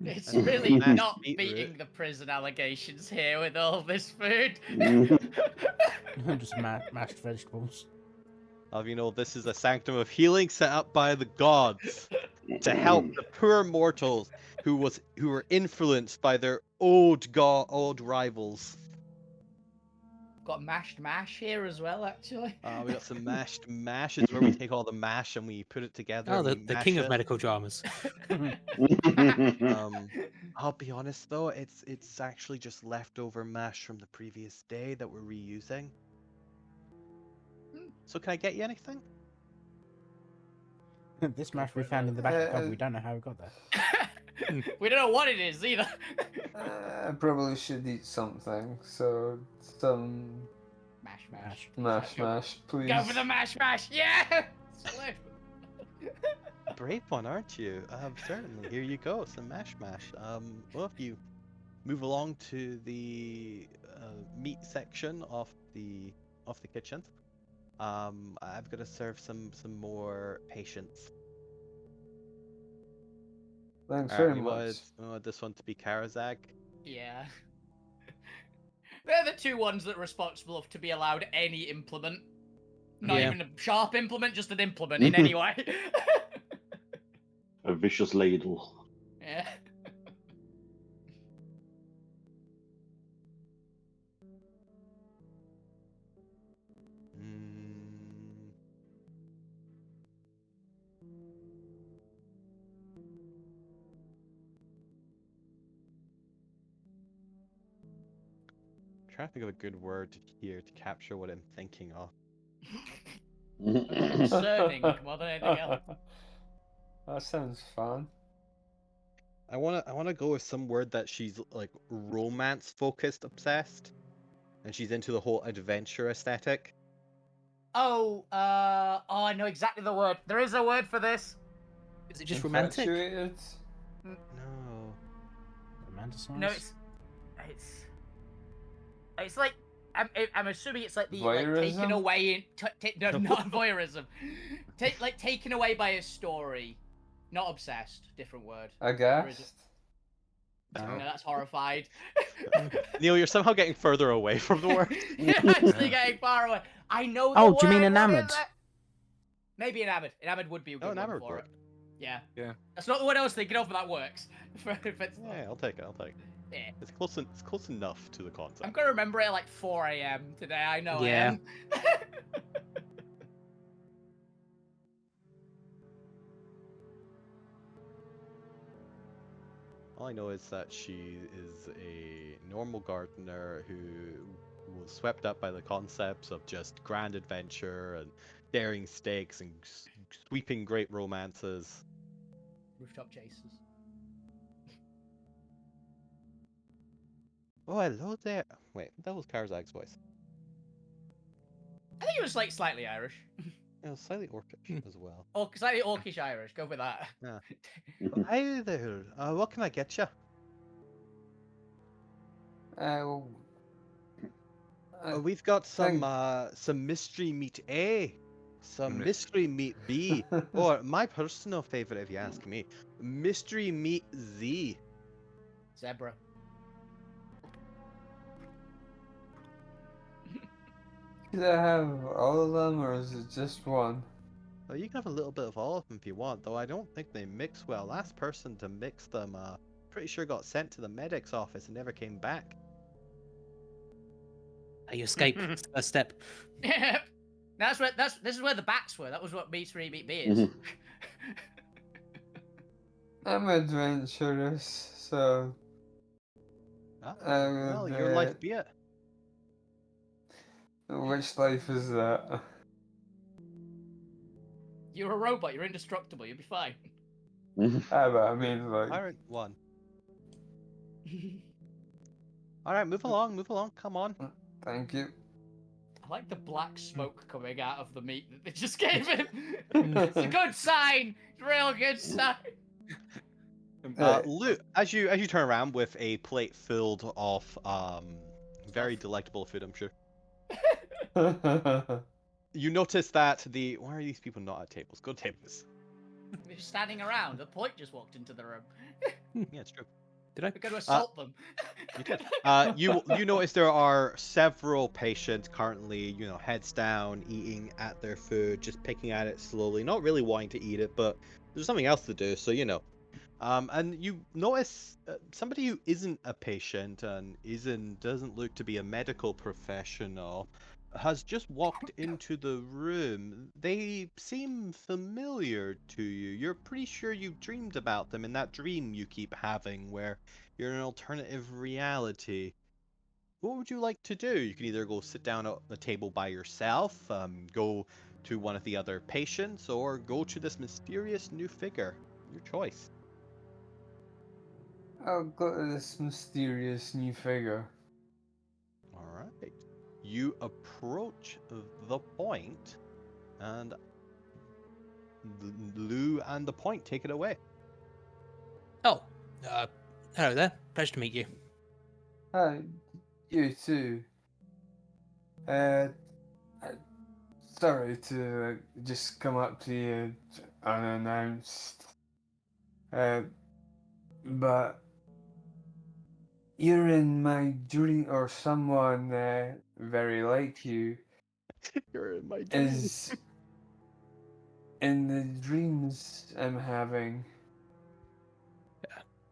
Speaker 3: It's
Speaker 7: and
Speaker 3: really
Speaker 7: mashed
Speaker 3: not
Speaker 7: beetroot.
Speaker 3: beating the prison allegations here with all this food.
Speaker 1: just mashed vegetables.
Speaker 7: This is a sanctum of healing set up by the gods to help the poor mortals who were influenced by their old rivals.
Speaker 3: Got mashed mash here as well, actually.
Speaker 7: We got some mashed mash. It's where we take all the mash and we put it together.
Speaker 6: Oh,
Speaker 7: And we
Speaker 6: the
Speaker 7: mash
Speaker 6: king
Speaker 7: it.
Speaker 6: of medical dramas.
Speaker 7: I'll be honest though, it's actually just leftover mash from the previous day that we're reusing. So can I get you anything?
Speaker 1: This mash we found in the back of the cupboard. We don't know how we got there.
Speaker 3: We don't know what it is either.
Speaker 5: I probably should eat something, so some mash, please.
Speaker 3: Go for the mash, yeah!
Speaker 7: Brave one, aren't you? Certainly. Here you go, some mash. Well, if you move along to the meat section of the kitchen, I've got to serve some more patients.
Speaker 5: Thanks very
Speaker 7: You
Speaker 5: much.
Speaker 7: want this one to be Karazak?
Speaker 3: Yeah. They're the two ones that are responsible to be allowed any implement. Not
Speaker 6: Yeah.
Speaker 3: even a sharp implement, just an implement in any way.
Speaker 4: A vicious ladle.
Speaker 3: Yeah.
Speaker 7: Trying to think of a good word here to capture what I'm thinking of.
Speaker 3: Concerning more than anything else.
Speaker 5: That sounds fun.
Speaker 7: I wanna go with some word that she's like romance focused, obsessed, and she's into the whole adventure aesthetic.
Speaker 3: I know exactly the word. There is a word for this.
Speaker 6: Is it just romantic?
Speaker 5: Infatuated?
Speaker 7: No.
Speaker 1: Romanticized?
Speaker 3: No, it's like I'm assuming it's like the like, taken
Speaker 5: Voyeurism?
Speaker 3: away in no, not voyeurism. Taken away by a story, not obsessed. Different word.
Speaker 5: Aghast?
Speaker 3: No, that's horrified.
Speaker 7: Neil, you're somehow getting further away from the word.
Speaker 3: You're actually getting far away. I know the
Speaker 1: Oh,
Speaker 3: word.
Speaker 1: do you mean
Speaker 3: what is
Speaker 1: enamoured?
Speaker 3: it? Maybe enamored. Enamored would be a good one
Speaker 7: enamored
Speaker 3: for
Speaker 7: work.
Speaker 3: it. Yeah.
Speaker 2: Yeah.
Speaker 3: That's not the word I was thinking of, but that works.
Speaker 7: Yeah, I'll take it.
Speaker 3: Yeah.
Speaker 7: It's close enough to the concept.
Speaker 3: I'm gonna remember it at like 4 a.m. today. I know I
Speaker 6: Yeah.
Speaker 3: am.
Speaker 7: All I know is that she is a normal gardener who was swept up by the concepts of just grand adventure and daring stakes and sweeping great romances.
Speaker 3: Rooftop chasers.
Speaker 7: Oh, hello there. Wait, that was Karzak's voice.
Speaker 3: I think it was like slightly Irish.
Speaker 7: It was slightly orcish as well.
Speaker 3: Or slightly Orcish Irish. Go with that.
Speaker 7: Yeah. Hi there. What can I get you? We've got some mystery meat A, some mystery meat B, or my personal favorite, if you ask me, mystery meat Z.
Speaker 3: Zebra.
Speaker 5: Could I have all of them, or is it just one?
Speaker 7: Well, you can have a little bit of all of them if you want, though I don't think they mix well. Last person to mix them, pretty sure got sent to the medic's office and never came back.
Speaker 6: You escape. First step.
Speaker 3: This is where the bats were. That was what mystery meat B is.
Speaker 5: I'm adventurous, so
Speaker 7: Well, your life be it.
Speaker 5: which life is that?
Speaker 3: You're a robot. You're indestructible. You'll be fine.
Speaker 5: But I mean, like,
Speaker 7: Tyrant 1. Alright, move along, come on.
Speaker 5: thank you.
Speaker 3: I like the black smoke coming out of the meat that they just gave him. It's a good sign. It's a real good sign.
Speaker 7: Luke, as you turn around with a plate filled of very delectable food, I'm sure. You notice that why are these people not at tables? Go to tables.
Speaker 3: They're standing around. The point just walked into the room.
Speaker 7: Yeah, it's true.
Speaker 6: Did I?
Speaker 3: We're going to assault them.
Speaker 7: You did. You notice there are several patients currently, heads down, eating at their food, just picking at it slowly, not really wanting to eat it, but there's something else to do, so and you notice somebody who isn't a patient and doesn't look to be a medical professional has just walked into the room. They seem familiar to you. You're pretty sure you've dreamed about them in that dream you keep having where you're in an alternative reality. What would you like to do? You can either go sit down at the table by yourself, go to one of the other patients, or go to this mysterious new figure. Your choice.
Speaker 5: I'll go to this mysterious new figure.
Speaker 7: All right. You approach the point, and Lou and the point take it away.
Speaker 6: Oh, hello there. Pleasure to meet you.
Speaker 5: Hi, you too. Uh, sorry to just come up to you unannounced. But you're in my dream, or someone very like you
Speaker 7: You're in my dream.
Speaker 5: is in the dreams I'm having.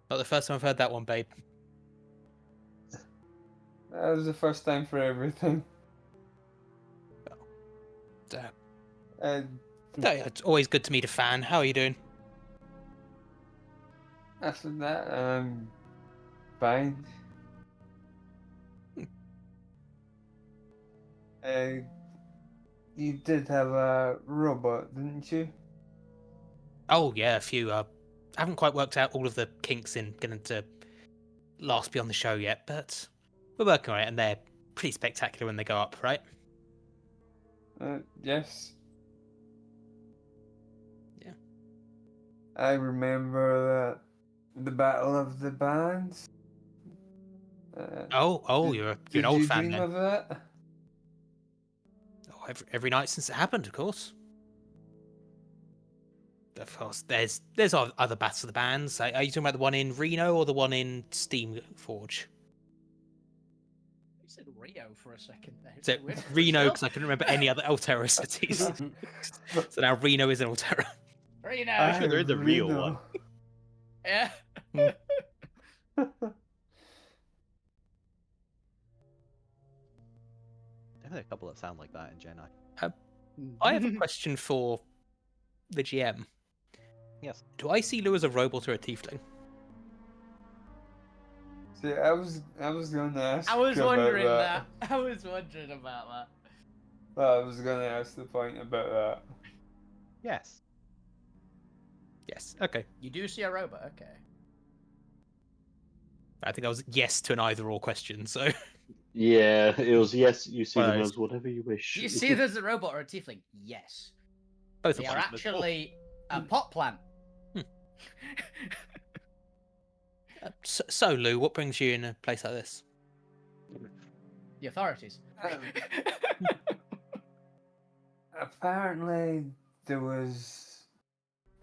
Speaker 6: Not the first time I've heard that one, babe.
Speaker 5: That was the first time for everything. And
Speaker 6: It's always good to meet a fan. How are you doing?
Speaker 5: after that, I'm fine. You did have a robot, didn't you?
Speaker 6: Oh yeah, a few. I haven't quite worked out all of the kinks in getting to last be on the show yet, but we're working on it, and they're pretty spectacular when they go up, right?
Speaker 5: Yes.
Speaker 6: Yeah.
Speaker 5: I remember the Battle of the Bands.
Speaker 6: You're an
Speaker 5: Did
Speaker 6: old
Speaker 5: you
Speaker 6: fan
Speaker 5: dream
Speaker 6: then.
Speaker 5: of that?
Speaker 6: Oh, every night since it happened, of course. Of course, there's other battles of the bands. Are you talking about the one in Reno or the one in Steam Forge?
Speaker 3: You said Rio for a second there.
Speaker 6: So Reno, because I couldn't remember any other Alterra cities. So now Reno is an Alterra.
Speaker 3: Reno.
Speaker 7: I'm sure there is a real one.
Speaker 3: Yeah.
Speaker 7: Definitely a couple that sound like that in Jedi.
Speaker 6: I have a question for the GM.
Speaker 7: Yes.
Speaker 6: Do I see Lou as a robot or a tiefling?
Speaker 5: See, I was going to ask.
Speaker 3: I was
Speaker 5: about
Speaker 3: wondering
Speaker 5: that.
Speaker 3: I was wondering about that.
Speaker 5: Well, I was going to ask the point about that.
Speaker 7: Yes.
Speaker 6: Yes. Okay.
Speaker 3: You do see a robot, okay.
Speaker 6: I think I was yes to an either-or question. So
Speaker 4: Yeah, it was yes. You see
Speaker 6: One of
Speaker 4: them
Speaker 6: those.
Speaker 4: as whatever you wish.
Speaker 3: Do you see there's a robot or a tiefling? Yes.
Speaker 6: both
Speaker 3: They
Speaker 6: of
Speaker 3: are
Speaker 6: them.
Speaker 3: actually a pot plant.
Speaker 6: So Lou, what brings you in a place like this?
Speaker 3: The authorities.
Speaker 5: Apparently, there was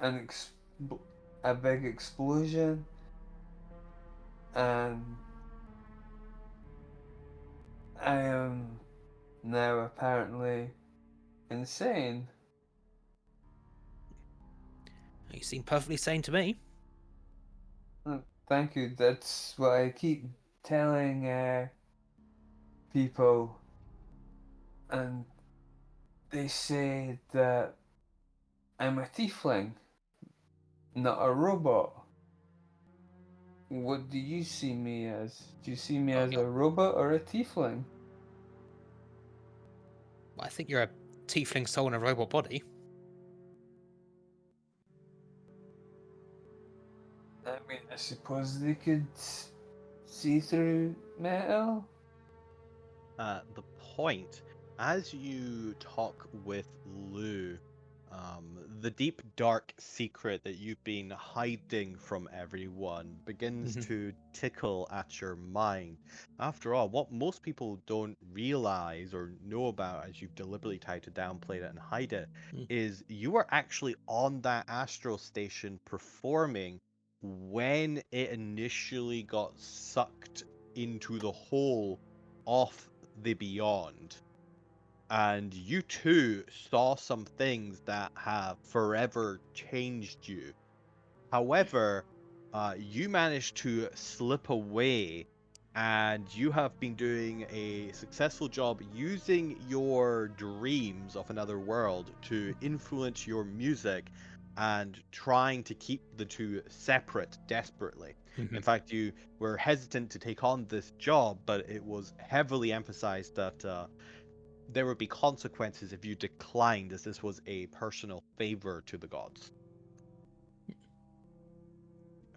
Speaker 5: a big explosion, and I am now apparently insane.
Speaker 6: You seem perfectly sane to me.
Speaker 5: Thank you. That's what I keep telling people, and they say that I'm a tiefling, not a robot. What do you see me as? Do you see me as a robot or a tiefling?
Speaker 6: I think you're a tiefling soul in a robot body.
Speaker 5: mean, I suppose they could see through metal.
Speaker 7: The point, as you talk with Lou, the deep dark secret that you've been hiding from everyone begins to tickle at your mind. After all, what most people don't realize or know about, as you've deliberately tried to downplay it and hide it, is you were actually on that astral station performing when it initially got sucked into the hole off the beyond. And you too saw some things that have forever changed you. However, you managed to slip away, and you have been doing a successful job using your dreams of another world to influence your music and trying to keep the two separate desperately. In fact, you were hesitant to take on this job, but it was heavily emphasized that there would be consequences if you declined, as this was a personal favor to the gods.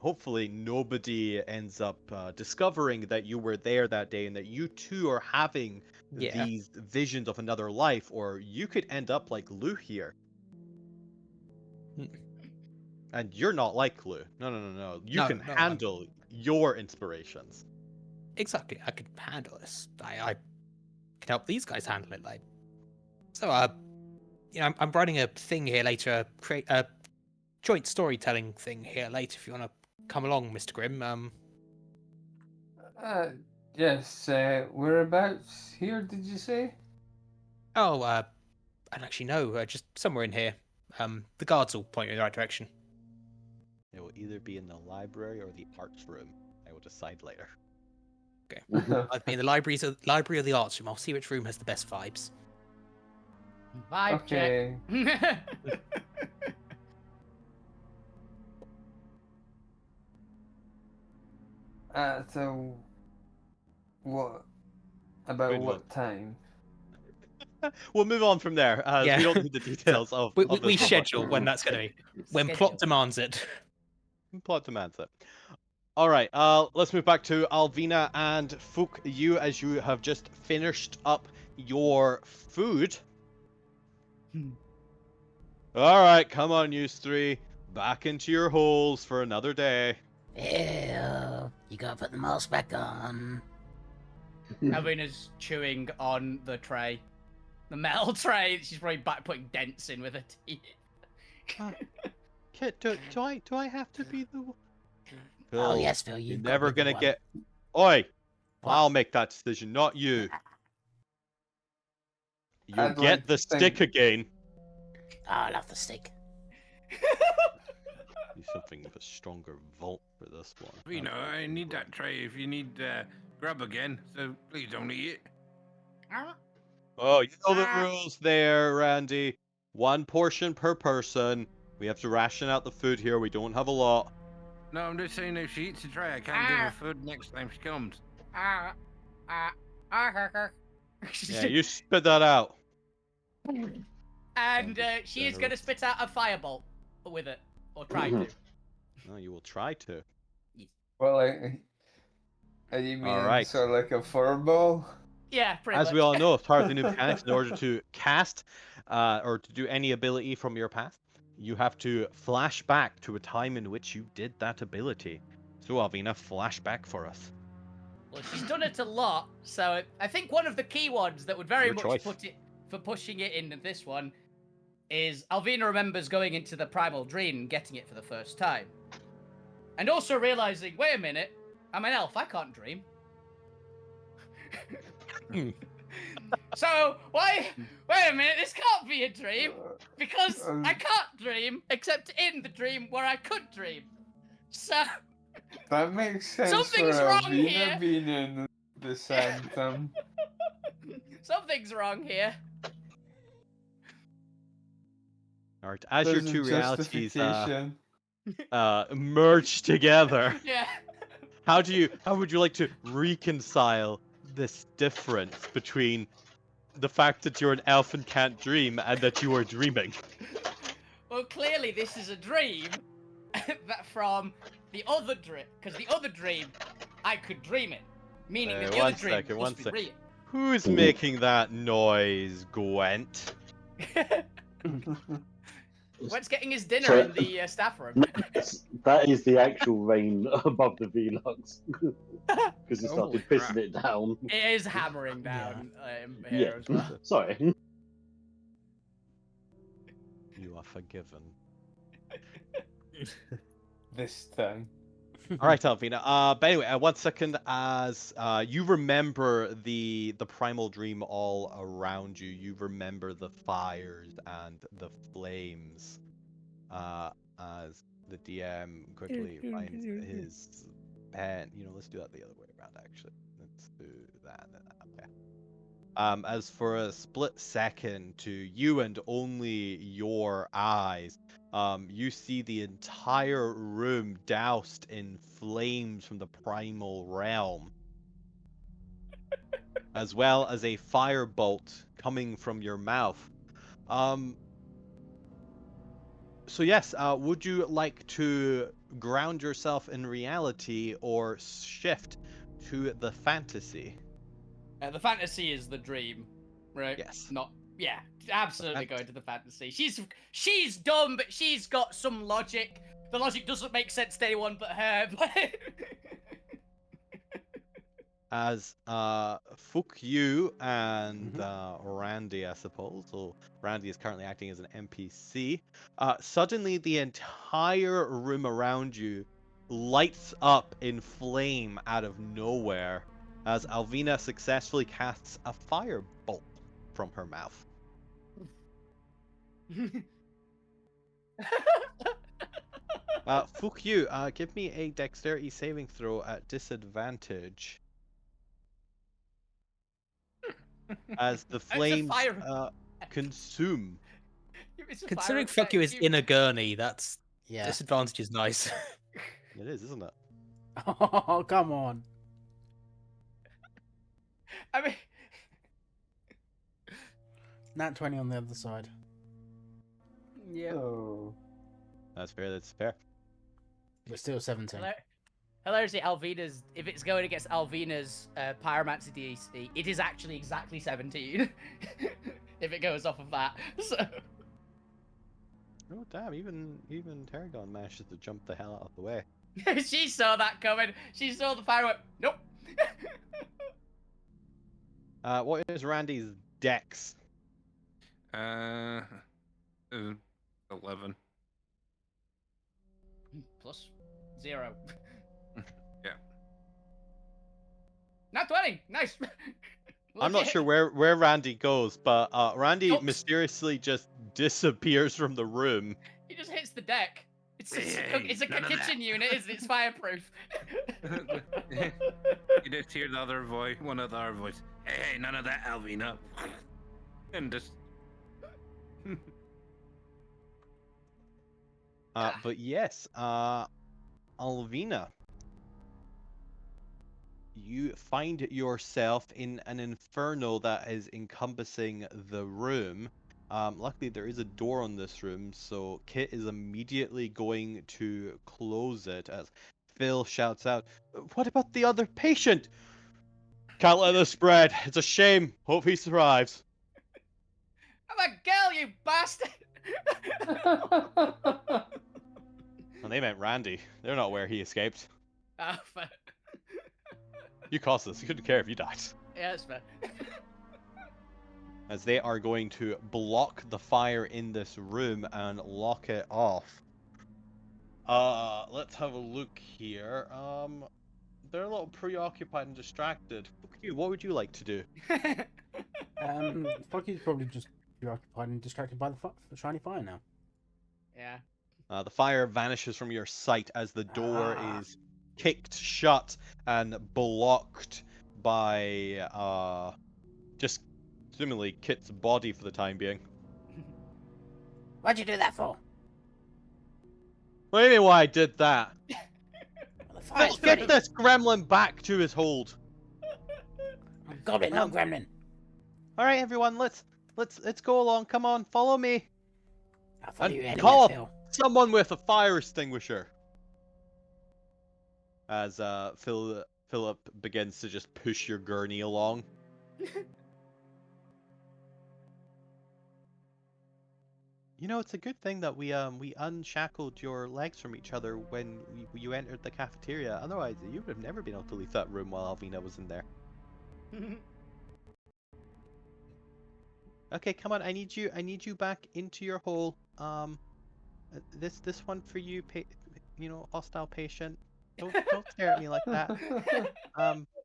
Speaker 7: Hopefully nobody ends up discovering that you were there that day and that you too are having these visions of another life, or you could end up like Lou here. And you're not like Lou. No. You can handle your inspirations.
Speaker 6: Exactly, I can handle this. I can help these guys handle it. Like, so I'm writing a thing here later, create a joint storytelling thing here later. If you want to come along, Mr. Grimm.
Speaker 5: Yes. Whereabouts here? Did you say?
Speaker 6: Oh, I don't actually know. Just somewhere in here. The guards will point you in the right direction.
Speaker 7: It will either be in the library or the arts room. I will decide later.
Speaker 6: Okay. I've been in the library or the arts room. I'll see which room has the best vibes.
Speaker 3: Vibe
Speaker 5: Okay.
Speaker 3: check.
Speaker 5: So what? About
Speaker 7: Good
Speaker 5: what time?
Speaker 7: We'll move on from there, as we don't need the details of
Speaker 6: We
Speaker 7: this
Speaker 6: schedule when that's going to be. When plot demands it.
Speaker 7: Plot demands it. All right, let's move back to Alvina and Fook. You, as you have just finished up your food. All right, come on, you three. Back into your holes for another day.
Speaker 1: Ew, you gotta put the mask back on.
Speaker 3: Alvina's chewing on the tray. The metal tray. She's probably back putting dents in with her teeth.
Speaker 7: Do I have to be the one? Phil,
Speaker 1: Oh yes, Phil,
Speaker 7: you're
Speaker 1: you've
Speaker 7: never
Speaker 1: got to be the
Speaker 7: gonna
Speaker 1: one.
Speaker 7: get. Oi!
Speaker 1: What?
Speaker 7: I'll make that decision, not you. You'll
Speaker 5: I'd
Speaker 7: get
Speaker 5: like
Speaker 7: the
Speaker 5: to think-
Speaker 7: stick again.
Speaker 1: Oh, I love the stick.
Speaker 7: Need something with a stronger vault for this one.
Speaker 2: You know, I need that tray if you need grub again, so please don't eat it.
Speaker 7: Oh, you know the rules there, Randy. One portion per person. We have to ration out the food here. We don't have a lot.
Speaker 2: No, I'm just saying if she eats a tray, I can't give her food next time she comes.
Speaker 7: Yeah, you spit that out.
Speaker 3: And she is going to spit out a firebolt with it, or try to.
Speaker 7: No, you will try to.
Speaker 5: Well, you mean
Speaker 7: All right.
Speaker 5: sort of like a fireball?
Speaker 3: Yeah, pretty
Speaker 7: As
Speaker 3: much.
Speaker 7: we all know, as part of the new mechanics, in order to cast or to do any ability from your past, you have to flash back to a time in which you did that ability. So, Alvina, flashback for us.
Speaker 3: Well, she's done it a lot, so I think one of the key ones that would very
Speaker 7: Your
Speaker 3: much
Speaker 7: choice.
Speaker 3: put it for pushing it into this one is Alvina remembers going into the primal dream and getting it for the first time. And also realizing, wait a minute, I'm an elf, I can't dream. So, wait a minute, this can't be a dream, because I can't dream, except in the dream where I could dream. So...
Speaker 5: That makes sense.
Speaker 3: Something's
Speaker 5: for
Speaker 3: wrong
Speaker 5: Alvina
Speaker 3: here.
Speaker 5: being in the sanctum.
Speaker 3: Something's wrong here.
Speaker 7: All right, as
Speaker 5: There's
Speaker 7: your
Speaker 5: a
Speaker 7: two realities
Speaker 5: justification.
Speaker 7: merge together,
Speaker 3: Yeah.
Speaker 7: how would you like to reconcile this difference between the fact that you're an elf and can't dream and that you are dreaming?
Speaker 3: Well, clearly this is a dream that from the other dream, because the other dream, I could dream it, meaning that the
Speaker 7: one
Speaker 3: other dream
Speaker 7: second,
Speaker 3: must
Speaker 7: one
Speaker 3: be
Speaker 7: second. Who's making that noise, Gwent?
Speaker 3: real. What's getting his dinner
Speaker 4: So-
Speaker 3: in the staff room?
Speaker 4: No, that is the actual rain above the Velux. Because he
Speaker 2: Holy
Speaker 4: started
Speaker 2: crap.
Speaker 4: pissing it down.
Speaker 3: It is hammering down
Speaker 4: Yeah.
Speaker 3: here as well.
Speaker 4: Sorry.
Speaker 7: You are forgiven.
Speaker 5: This time.
Speaker 7: All right, Alvina. But anyway, 1 second. As you remember the primal dream all around you, you remember the fires and the flames. As the DM quickly finds his pen. Let's do that the other way around. Actually, let's do that. Okay. As for a split second, to you and only your eyes, you see the entire room doused in flames from the primal realm, as well as a firebolt coming from your mouth. So yes, would you like to ground yourself in reality or shift to the fantasy?
Speaker 3: The fantasy is the dream, right?
Speaker 7: Yes.
Speaker 3: Not yeah, absolutely
Speaker 7: fant-
Speaker 3: going to the fantasy. She's dumb, but she's got some logic. The logic doesn't make sense to anyone but her.
Speaker 7: As fuck you and Randy, I suppose. So Randy is currently acting as an NPC. Suddenly, the entire room around you lights up in flame out of nowhere as Alvina successfully casts a firebolt from her mouth. Fuck you. Give me a dexterity saving throw at disadvantage. As the flames
Speaker 3: fire-
Speaker 7: consume.
Speaker 3: It's a
Speaker 6: Considering
Speaker 3: fire
Speaker 6: fuck you is
Speaker 3: effect,
Speaker 6: in a gurney, that's
Speaker 1: Yeah.
Speaker 6: disadvantage is nice.
Speaker 7: It is, isn't it?
Speaker 1: Oh, come on.
Speaker 3: I mean,
Speaker 1: Nat 20 on the other side.
Speaker 3: yeah.
Speaker 5: Oh.
Speaker 7: That's fair. That's fair.
Speaker 1: But still 17.
Speaker 3: Hilariously, Alvina's, if it's going against Alvina's pyromancy DC, it is actually exactly 17. If it goes off of that. So.
Speaker 7: Oh damn! Even Tarragon manages to jump the hell out of the way.
Speaker 3: She saw that coming. She saw the firework. Nope.
Speaker 7: What is Randy's dex?
Speaker 2: 11.
Speaker 3: Plus 0.
Speaker 2: Yeah.
Speaker 3: Not 20. Nice.
Speaker 7: I'm not sure where Randy goes, but Randy
Speaker 3: Oops.
Speaker 7: mysteriously just disappears from the room.
Speaker 3: He just hits the deck. It's a
Speaker 2: None of
Speaker 3: kitchen unit, isn't it? It's fireproof.
Speaker 2: You just hear the other voice, one of the other voice. Hey, none of that, Alvina. And just.
Speaker 7: But yes, Alvina, you find yourself in an inferno that is encompassing the room. Luckily, there is a door on this room, so Kit is immediately going to close it as Phil shouts out, "What about the other patient? Can't let this spread. It's a shame. Hope he survives."
Speaker 3: I'm a girl, you bastard!
Speaker 7: And they meant Randy. They're not where he escaped.
Speaker 3: Oh, fair.
Speaker 7: You caused this. You couldn't care if you died.
Speaker 3: Yeah, that's fair.
Speaker 7: As they are going to block the fire in this room and lock it off. Let's have a look here. They're a little preoccupied and distracted. Fuck you, what would you like to do?
Speaker 1: Fuck you's probably just preoccupied and distracted by the shiny fire now.
Speaker 3: Yeah.
Speaker 7: The fire vanishes from your sight as the door is kicked shut and blocked by just seemingly Kit's body for the time being.
Speaker 1: What'd you do that for?
Speaker 7: What do you mean why I did that?
Speaker 1: Well, the fire's
Speaker 7: Let's get
Speaker 1: ready.
Speaker 7: this gremlin back to his hold.
Speaker 1: Goblin, not gremlin.
Speaker 7: Alright everyone, let's go along. Come on, follow me.
Speaker 1: I'll follow you
Speaker 7: And
Speaker 1: anywhere,
Speaker 7: call
Speaker 1: Phil.
Speaker 7: someone with a fire extinguisher. as Philip begins to just push your gurney along. You know, it's a good thing that we unshackled your legs from each other when you entered the cafeteria. Otherwise, you would have never been able to leave that room while Alvina was in there. Okay, come on. I need you back into your hole. This one for you, hostile patient. Don't stare at me like that.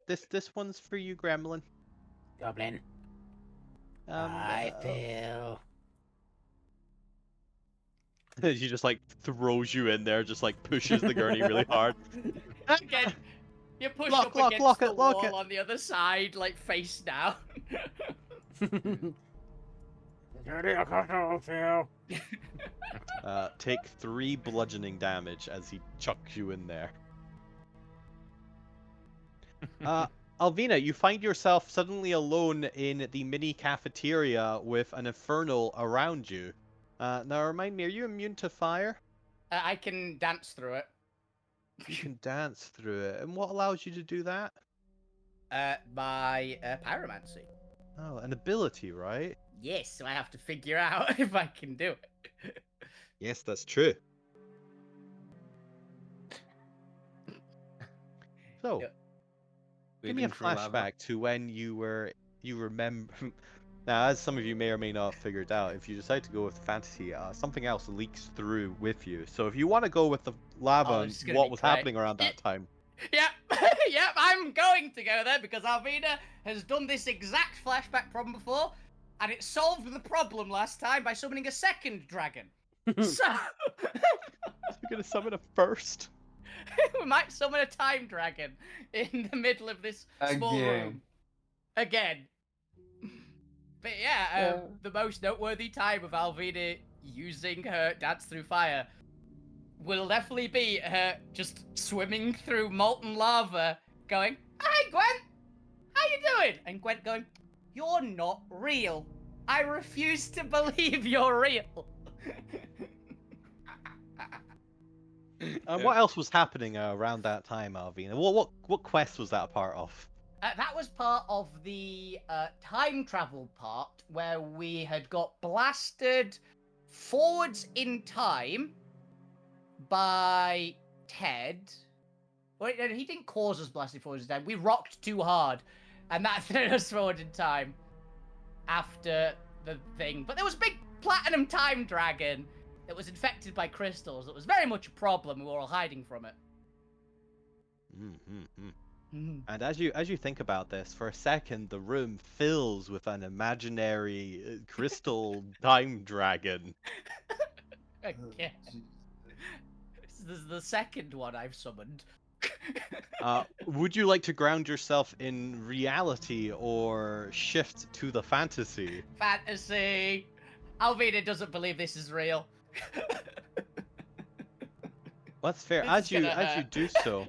Speaker 7: This one's for you, Gremlin.
Speaker 1: Goblin.
Speaker 7: Um,
Speaker 1: feel.
Speaker 7: She just like throws you in there, just like pushes the gurney really hard.
Speaker 3: Again, you push
Speaker 7: Lock,
Speaker 3: up
Speaker 7: lock,
Speaker 3: against
Speaker 7: lock
Speaker 3: the
Speaker 7: it, lock
Speaker 3: wall
Speaker 7: it.
Speaker 3: on the other side, like face down.
Speaker 7: Take 3 bludgeoning damage as he chucks you in there. Alvina, you find yourself suddenly alone in the mini cafeteria with an infernal around you. Now remind me, are you immune to fire?
Speaker 3: I can dance through it.
Speaker 7: You can dance through it. And what allows you to do that?
Speaker 3: My pyromancy.
Speaker 7: Oh, an ability, right?
Speaker 3: Yes, so I have to figure out if I can do it.
Speaker 7: Yes, that's true. So,
Speaker 3: Yeah.
Speaker 7: give me a
Speaker 2: Waiting for lava.
Speaker 7: flashback to when you remember. Now, as some of you may or may not have figured out, if you decide to go with fantasy, something else leaks through with you. So if you want to go with the lava
Speaker 3: Oh,
Speaker 7: and
Speaker 3: this is gonna
Speaker 7: what
Speaker 3: be
Speaker 7: was
Speaker 3: great.
Speaker 7: happening around that time.
Speaker 3: Yep, yep, I'm going to go there because Alvina has done this exact flashback problem before, and it solved the problem last time by summoning a second dragon. So,
Speaker 7: We're gonna summon a first.
Speaker 3: we might summon a time dragon in the middle of this small room. Again. But yeah, the most noteworthy time of Alvina using her Dance Through Fire will definitely be her just swimming through molten lava, going, "Hi, Gwen! How you doing?" And Gwen going, "You're not real. I refuse to believe you're real."
Speaker 7: And what else was happening around that time, Alvina? What quest was that a part of?
Speaker 3: That was part of the time travel part where we had got blasted forwards in time by Ted. Well, he didn't cause us blasted forwards in time. We rocked too hard, and that threw us forward in time after the thing. But there was a big platinum time dragon that was infected by crystals. That was very much a problem. We were all hiding from it.
Speaker 7: And as you think about this, for a second, the room fills with an imaginary crystal time dragon.
Speaker 3: Again. This is the second one I've summoned.
Speaker 7: Would you like to ground yourself in reality or shift to the fantasy?
Speaker 3: Fantasy. Alvina doesn't believe this is real.
Speaker 7: That's fair.
Speaker 3: This
Speaker 7: As
Speaker 3: is gonna
Speaker 7: you
Speaker 3: hurt.
Speaker 7: do so,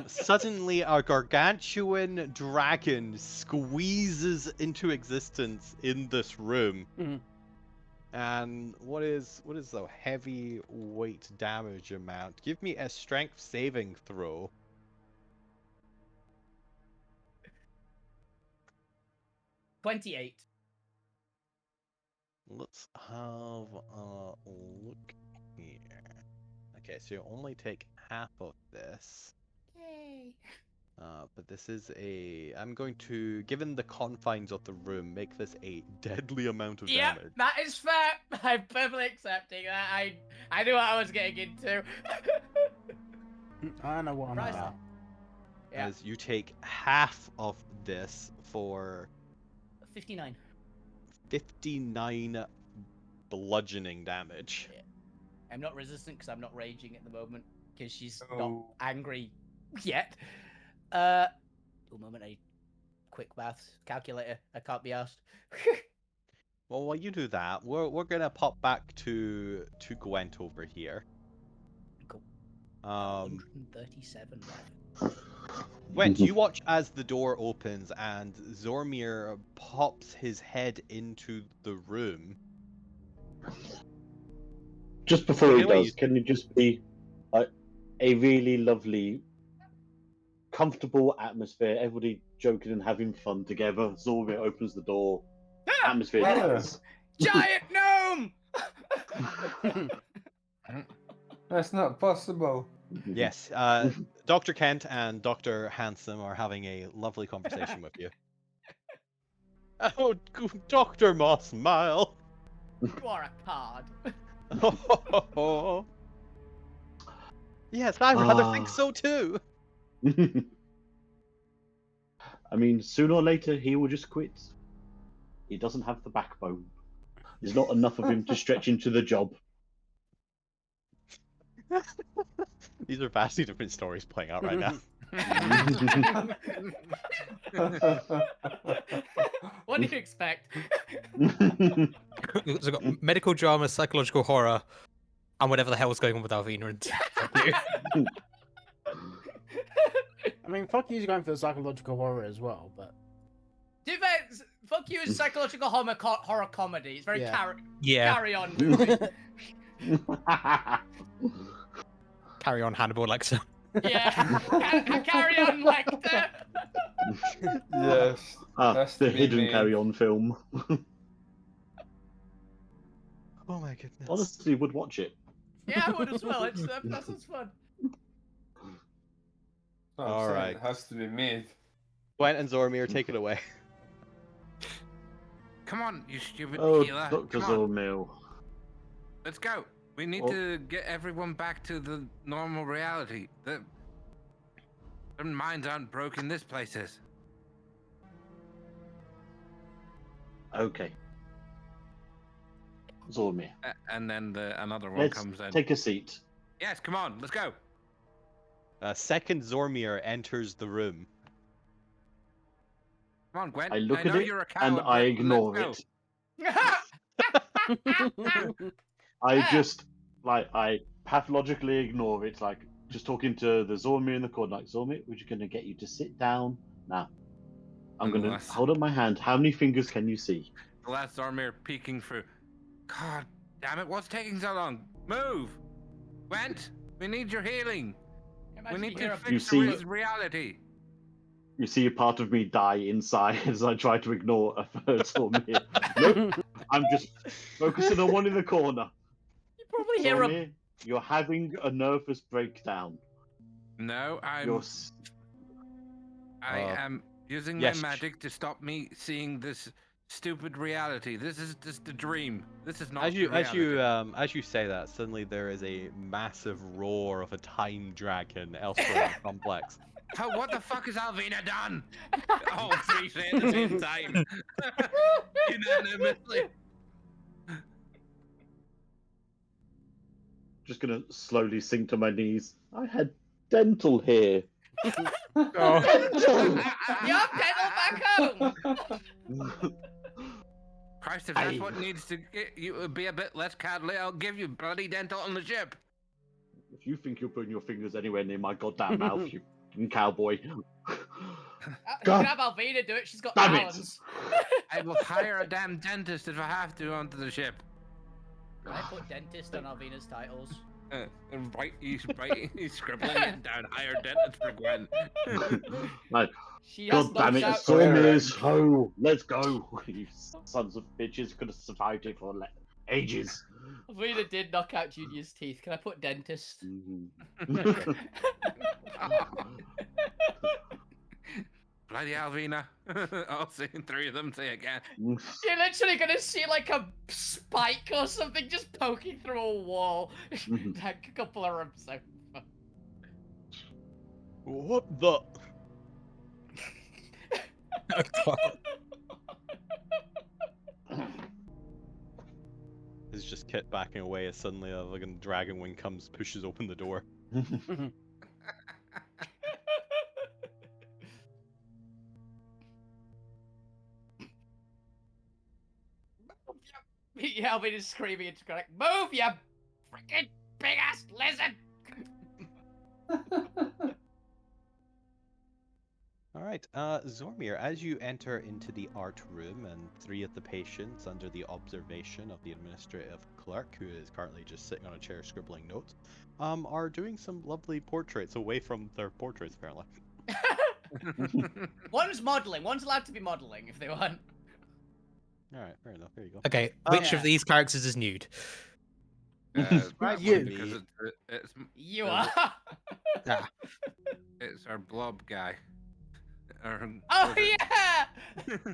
Speaker 7: suddenly a gargantuan dragon squeezes into existence in this room.
Speaker 1: Mhm.
Speaker 7: And what is the heavy weight damage amount? Give me a strength saving throw.
Speaker 3: $28.
Speaker 7: Let's have a look here. Okay, so you only take half of this.
Speaker 3: Yay.
Speaker 7: But this is I'm going to, given the confines of the room, make this a deadly amount of
Speaker 3: Yep,
Speaker 7: damage.
Speaker 3: that is fair. I'm perfectly accepting that. I knew what I was getting into.
Speaker 1: I know what I'm
Speaker 3: Surprise
Speaker 1: about.
Speaker 3: Yeah.
Speaker 7: As you take half of this for
Speaker 3: 59.
Speaker 7: 59 bludgeoning damage.
Speaker 3: Yeah. I'm not resistant because I'm not raging at the moment because she's not
Speaker 5: Oh.
Speaker 3: angry yet. A moment, a quick maths calculator. I can't be asked.
Speaker 7: Well, while you do that, we're gonna pop back to Gwent over here.
Speaker 3: Cool. 137 left.
Speaker 7: Gwent, you watch as the door opens and Zormir pops his head into the room.
Speaker 4: Just before he
Speaker 7: Anyway,
Speaker 4: does, can it just be a really lovely comfortable atmosphere, everybody joking and having fun together. Zormir opens the door.
Speaker 3: Ah!
Speaker 4: Atmosphere
Speaker 5: Yeah.
Speaker 4: dies.
Speaker 3: Giant gnome!
Speaker 5: That's not possible.
Speaker 7: Yes, Dr. Kent and Dr. Handsome are having a lovely conversation with you. Oh, Dr. Moss Smile.
Speaker 3: You are a card.
Speaker 7: Yes, I rather think
Speaker 4: Ah.
Speaker 7: so too.
Speaker 4: I mean, sooner or later he will just quit. He doesn't have the backbone. There's not enough of him to stretch into the job.
Speaker 7: These are vastly different stories playing out right now.
Speaker 3: What do you expect?
Speaker 6: So we've got medical drama, psychological horror, and whatever the hell's going on with Alvina and fuck you.
Speaker 1: I mean, fuck you's going for the psychological horror as well, but
Speaker 3: Do you think fuck you is psychological horror comedy? It's very
Speaker 1: Yeah.
Speaker 6: Yeah,
Speaker 3: carry on movie.
Speaker 6: carry on, Hannibal Lecter.
Speaker 3: Yeah, carry on Lecter.
Speaker 5: Yes. Has to
Speaker 4: The
Speaker 5: be
Speaker 4: hidden
Speaker 5: made.
Speaker 4: carry-on film.
Speaker 7: Oh my goodness.
Speaker 4: Honestly, would watch it.
Speaker 3: Yeah, I would as well. It's that sounds fun.
Speaker 5: Oh, I'm
Speaker 7: All
Speaker 5: saying
Speaker 7: right.
Speaker 5: It has to be made.
Speaker 7: Gwent and Zormir, take it away.
Speaker 2: Come on, you stupid
Speaker 4: Oh,
Speaker 2: healer.
Speaker 4: Dr.
Speaker 2: Come on,
Speaker 4: Zormil.
Speaker 2: let's go. We need
Speaker 4: Well-
Speaker 2: to get everyone back to the normal reality. Their minds aren't broken. This place is.
Speaker 4: Okay. Zormir,
Speaker 2: And then another one
Speaker 4: let's
Speaker 2: comes in.
Speaker 4: take a seat.
Speaker 2: Yes, come on, let's go.
Speaker 7: Second Zormir enters the room.
Speaker 2: Come on, Gwen.
Speaker 4: I look
Speaker 2: know
Speaker 4: at it
Speaker 2: you're a
Speaker 4: and
Speaker 2: coward,
Speaker 4: I
Speaker 2: but
Speaker 4: ignore
Speaker 2: let's
Speaker 4: it. I just, I pathologically ignore it. Like, just talking to the Zormir in the corner. Like, Zormir, we're just going to get you to sit down. Now, I'm going to
Speaker 2: Unless-
Speaker 4: hold up my hand. How many fingers can you see?
Speaker 2: The last Zarmir peeking through. God damn it, what's taking so long? Move! Gwent, we need your healing. We need to
Speaker 4: You
Speaker 2: fix
Speaker 4: see-
Speaker 2: his reality.
Speaker 4: You see a part of me die inside as I try to ignore a third Zormir. Nope, I'm just focusing on one in the corner.
Speaker 3: You probably hear a
Speaker 4: Zormir, you're having a nervous breakdown.
Speaker 2: No,
Speaker 4: You're
Speaker 2: I am using
Speaker 7: yes.
Speaker 2: my magic to stop me seeing this stupid reality. This is just a dream. This is not
Speaker 7: As you
Speaker 2: the reality.
Speaker 7: as you say that, suddenly there is a massive roar of a time dragon elsewhere in the complex.
Speaker 2: What the fuck has Alvina done? All three say at the same time. Unanimously.
Speaker 4: just gonna slowly sink to my knees. I had dental here.
Speaker 7: Oh.
Speaker 4: Dental!
Speaker 3: You're dental back home.
Speaker 2: Christ, if that's what needs to get you to be a bit less cuddly, I'll give you bloody dental on the ship.
Speaker 4: If you think you're putting your fingers anywhere near my goddamn mouth, you fucking cowboy.
Speaker 3: You
Speaker 4: God
Speaker 3: can have Alvina do it. She's got
Speaker 4: damn it!
Speaker 3: talents.
Speaker 2: I will hire a damn dentist if I have to onto the ship.
Speaker 3: I put dentist on Alvina's titles.
Speaker 2: And he's scribbling it down. Hire dentist for Gwen.
Speaker 4: Like,
Speaker 3: She has
Speaker 4: God damn it,
Speaker 3: no doubt-
Speaker 4: Zormir's ho! Let's go! You sons of bitches could have survived it for ages.
Speaker 3: Alvina did knock out Junior's teeth. Can I put dentist?
Speaker 2: Bloody Alvina. I'll see three of them say again.
Speaker 3: You're literally gonna see like a spike or something just poking through a wall. Like a couple of ribs. So.
Speaker 7: What the? It's just Kit backing away as suddenly a fucking dragon wing comes, pushes open the door.
Speaker 3: Yeah, Alvina's screaming into like, move, you freaking big ass lizard!
Speaker 7: Alright, Zormir, as you enter into the art room and three of the patients under the observation of the administrative clerk, who is currently just sitting on a chair scribbling notes, are doing some lovely portraits away from their portraits, apparently.
Speaker 3: One's modelling. One's allowed to be modelling if they want.
Speaker 7: All right, fair enough. There you go.
Speaker 6: Okay, which
Speaker 3: Yeah.
Speaker 6: of these characters is nude?
Speaker 2: That
Speaker 1: You.
Speaker 2: one, because it's
Speaker 3: You
Speaker 2: the-
Speaker 3: are.
Speaker 6: Ah,
Speaker 2: it's our blob guy. Or,
Speaker 3: Oh
Speaker 2: was it-
Speaker 3: yeah.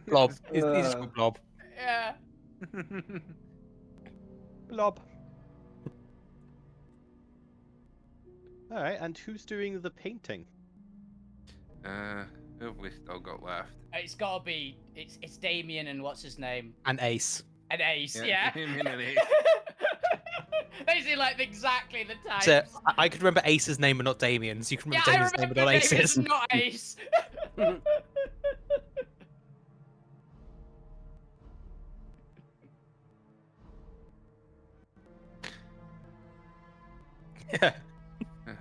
Speaker 6: Blob. He's just called Blob.
Speaker 3: Yeah.
Speaker 7: Blob. All right, and who's doing the painting?
Speaker 2: Who have we still got left?
Speaker 3: It's gotta be. It's Damien and what's his name?
Speaker 6: And Ace.
Speaker 3: And Ace. Yeah.
Speaker 2: Damien and Ace.
Speaker 3: They seem like exactly the types.
Speaker 6: So I could remember Ace's name but not Damien's. You can
Speaker 3: Yeah,
Speaker 6: remember
Speaker 3: I
Speaker 6: Damien's name but
Speaker 3: remember
Speaker 6: not
Speaker 3: Damien's
Speaker 6: Ace's.
Speaker 3: not Ace.
Speaker 6: Yeah.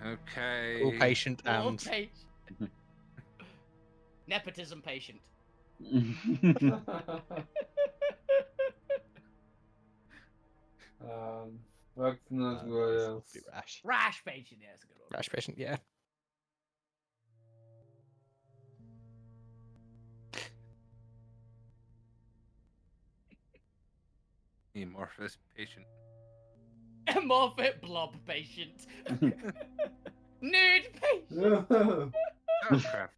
Speaker 2: Okay.
Speaker 6: All patient
Speaker 3: All
Speaker 6: and
Speaker 3: patient. Nepotism patient.
Speaker 5: Fuck knows what
Speaker 7: This
Speaker 5: else.
Speaker 7: must be Rash.
Speaker 3: Rash patient. Yeah, that's a good one.
Speaker 6: rash patient. Yeah.
Speaker 2: Amorphous patient.
Speaker 3: Amorphic blob patient. Nude patient.
Speaker 5: No.
Speaker 2: Oh crap.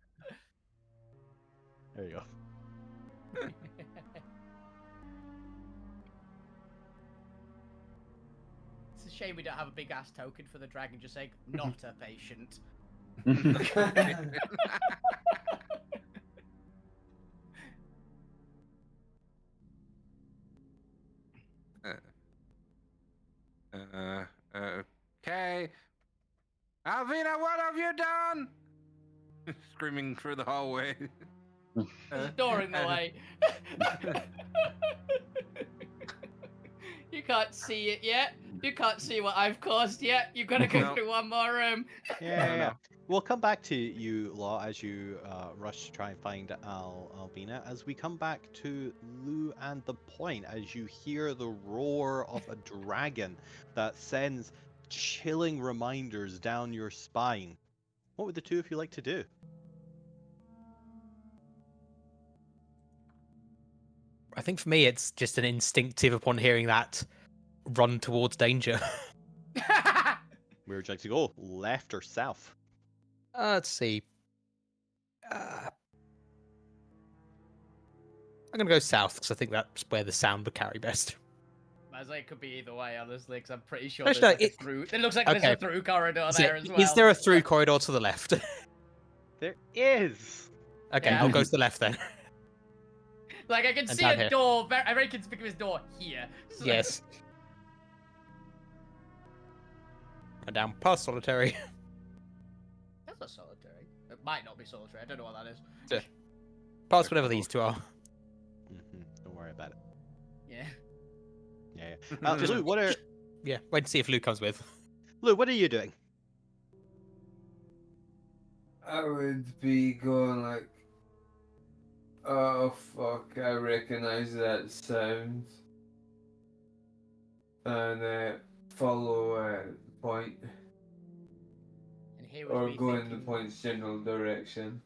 Speaker 7: There you go.
Speaker 3: It's a shame we don't have a big ass token for the dragon just saying not a patient.
Speaker 2: Okay. Alvina, what have you done? Screaming through the hallway.
Speaker 3: There's a door in the way. You can't see it yet. You can't see what I've caused yet. You've got to go
Speaker 2: No.
Speaker 3: through one more room.
Speaker 7: Yeah. We'll come back to you, Law, as you rush to try and find Albina. As we come back to Lou and the Point, as you hear the roar of a dragon that sends chilling reminders down your spine. What would the two of you like to do?
Speaker 6: I think for me it's just an instinctive upon hearing that run towards danger.
Speaker 7: Where would you like to go? Left or south?
Speaker 6: Let's see. I'm gonna go south because I think that's where the sound would carry best.
Speaker 3: As it could be either way, honestly, because I'm pretty sure
Speaker 6: Actually,
Speaker 3: there's like
Speaker 6: it-
Speaker 3: a through. It looks like there's
Speaker 6: Okay.
Speaker 3: a through corridor
Speaker 6: Is,
Speaker 3: there
Speaker 6: it-
Speaker 3: as well.
Speaker 6: is there a through corridor to the left?
Speaker 7: There is.
Speaker 6: Okay,
Speaker 3: Yeah.
Speaker 6: I'll go to the left then.
Speaker 3: Like I can
Speaker 6: And
Speaker 3: see
Speaker 6: down
Speaker 3: a
Speaker 6: here.
Speaker 3: door. A very conspicuous door here. So-
Speaker 6: Yes. And down past solitary.
Speaker 3: That's not solitary. It might not be solitary. I don't know what that is.
Speaker 6: Past whatever these two are.
Speaker 7: Don't worry about it.
Speaker 3: Yeah.
Speaker 7: Yeah. Lou, what are
Speaker 6: Yeah, wait to see if Luke comes with.
Speaker 7: Lou? What are you doing?
Speaker 5: I would be going like, oh fuck, I recognize that sound. And follow Point.
Speaker 3: And here was
Speaker 5: Or
Speaker 3: me
Speaker 5: go in the
Speaker 3: thinking.
Speaker 5: Point's general direction.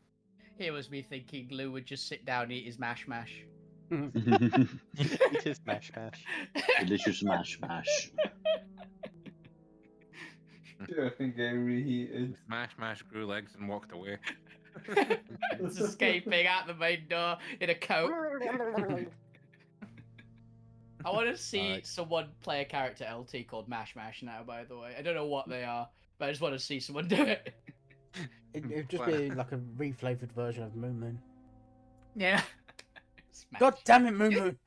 Speaker 3: Here was me thinking Lou would just sit down and eat his mash mash.
Speaker 7: Eat his mash mash.
Speaker 4: Delicious mash mash.
Speaker 5: I think I reheated.
Speaker 2: Mash grew legs and walked away.
Speaker 3: It's escaping out the main door in a coat. I want to see
Speaker 7: Alright.
Speaker 3: someone play a character LT called Mash Mash now, by the way. I don't know what they are, but I just want to see someone do it.
Speaker 1: It'd just be like a reflavoured version of Moon Moon.
Speaker 3: Yeah. Smash.
Speaker 1: God damn it, Moon Moon!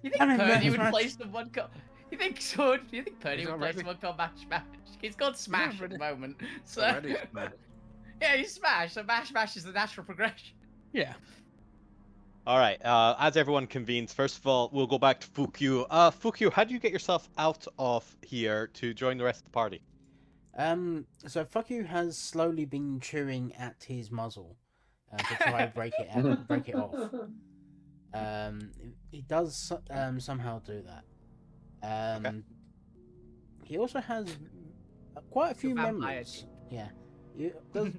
Speaker 3: You think
Speaker 1: damn it,
Speaker 3: Purdy
Speaker 1: Mash
Speaker 3: would play
Speaker 1: Mash.
Speaker 3: someone called... You think so? Do you think Purdy
Speaker 2: He's
Speaker 3: would play
Speaker 2: already-
Speaker 3: someone called Mash Mash? He's called Smash at
Speaker 2: already-
Speaker 3: the moment. So
Speaker 2: Already, man.
Speaker 3: yeah, he's Smash. So Mash Mash is the natural progression.
Speaker 6: Yeah.
Speaker 7: All right. As everyone convenes, first of all, we'll go back to Fukyu. Fukyu, how do you get yourself out of here to join the rest of the party?
Speaker 1: So fuck you has slowly been chewing at his muzzle to try and break it out, break it off. He does somehow do that. He also has quite a few
Speaker 3: vampire
Speaker 1: memories. Yeah, he does,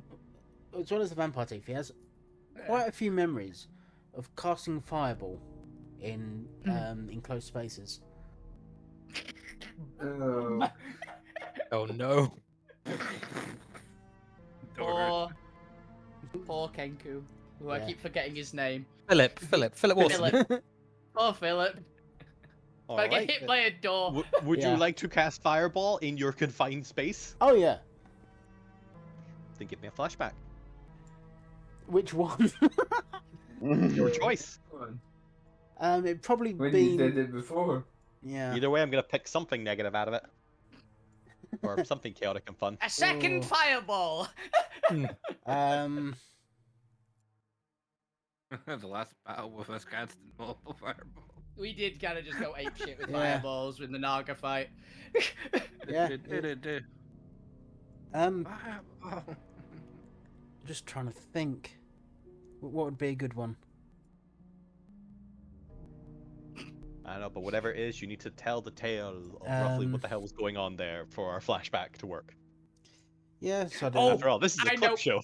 Speaker 1: as well as the vampire teeth, he has quite a few memories of casting fireball in closed spaces.
Speaker 5: Oh.
Speaker 6: Oh no.
Speaker 3: Poor Kenku, who I
Speaker 1: Yeah.
Speaker 3: keep forgetting his name.
Speaker 6: Philip Watson.
Speaker 3: Philip. Poor Philip.
Speaker 7: All
Speaker 3: But I get
Speaker 7: right.
Speaker 3: hit by a door.
Speaker 7: Would
Speaker 1: Yeah.
Speaker 7: you like to cast Fireball in your confined space?
Speaker 1: Oh yeah.
Speaker 7: Then give me a flashback.
Speaker 1: Which one?
Speaker 7: Your choice.
Speaker 1: It'd probably
Speaker 5: When
Speaker 1: be
Speaker 5: you did it before.
Speaker 1: yeah.
Speaker 7: Either way, I'm gonna pick something negative out of it, or something chaotic and fun.
Speaker 3: A second
Speaker 1: Oh.
Speaker 3: fireball.
Speaker 1: Um,
Speaker 2: The last battle with us casting multiple fireballs.
Speaker 3: We did kind of just go ape shit with
Speaker 1: Yeah.
Speaker 3: fireballs with the Naga fight.
Speaker 1: Yeah,
Speaker 2: Fireball.
Speaker 1: just trying to think. What would be a good one?
Speaker 7: I don't know, but whatever it is, you need to tell the tale of roughly what the hell was going on there for our flashback to work.
Speaker 1: Yeah, so I do.
Speaker 3: Oh,
Speaker 7: After all, this is a
Speaker 3: I
Speaker 7: clip
Speaker 3: know.
Speaker 7: show.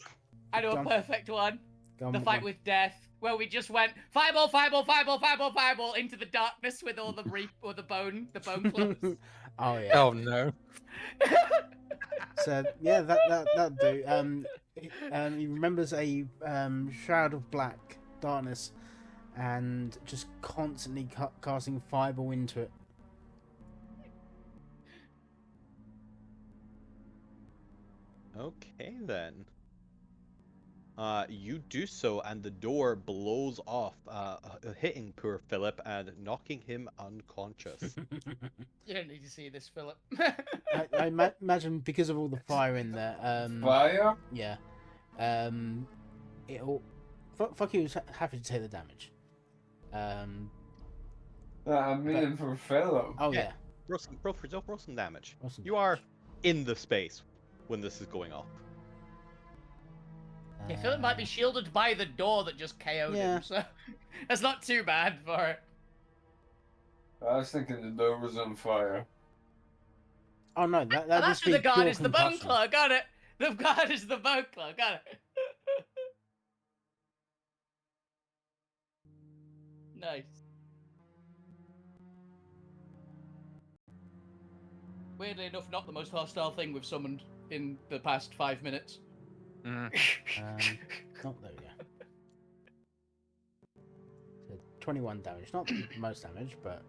Speaker 3: I know
Speaker 1: Go
Speaker 3: a
Speaker 1: on.
Speaker 3: perfect one.
Speaker 1: Go on,
Speaker 3: The
Speaker 1: what
Speaker 3: fight
Speaker 1: one?
Speaker 3: with death, where we just went fireball, fireball, fireball, fireball, fireball into the darkness with all the the bone clubs.
Speaker 1: Oh yeah.
Speaker 6: Oh no.
Speaker 1: So yeah, that'd do. He remembers a shroud of black darkness, and just constantly casting fireball into it.
Speaker 7: Okay then. You do so, and the door blows off, hitting poor Philip and knocking him unconscious.
Speaker 3: You don't need to see this, Philip.
Speaker 1: I imagine because of all the fire in there.
Speaker 5: Fire?
Speaker 1: Yeah. It'll. Fuck you. Happy to take the damage.
Speaker 5: I mean for Philip.
Speaker 1: Oh
Speaker 7: Yeah.
Speaker 1: yeah.
Speaker 7: Roll some damage.
Speaker 1: Roll some
Speaker 7: You are in the space when this is going off.
Speaker 3: Yeah, Philip might be shielded by the door that just KO'd
Speaker 1: Yeah.
Speaker 3: him, so that's not too bad for it.
Speaker 5: I was thinking the door was on fire.
Speaker 1: Oh no, that
Speaker 3: That's
Speaker 1: just
Speaker 3: for
Speaker 1: be
Speaker 3: the guard
Speaker 1: pure
Speaker 3: is the bone
Speaker 1: concussion.
Speaker 3: claw, got it. The guard is the bone claw, got it. Nice. Weirdly enough, not the most hostile thing we've summoned in the past 5 minutes.
Speaker 2: Mhm.
Speaker 1: Not there we go. So 21 damage, not the most damage, but.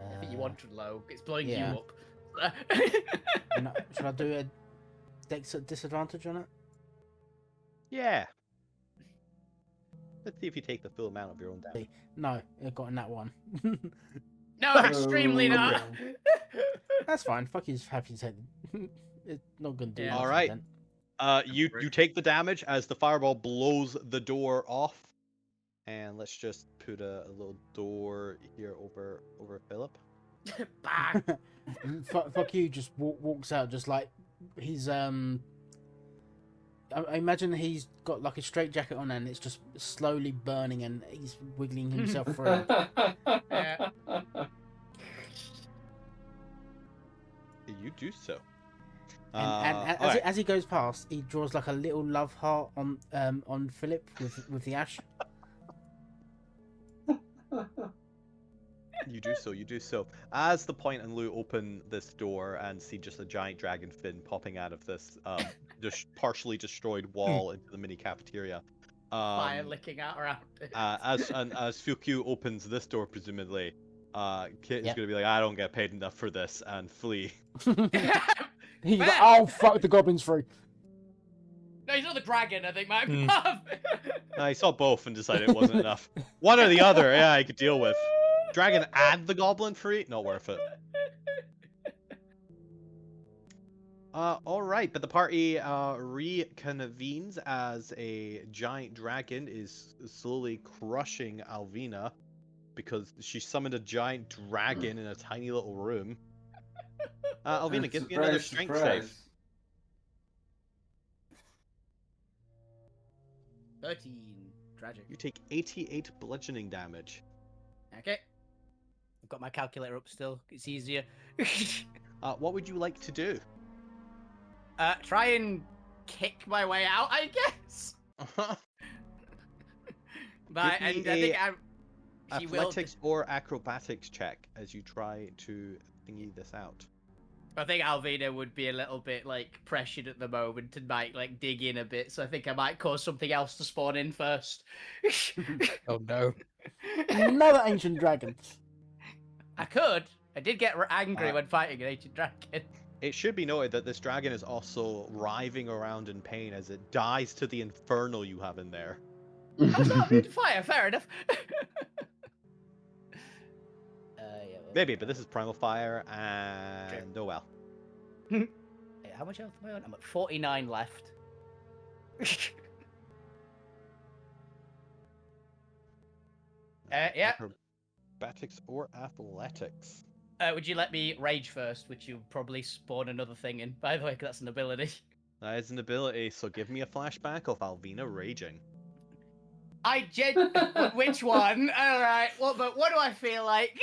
Speaker 3: I think you wanted low. It's blowing
Speaker 1: yeah.
Speaker 3: you up.
Speaker 1: Should I do a dex at disadvantage on it?
Speaker 7: Yeah. Let's see if you take the full amount of your own damage.
Speaker 1: No, I got in that one.
Speaker 3: No, extremely not.
Speaker 1: That's fine. Fuck you, happy to take. It's not gonna do.
Speaker 3: Yeah.
Speaker 1: much
Speaker 7: All right.
Speaker 1: then.
Speaker 7: You take the damage as the fireball blows the door off, and let's just put a little door here over Philip.
Speaker 3: Bang.
Speaker 1: Fuck you. Just walks out, just like he's I imagine he's got like a straight jacket on, and it's just slowly burning, and he's wiggling himself through.
Speaker 3: Yeah.
Speaker 7: You do so.
Speaker 1: And
Speaker 7: alright.
Speaker 1: as he goes past, he draws like a little love heart on Philip with the ash.
Speaker 7: You do so. As the Point and Lou open this door and see just a giant dragon fin popping out of this partially destroyed wall into the mini cafeteria.
Speaker 3: Fire licking out around it.
Speaker 7: As Fukyu opens this door, presumably, Kit is
Speaker 1: Yep.
Speaker 7: going to be like, I don't get paid enough for this, and flee.
Speaker 1: He's like,
Speaker 3: Fair.
Speaker 1: oh fuck, the goblin's free.
Speaker 3: No, he's not the dragon, I think, Mike.
Speaker 7: I saw both and decided it wasn't enough. One or the other, yeah, I could deal with. Dragon and the goblin free? Not worth it. Alright, but the party reconvenes as a giant dragon is slowly crushing Alvina because she summoned a giant dragon in a tiny little room. Alvina, give me another strength save.
Speaker 3: 13. Tragic.
Speaker 7: You take 88 bludgeoning damage.
Speaker 3: Okay. I've got my calculator up still. It's easier.
Speaker 7: What would you like to do?
Speaker 3: Try and kick my way out, I guess. But
Speaker 7: Give me
Speaker 3: and I think she will.
Speaker 7: Athletics or acrobatics check as you try to thingy this out.
Speaker 3: I think Alvina would be a little bit like pressured at the moment and might like dig in a bit. So I think I might cause something else to spawn in first.
Speaker 6: Oh no.
Speaker 1: Another ancient dragon.
Speaker 3: I could. I did get angry
Speaker 7: Uh,
Speaker 3: when fighting an ancient dragon.
Speaker 7: It should be noted that this dragon is also writhing around in pain as it dies to the infernal you have in there.
Speaker 3: That's not a fire. Fair enough. Yeah,
Speaker 7: Maybe, but this is Primal Fire, and oh well.
Speaker 3: Hey, how much health am I on? I'm at 49 left. Yeah.
Speaker 7: Acrobatics or athletics?
Speaker 3: Would you let me rage first? Which you'll probably spawn another thing in. By the way, 'cause that's an ability.
Speaker 7: That is an ability, so give me a flashback of Alvina raging.
Speaker 3: Which one? All right. Well, but what do I feel like?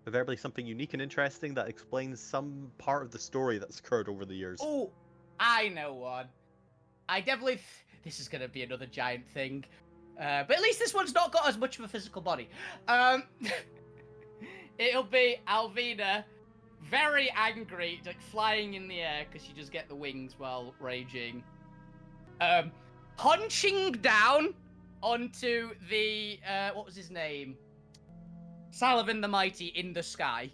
Speaker 7: Preferably something unique and interesting that explains some part of the story that's occurred over the years.
Speaker 3: Oh, I know one. I definitely. This is gonna be another giant thing, but at least this one's not got as much of a physical body. It'll be Alvina, very angry, like flying in the air because she just get the wings while raging. Punching down onto the what was his name? Salavin the Mighty in the sky.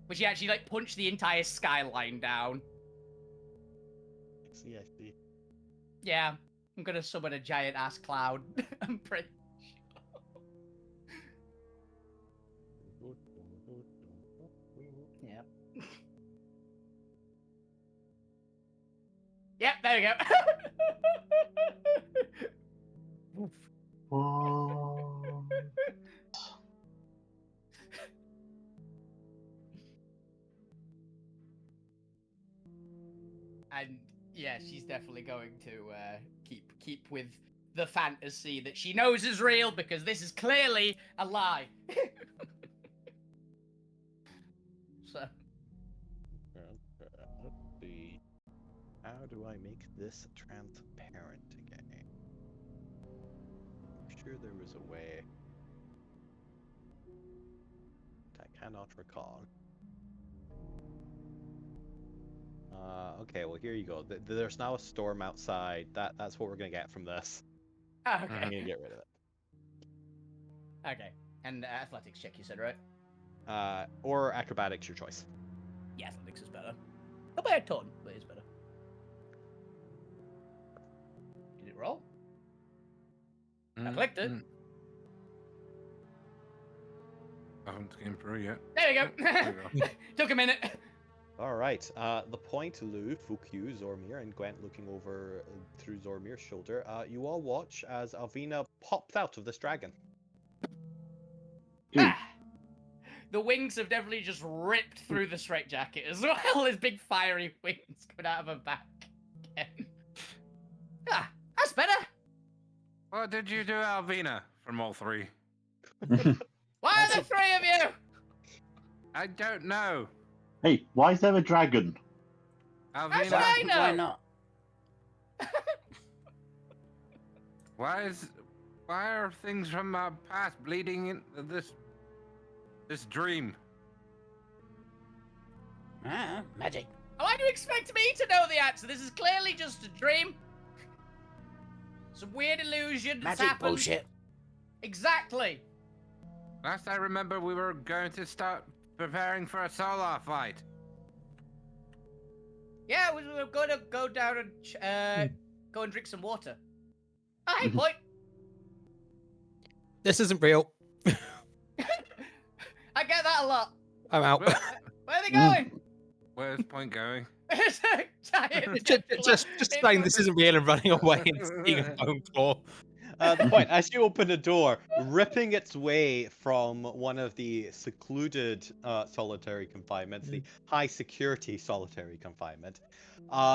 Speaker 3: But she actually like punched the entire skyline down.
Speaker 7: I see.
Speaker 3: Yeah, I'm gonna summon a giant ass cloud. I'm pretty sure. Yeah. Yep, there we go. And yeah, she's definitely going to keep with the fantasy that she knows is real because this is clearly a lie. So
Speaker 7: Let's see. How do I make this transparent again? I'm sure there was a way. I cannot recall. Okay, well here you go. There's now a storm outside. That's what we're gonna get from this.
Speaker 3: okay.
Speaker 7: I'm gonna get rid of it.
Speaker 3: Okay. And athletics check, you said, right?
Speaker 7: Or acrobatics, your choice.
Speaker 3: Yeah, athletics is better. Not by a ton, but it's better. Did it roll? I clicked it.
Speaker 2: I haven't came through yet.
Speaker 3: There we go.
Speaker 2: There we go.
Speaker 3: Took a minute.
Speaker 7: All right. The point, Lou, Fukyu, Zormir, and Gwent looking over through Zormir's shoulder. You all watch as Alvina pops out of this dragon.
Speaker 3: The wings have definitely just ripped through the straitjacket as well. There's big fiery wings coming out of her back again. Ah, that's better.
Speaker 2: What did you do, Alvina, from all three?
Speaker 3: Why are there three of you?
Speaker 2: I don't know.
Speaker 4: Hey, why is there a dragon?
Speaker 3: That's
Speaker 2: Alvina,
Speaker 3: I know.
Speaker 1: Why not?
Speaker 2: why are things from my past bleeding into this dream?
Speaker 1: Magic.
Speaker 3: Why do you expect me to know the answer? This is clearly just a dream. Some weird illusion that's
Speaker 1: Magic
Speaker 3: happened.
Speaker 1: bullshit.
Speaker 3: Exactly.
Speaker 2: Last I remember, we were going to start preparing for a solar fight.
Speaker 3: Yeah, we were going to go down and go and drink some water. Oh, hey, point.
Speaker 6: This isn't real.
Speaker 3: I get that a lot.
Speaker 6: I'm out.
Speaker 2: Where,
Speaker 3: Where are they going?
Speaker 2: where's Point going?
Speaker 3: There's a giant
Speaker 6: just saying this isn't real and running away and seeing a bone claw.
Speaker 7: The point, as you open the door, ripping its way from one of the secluded solitary confinements, the high security solitary confinement,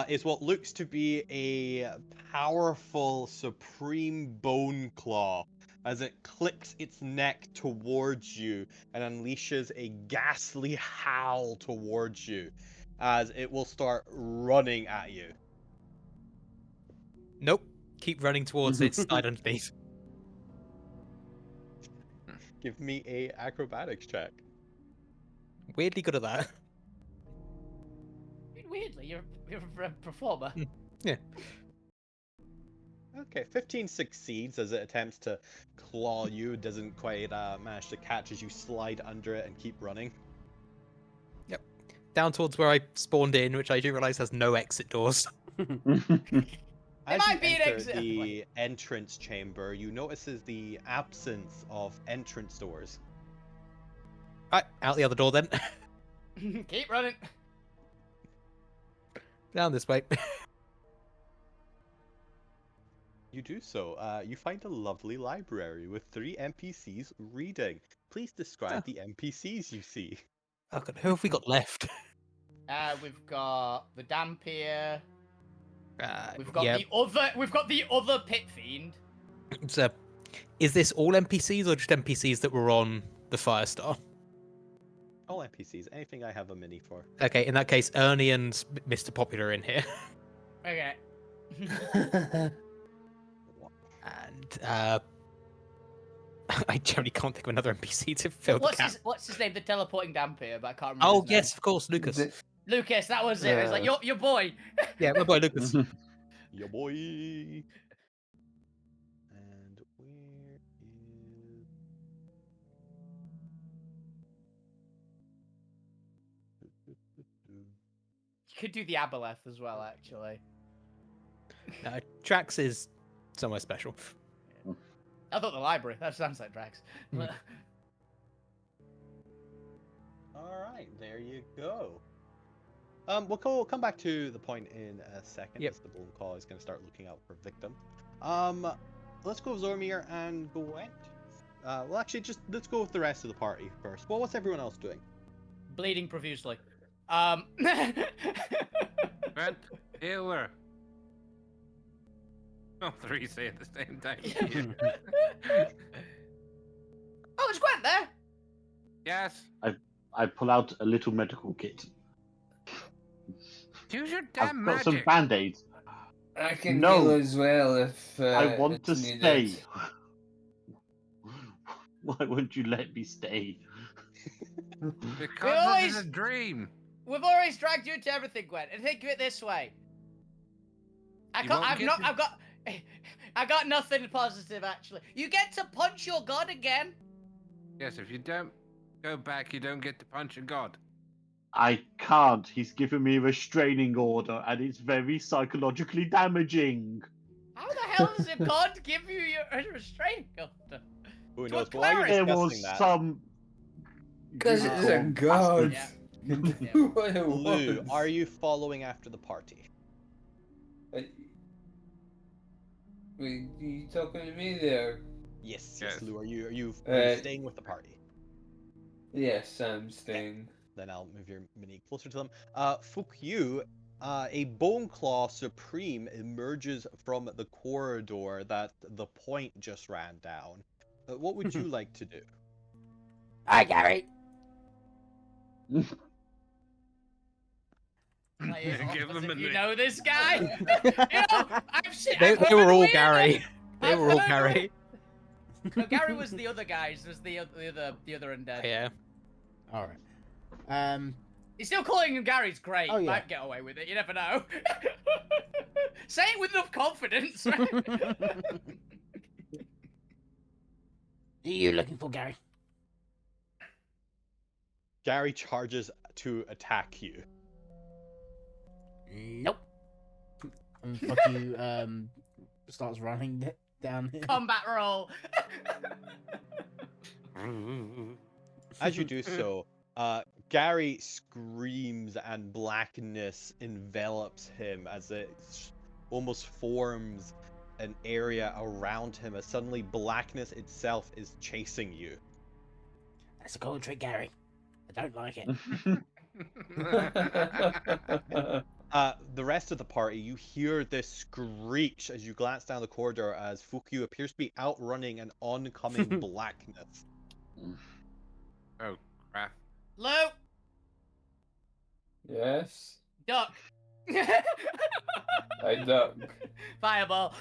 Speaker 7: is what looks to be a powerful supreme bone claw as it clicks its neck towards you and unleashes a ghastly howl towards you as it will start running at you.
Speaker 6: Nope. Keep running towards it. Slide underneath.
Speaker 7: Give me a acrobatics check.
Speaker 6: Weirdly good at that.
Speaker 3: Weirdly, you're a performer.
Speaker 6: Yeah.
Speaker 7: Okay, 15 succeeds as it attempts to claw you. Doesn't quite manage to catch as you slide under it and keep running.
Speaker 6: Down towards where I spawned in, which I do realize has no exit doors.
Speaker 7: As
Speaker 3: might
Speaker 7: you
Speaker 3: be an
Speaker 7: enter
Speaker 3: exit.
Speaker 7: the entrance chamber, you notices the absence of entrance doors.
Speaker 6: Right, out the other door then.
Speaker 3: Keep running.
Speaker 6: Down this way.
Speaker 7: You do so. You find a lovely library with 3 NPCs reading. Please describe the NPCs you see.
Speaker 6: Oh god, who have we got left?
Speaker 3: We've got the Dampier. We've got
Speaker 6: yeah.
Speaker 3: the other pit fiend.
Speaker 6: So, is this all NPCs or just NPCs that were on the Firestar?
Speaker 7: All NPCs. Anything I have a mini for.
Speaker 6: Okay, in that case, Ernie and Mr. Popular are in here.
Speaker 3: Okay.
Speaker 6: And I generally can't think of another NPC to fill the gap.
Speaker 3: What's his name? The teleporting Dampier, but I can't remember.
Speaker 6: Oh
Speaker 3: his name.
Speaker 6: yes, of course, Lucas.
Speaker 3: Lucas, that was it. It was like your boy.
Speaker 6: Yeah, my boy Lucas.
Speaker 7: Your boy. And where is...
Speaker 3: You could do the Aboleth as well, actually.
Speaker 6: Drax is somewhere special.
Speaker 3: I thought the library. That sounds like Drax.
Speaker 7: Alright, there you go. We'll come back to the point in a second.
Speaker 6: Yep.
Speaker 7: As the Bloom Call is going to start looking out for victim. Let's go with Zormir and Gwent. Well, actually, just let's go with the rest of the party first. Well, what's everyone else doing?
Speaker 3: Bleeding profusely.
Speaker 2: Brent, healer. All 3 say at the same time.
Speaker 3: Oh, it's Gwent there.
Speaker 2: Yes.
Speaker 4: I pull out a little medical kit.
Speaker 2: Use your
Speaker 4: I've
Speaker 2: damn
Speaker 4: got some
Speaker 2: magic.
Speaker 4: band-aids.
Speaker 5: I can
Speaker 4: No.
Speaker 5: heal as well if
Speaker 4: I want to
Speaker 5: it's needed.
Speaker 4: stay. Why won't you let me stay?
Speaker 2: Because
Speaker 3: always-
Speaker 2: this is a dream.
Speaker 3: We've always dragged you into everything, Gwent. And think of it this way. I got nothing positive actually. You get to punch your god again.
Speaker 2: Yes, if you don't go back, you don't get to punch a god.
Speaker 4: I can't. He's given me a restraining order, and it's very psychologically damaging.
Speaker 3: How the hell does a god give you a restraining order?
Speaker 7: Who
Speaker 3: To
Speaker 7: knows?
Speaker 3: a
Speaker 7: While you're
Speaker 3: cleric.
Speaker 4: There
Speaker 7: discussing
Speaker 4: was
Speaker 7: that,
Speaker 4: some.
Speaker 5: Because it's a
Speaker 4: unicorn
Speaker 5: god.
Speaker 3: Yeah.
Speaker 5: Can do what it
Speaker 7: Lou,
Speaker 5: wants.
Speaker 7: are you following after the party?
Speaker 5: Wait, you talking to me there?
Speaker 7: Yes,
Speaker 2: Yes.
Speaker 7: Lou. Are you
Speaker 5: Uh,
Speaker 7: staying with the party?
Speaker 5: Yes, I'm staying.
Speaker 7: Then I'll move your mini closer to them. Fuck you. A Bone Claw Supreme emerges from the corridor that the point just ran down. What would you like to do?
Speaker 1: Hi, Gary.
Speaker 3: Like,
Speaker 2: Yeah, give them a
Speaker 3: you
Speaker 2: name.
Speaker 3: know this guy? You know,
Speaker 6: They
Speaker 3: I've
Speaker 6: were
Speaker 3: heard
Speaker 6: all
Speaker 3: weird-
Speaker 6: Gary. They
Speaker 3: I've
Speaker 6: were all
Speaker 3: heard
Speaker 6: Gary.
Speaker 3: No, Gary was the other guys. Was the other undead.
Speaker 6: Yeah.
Speaker 1: All right.
Speaker 3: He's still calling him Gary's great.
Speaker 1: Oh, yeah.
Speaker 3: Might get away with it. You never know. Say it with enough confidence, right?
Speaker 1: Who are you looking for, Gary?
Speaker 7: Gary charges to attack you.
Speaker 1: Nope. And fuck you. Starts running down here.
Speaker 3: Combat roll.
Speaker 7: As you do so, Gary screams and blackness envelops him as it almost forms an area around him as suddenly blackness itself is chasing you.
Speaker 1: That's a cool trick, Gary. I don't like it.
Speaker 7: The rest of the party, you hear this screech as you glance down the corridor as Fukyu appears to be outrunning an oncoming blackness.
Speaker 2: Oh, crap.
Speaker 3: Lou,
Speaker 5: Yes,
Speaker 3: duck.
Speaker 5: I duck.
Speaker 3: Fireball.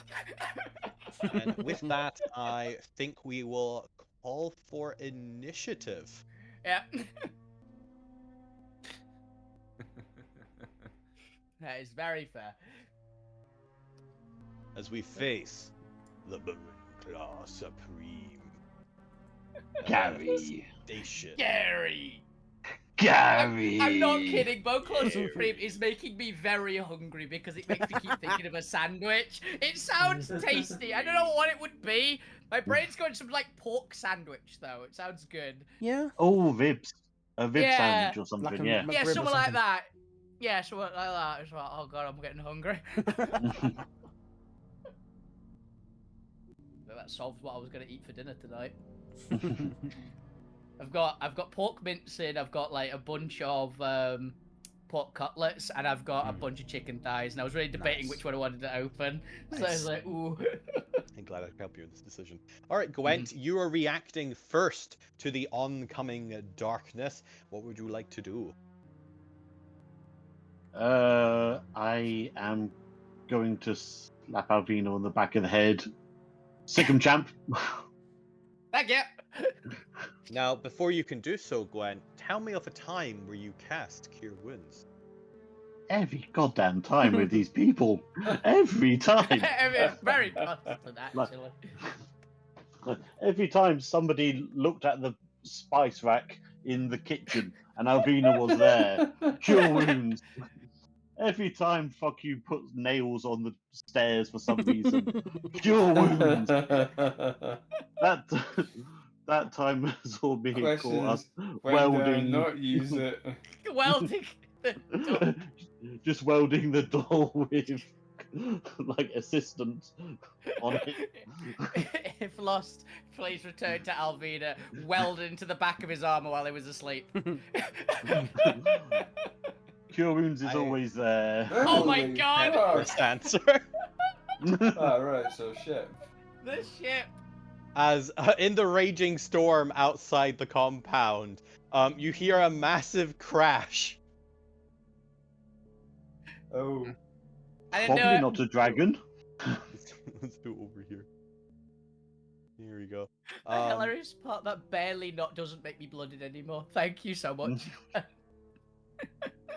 Speaker 7: And with that, I think we will call for initiative.
Speaker 3: Yeah. That is very fair.
Speaker 7: As we face the Bone Claw Supreme.
Speaker 4: Gary.
Speaker 7: Station.
Speaker 3: Gary.
Speaker 4: Gary.
Speaker 3: I'm not kidding. Boclaw
Speaker 7: Gary.
Speaker 3: Supreme is making me very hungry because it makes me keep thinking of a sandwich. It sounds tasty. I don't know what it would be. My brain's going to some like pork sandwich though. It sounds good.
Speaker 1: Yeah.
Speaker 4: Oh, Vibs. A Vib
Speaker 3: Yeah.
Speaker 4: sandwich or something,
Speaker 1: Like a
Speaker 4: yeah.
Speaker 1: McRib
Speaker 3: Yeah,
Speaker 1: or
Speaker 3: something like
Speaker 1: something.
Speaker 3: that. Yeah, something like that as well. Oh god, I'm getting hungry. That solves what I was gonna eat for dinner tonight. I've got pork mincing. I've got like a bunch of pork cutlets, and I've got a bunch of chicken thighs. And I was really debating
Speaker 1: Nice.
Speaker 3: which one I wanted to open. So I was
Speaker 1: Nice.
Speaker 3: like, ooh.
Speaker 7: I'm glad I could help you in this decision. All right, Gwent, you are reacting first to the oncoming darkness. What would you like to do?
Speaker 4: I am going to slap Alvino on the back of the head. Sick 'em, champ.
Speaker 3: Thank you.
Speaker 7: Now, before you can do so, Gwen, tell me of a time where you cast Cure Wounds.
Speaker 4: Every goddamn time with these people. Every time.
Speaker 3: It's very constant, actually.
Speaker 4: Every time somebody looked at the spice rack in the kitchen and Alvina was there. Cure wounds. Every time fuck you put nails on the stairs for some reason. Cure wounds. That time saw me
Speaker 5: Question
Speaker 4: caught us
Speaker 5: is, when do I
Speaker 4: welding.
Speaker 5: not use it?
Speaker 3: Welding the door.
Speaker 4: Just welding the door with like assistants on it.
Speaker 3: If lost, please return to Alvina, welded into the back of his armor while he was asleep.
Speaker 4: Cure wounds is
Speaker 7: I-
Speaker 4: always there.
Speaker 3: Oh my
Speaker 5: Holy
Speaker 3: God.
Speaker 5: fuck.
Speaker 7: First answer.
Speaker 5: Ah, right, so shit.
Speaker 3: The ship.
Speaker 7: As in the raging storm outside the compound, you hear a massive crash.
Speaker 5: Oh.
Speaker 3: I didn't
Speaker 4: Probably
Speaker 3: know it.
Speaker 4: not a dragon.
Speaker 7: Let's do it over here. Here we go.
Speaker 3: The hilarious part that barely not doesn't make me blooded anymore. Thank you so much.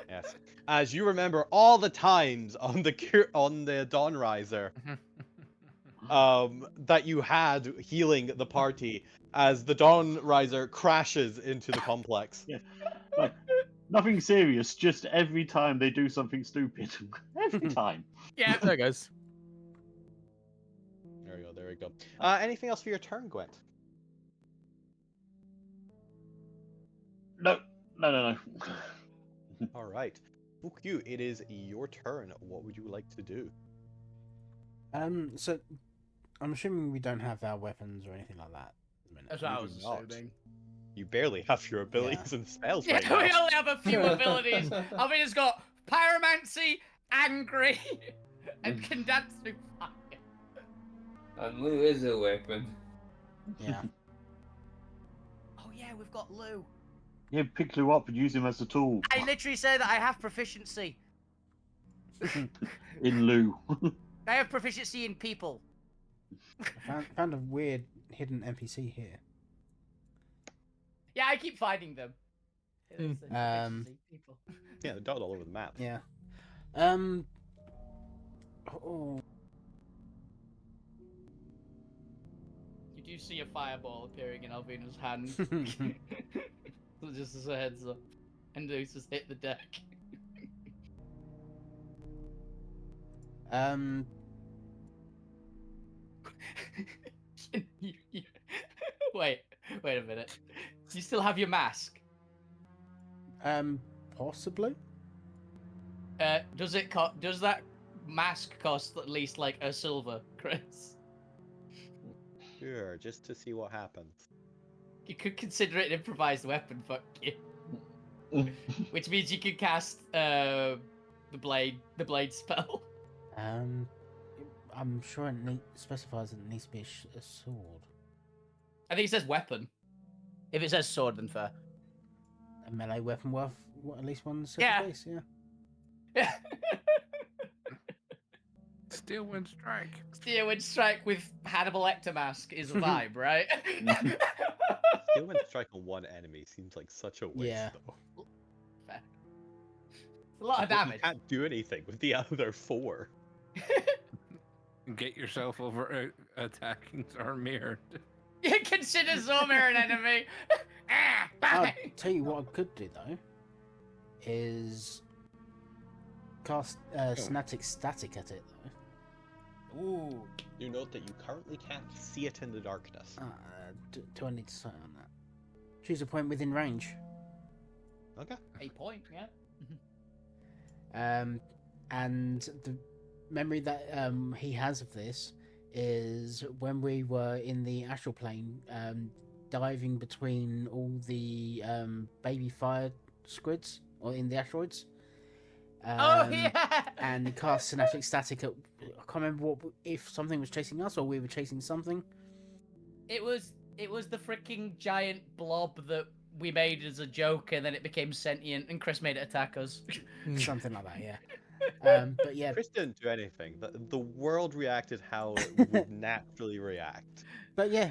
Speaker 7: Yes. As you remember all the times on the Dawn Riser that you had healing the party as the Dawn Riser crashes into the complex.
Speaker 4: Yeah. Like, nothing serious, just every time they do something stupid. Every time.
Speaker 3: Yeah.
Speaker 6: There it goes.
Speaker 7: There we go, there we go. Anything else for your turn, Gwent?
Speaker 4: No.
Speaker 7: Alright. Fukyu, it is your turn. What would you like to do?
Speaker 1: So I'm assuming we don't have our weapons or anything like that at the minute.
Speaker 3: That's what I
Speaker 7: You
Speaker 3: was
Speaker 7: do not.
Speaker 3: assuming.
Speaker 7: You barely have your abilities and spells
Speaker 3: Yeah,
Speaker 7: right now.
Speaker 3: we only have a few abilities. Alvina's got pyromancy, angry, and can dance through fire.
Speaker 5: And Lou is a weapon.
Speaker 1: Yeah.
Speaker 3: Oh yeah, we've got Lou.
Speaker 4: Yeah, pick Lou up and use him as a tool.
Speaker 3: I literally say that I have proficiency.
Speaker 4: In Lou.
Speaker 3: I have proficiency in people.
Speaker 1: I found a weird hidden NPC here.
Speaker 3: Yeah, I keep finding them. It's the proficiency people.
Speaker 7: Yeah, they're dotted all over the map.
Speaker 1: Yeah. Oh.
Speaker 3: You do see a fireball appearing in Alvina's hand. Just as a heads up. And those just hit the deck. Wait a minute. Do you still have your mask?
Speaker 1: Possibly.
Speaker 3: Does that mask cost at least like a silver, Chris?
Speaker 7: Sure, just to see what happens.
Speaker 3: You could consider it an improvised weapon, fuck you. Which means you could cast the blade spell.
Speaker 1: I'm sure it specifies that it needs to be a sword.
Speaker 3: I think it says weapon. If it says sword, then fair.
Speaker 1: A melee weapon worth at least one
Speaker 3: Yeah.
Speaker 1: base, yeah.
Speaker 3: Yeah.
Speaker 2: Steel Wind Strike.
Speaker 3: Steel Wind Strike with Hannibal Lecter mask is a vibe, right?
Speaker 7: Skill Wind Strike on one enemy seems like such a waste,
Speaker 1: Yeah.
Speaker 7: though.
Speaker 3: Fair. It's a lot of
Speaker 7: But
Speaker 3: damage.
Speaker 7: You can't do anything with the other 4.
Speaker 2: Get yourself over attacking Zarmir.
Speaker 3: You consider Zormir an enemy.
Speaker 1: I'll
Speaker 3: Bang!
Speaker 1: tell you what I could do though, is cast Snatic Static at it though.
Speaker 3: Ooh.
Speaker 7: You note that you currently can't see it in the darkness.
Speaker 1: Do I need to say on that? Choose a point within range.
Speaker 7: Okay.
Speaker 3: A point, yeah.
Speaker 1: And the memory that he has of this is when we were in the astral plane, diving between all the baby fire squids, or in the asteroids.
Speaker 3: Oh yeah.
Speaker 1: And cast Synaptic Static at. I can't remember if something was chasing us or we were chasing something.
Speaker 3: It was the freaking giant blob that we made as a joke, and then it became sentient, and Chris made it attack us.
Speaker 1: Something like that, yeah. But yeah,
Speaker 7: Chris didn't do anything. The world reacted how it would naturally react.
Speaker 1: but yeah,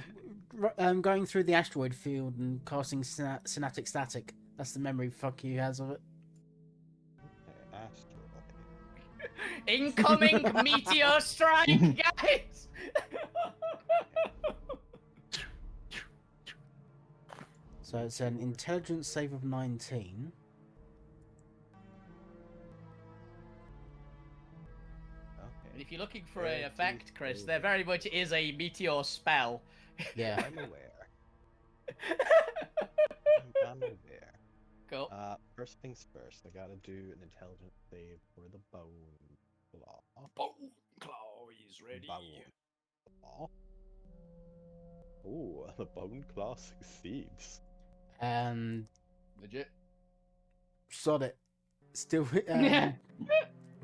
Speaker 1: going through the asteroid field and casting Synaptic Static. That's the memory fuck you has of it.
Speaker 7: Okay, asteroid.
Speaker 3: Incoming meteor strike, guys.
Speaker 1: So it's an intelligence save of 19.
Speaker 7: Okay.
Speaker 3: And if you're looking for an effect, Chris, there very much is a meteor spell.
Speaker 1: Yeah.
Speaker 7: I'm aware. I'm aware.
Speaker 3: Cool.
Speaker 7: First things first, I gotta do an intelligence save for the bone claw.
Speaker 3: Bone claw is ready.
Speaker 7: Bone claw. Ooh, the bone claw succeeds.
Speaker 3: Legit.
Speaker 1: Sod it. Still,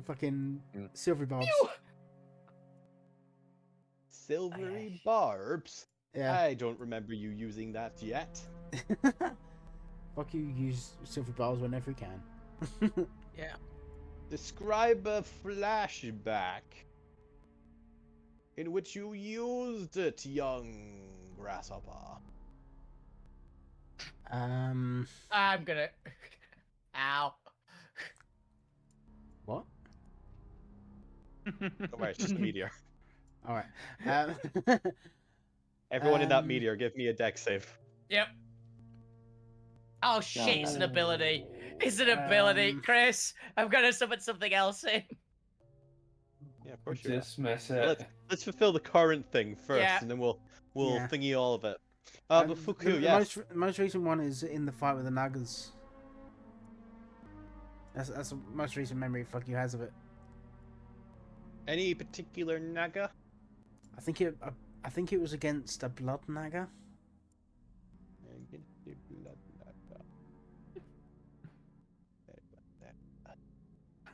Speaker 1: fucking silvery barbs.
Speaker 7: Silvery barbs?
Speaker 1: Yeah.
Speaker 7: I don't remember you using that yet.
Speaker 1: Fuck you, use silver barbs whenever you can.
Speaker 3: Yeah.
Speaker 7: Describe a flashback in which you used it, young grasshopper.
Speaker 3: I'm gonna. Ow.
Speaker 1: What?
Speaker 7: Don't worry, it's just a meteor.
Speaker 1: All right.
Speaker 7: Everyone in that meteor, give me a deck save.
Speaker 3: Yep. Oh shit! It's an
Speaker 1: No.
Speaker 3: ability. It's an ability,
Speaker 1: Um,
Speaker 3: Chris. I'm gonna summon something else in.
Speaker 7: Yeah, of course you are.
Speaker 5: Dismiss it.
Speaker 7: Let's fulfill the current thing first,
Speaker 3: Yeah.
Speaker 7: and then we'll
Speaker 1: Yeah.
Speaker 7: thingy all of it. But Fuku,
Speaker 1: the
Speaker 7: yes.
Speaker 1: most recent one is in the fight with the Nagas. That's the most recent memory fuck you has of it.
Speaker 7: Any particular Naga?
Speaker 1: I think it was against a blood Naga.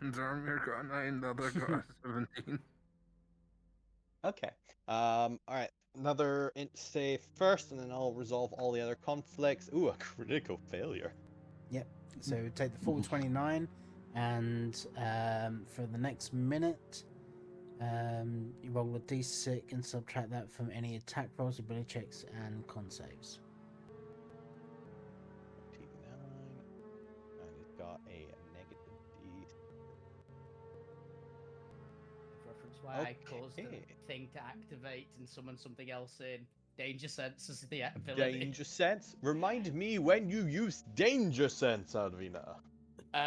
Speaker 2: Zarmir got a 9, the other got a 17.
Speaker 7: Okay. Alright. Another int save first, and then I'll resolve all the other conflicts. Ooh, a critical failure.
Speaker 1: So take the full 29, and for the next minute, you roll a d6 and subtract that from any attack rolls, ability checks, and con saves.
Speaker 7: 29. And it's got a negative D.
Speaker 3: Reference why I caused the
Speaker 7: Okay.
Speaker 3: thing to activate and summon something else in. Danger sense is the ability.
Speaker 7: Danger sense? Remind me when you use danger sense, Alvina.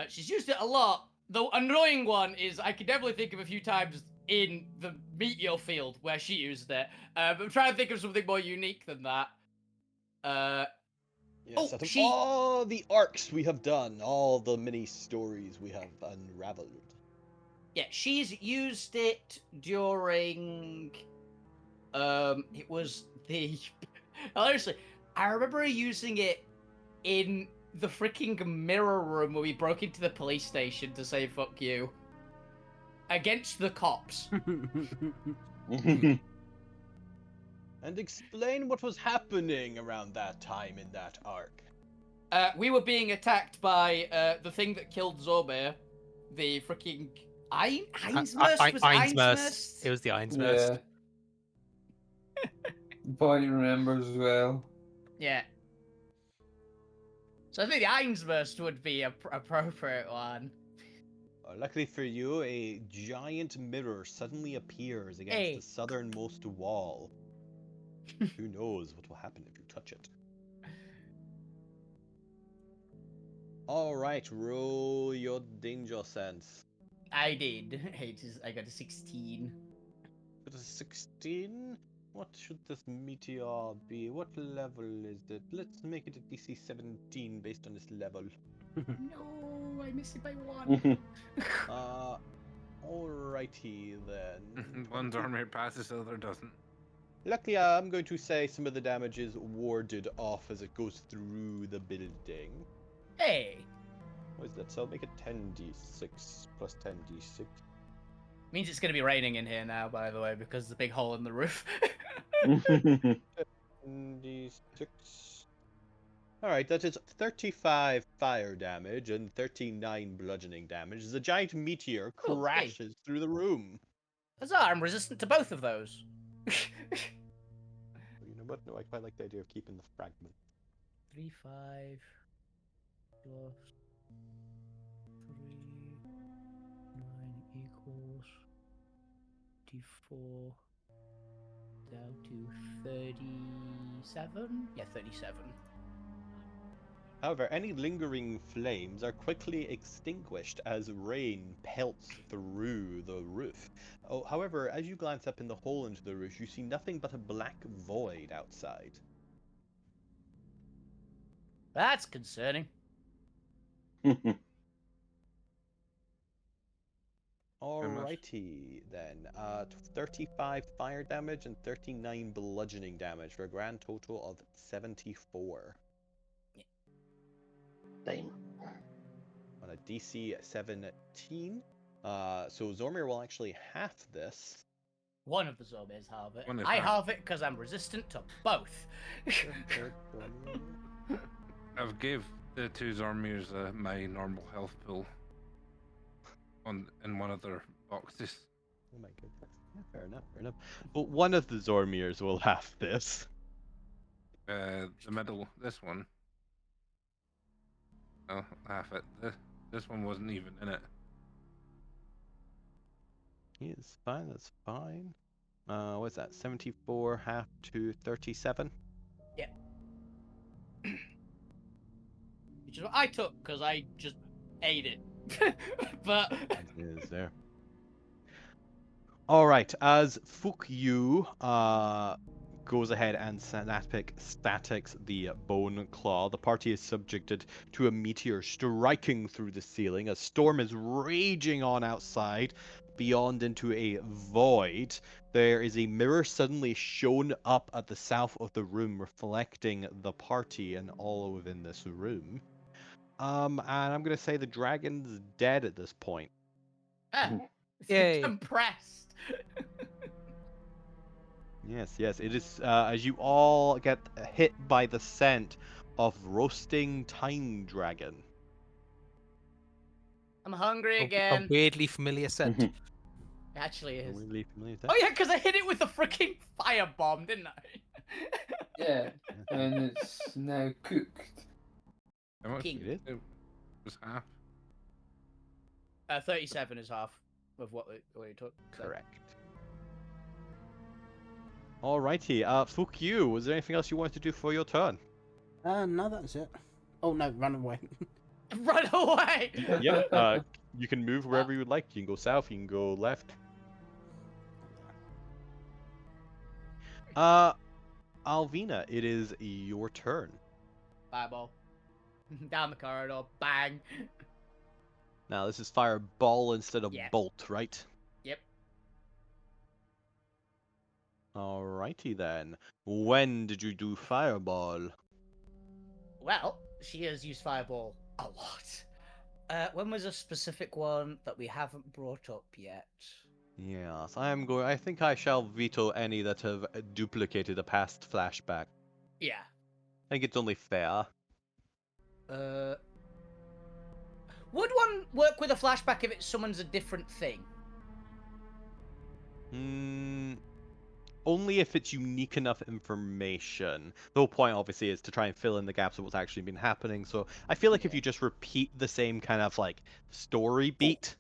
Speaker 3: She's used it a lot. The annoying one is I can definitely think of a few times in the meteor field where she used it. But I'm trying to think of something more unique than that.
Speaker 7: Yes,
Speaker 3: Oh,
Speaker 7: out of
Speaker 3: she-
Speaker 7: all the arcs we have done, all the mini stories we have unraveled.
Speaker 3: Yeah, she's used it during. It was the. Honestly, I remember her using it in the freaking mirror room where we broke into the police station to say "fuck you." against the cops.
Speaker 7: And explain what was happening around that time in that arc.
Speaker 3: We were being attacked by the thing that killed Zorbir, the freaking Einsmurst. Was
Speaker 6: Einsmurst. It was the Einsmurst.
Speaker 5: Yeah. Bonnie remembers as well.
Speaker 3: Yeah. So I think the Einsmurst would be a appropriate one.
Speaker 7: Luckily for you, a giant mirror suddenly appears against
Speaker 3: Hey.
Speaker 7: the southernmost wall. Who knows what will happen if you touch it? Alright, roll your danger sense.
Speaker 3: I did. I got a 16.
Speaker 7: It is 16? What should this meteor be? What level is it? Let's make it a DC 17 based on this level.
Speaker 3: No, I missed it by 1.
Speaker 7: Alrighty then.
Speaker 2: One's armor passes, the other doesn't.
Speaker 7: Luckily, I'm going to say some of the damage is warded off as it goes through the building.
Speaker 3: Hey.
Speaker 7: What is that? So I'll make it 10d6 plus 10d6.
Speaker 3: Means it's going to be raining in here now, by the way, because there's a big hole in the roof.
Speaker 7: 10d6. Alright, that is 35 fire damage and 39 bludgeoning damage. The giant meteor
Speaker 3: Oh, hey.
Speaker 7: crashes through the room.
Speaker 3: Huzzah, I'm resistant to both of those.
Speaker 7: You know what? No, I quite like the idea of keeping the fragment.
Speaker 3: 3, 5, plus 3, 9 equals D4 down to 37? Yeah, 37.
Speaker 7: However, any lingering flames are quickly extinguished as rain pelts through the roof. Oh, however, as you glance up in the hole into the roof, you see nothing but a black void outside.
Speaker 3: That's concerning.
Speaker 7: Alrighty then. 35 fire damage and 39 bludgeoning damage for a grand total of 74.
Speaker 4: Same.
Speaker 7: On a DC 17. So Zormir will actually half this.
Speaker 3: One of the zombies halve it.
Speaker 2: One is
Speaker 3: I
Speaker 2: half.
Speaker 3: halve it because I'm resistant to both.
Speaker 2: I've gave the two Zormirs my normal health pool in one of their boxes.
Speaker 7: Oh my goodness. Yeah, fair enough, fair enough. But one of the Zormirs will half this.
Speaker 2: The middle, this one. Oh, half it. This one wasn't even in it.
Speaker 7: It's fine, that's fine. What's that? 74 half to 37?
Speaker 3: Yeah. Which is what I took because I just ate it. But
Speaker 7: Is there. Alright, as Fuck You goes ahead and statics the bone claw, the party is subjected to a meteor striking through the ceiling. A storm is raging on outside, beyond into a void. There is a mirror suddenly shown up at the south of the room, reflecting the party and all within this room. And I'm gonna say the dragon's dead at this point.
Speaker 6: Yay.
Speaker 3: compressed.
Speaker 7: Yes, it is as you all get hit by the scent of roasting time dragon.
Speaker 3: I'm hungry
Speaker 6: A
Speaker 3: again.
Speaker 6: weirdly familiar scent.
Speaker 3: It actually is.
Speaker 7: Really familiar with that?
Speaker 3: Oh yeah, because I hit it with a freaking firebomb, didn't I?
Speaker 5: Yeah, and it's now cooked.
Speaker 2: How much
Speaker 3: King.
Speaker 2: it was half.
Speaker 3: 37 is half of what you took. So.
Speaker 7: Correct. Alrighty, fuck you. Was there anything else you wanted to do for your turn?
Speaker 1: No, that's it. Oh no, run away.
Speaker 3: Run away!
Speaker 7: Yep. You can move wherever you would like. You can go south. You can go left. Alvina, it is your turn.
Speaker 3: Fireball. Down the corridor. Bang.
Speaker 7: Now this is fireball instead of
Speaker 3: Yeah.
Speaker 7: bolt, right?
Speaker 3: Yep.
Speaker 7: Alrighty then. When did you do fireball?
Speaker 3: Well, she has used fireball a lot. When was a specific one that we haven't brought up yet?
Speaker 7: Yes, I think I shall veto any that have duplicated a past flashback.
Speaker 3: Yeah.
Speaker 7: I think it's only fair.
Speaker 3: Would one work with a flashback if it summons a different thing?
Speaker 7: Only if it's unique enough information. The whole point, obviously, is to try and fill in the gaps of what's actually been happening. So I feel like if you just repeat the same kind of like story beat,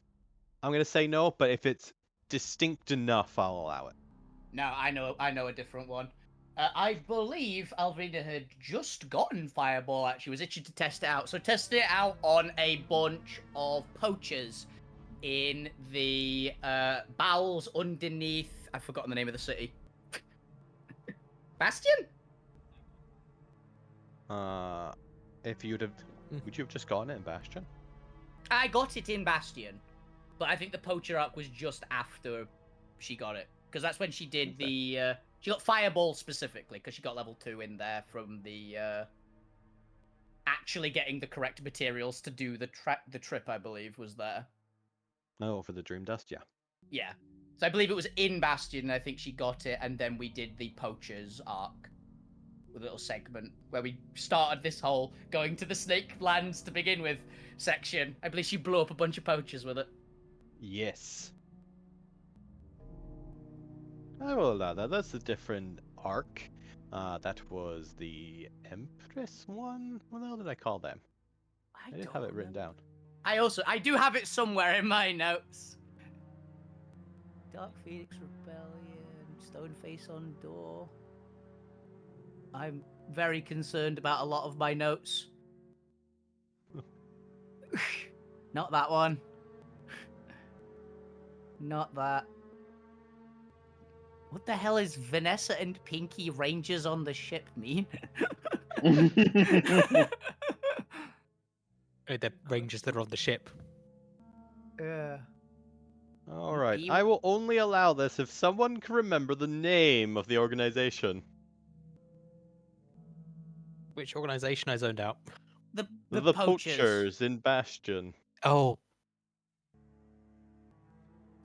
Speaker 7: I'm gonna say no. But if it's distinct enough, I'll allow it.
Speaker 3: No, I know a different one. I believe Alvina had just gotten Fireball, actually. Was itching to test it out. So tested it out on a bunch of poachers in the bowels underneath... I've forgotten the name of the city. Bastion?
Speaker 7: If you'd have... Would you have just gotten it in Bastion?
Speaker 3: I got it in Bastion. But I think the poacher arc was just after she got it. Because that's when she did the... she got Fireball specifically, because she got level 2 in there from the... actually getting the correct materials to do the trip, I believe, was there.
Speaker 7: Oh, for the Dream Dust, yeah.
Speaker 3: Yeah. So I believe it was in Bastion, and I think she got it, and then we did the Poachers arc. With a little segment where we started this whole going to the Snake Lands to begin with section. I believe she blew up a bunch of poachers with it.
Speaker 7: Yes. I will allow that. That's a different arc. That was the Empress one? What the hell did I call them? I did have it written down.
Speaker 3: I do have it somewhere in my notes. Dark Phoenix Rebellion, Stoneface on Door. I'm very concerned about a lot of my notes. Not that one. Not that. What the hell is Vanessa and Pinky Rangers on the ship mean?
Speaker 6: The rangers that are on the ship.
Speaker 3: Yeah.
Speaker 7: Alright, I will only allow this if someone can remember the name of the organization.
Speaker 6: Which organization I zoned out?
Speaker 3: The
Speaker 7: Poachers in Bastion.
Speaker 6: Oh.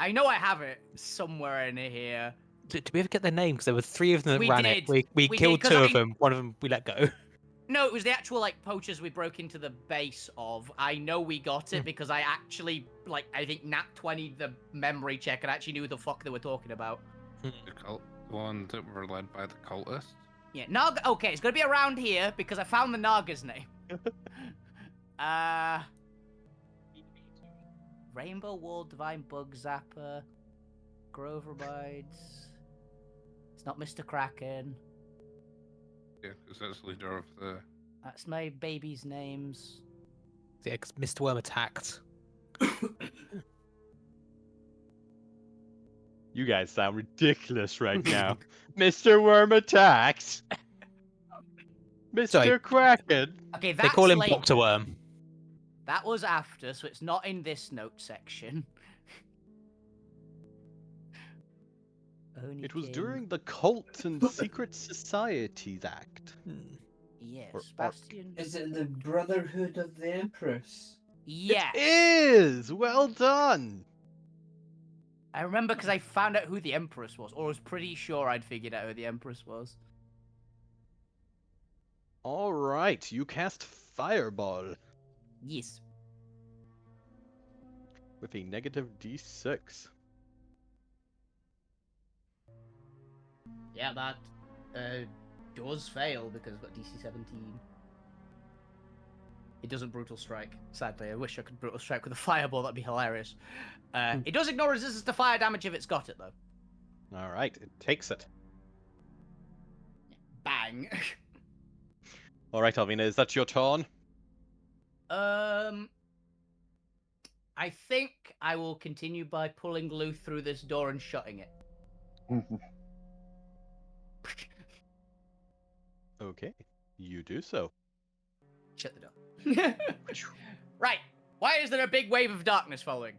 Speaker 3: I know I have it somewhere in here.
Speaker 6: Did we ever get their name? Because there were 3 of them that
Speaker 3: We
Speaker 6: ran
Speaker 3: did.
Speaker 6: it. We killed
Speaker 3: did,
Speaker 6: 2 of them. One of them we let go.
Speaker 3: No, it was the actual, like, poachers we broke into the base of. I know we got it because I actually, like, I think Nat 20 the memory check and actually knew who the fuck they were talking about.
Speaker 2: The cult one that were led by the cultists?
Speaker 3: Yeah, Naga. Okay, it's gonna be around here because I found the Naga's name. Rainbow Wall, Divine Bug Zapper, Grover Bides. It's not Mr. Kraken.
Speaker 2: Yeah, because that's the leader of the...
Speaker 3: That's my baby's names.
Speaker 6: Yeah, because Mr. Worm attacked.
Speaker 7: You guys sound ridiculous right now. Mr. Worm attacks. Mr.
Speaker 6: Sorry.
Speaker 7: Kraken.
Speaker 3: Okay,
Speaker 6: They
Speaker 3: that's
Speaker 6: call him
Speaker 3: later.
Speaker 6: Dr. Worm.
Speaker 3: That was after, so it's not in this note section.
Speaker 7: It was during the Cult and Secret Societies Act.
Speaker 3: Yes,
Speaker 7: Or
Speaker 3: Bastion.
Speaker 5: Is it the Brotherhood of the Empress?
Speaker 3: Yes.
Speaker 7: It is! Well done!
Speaker 3: I remember because I found out who the Empress was, or was pretty sure I'd figured out who the Empress was.
Speaker 7: Alright, you cast Fireball
Speaker 3: Yes.
Speaker 7: with a negative D6.
Speaker 3: Yeah, that does fail because I've got DC 17. It doesn't Brutal Strike. Sadly, I wish I could Brutal Strike with a Fireball, that'd be hilarious. It does ignore resistance to fire damage if it's got it, though.
Speaker 7: Alright, it takes it.
Speaker 3: Bang.
Speaker 7: Alright, Alvina, is that your turn?
Speaker 3: I think I will continue by pulling Lou through this door and shutting it.
Speaker 7: Okay, you do so.
Speaker 3: Shut the door. Right. Why is there a big wave of darkness following?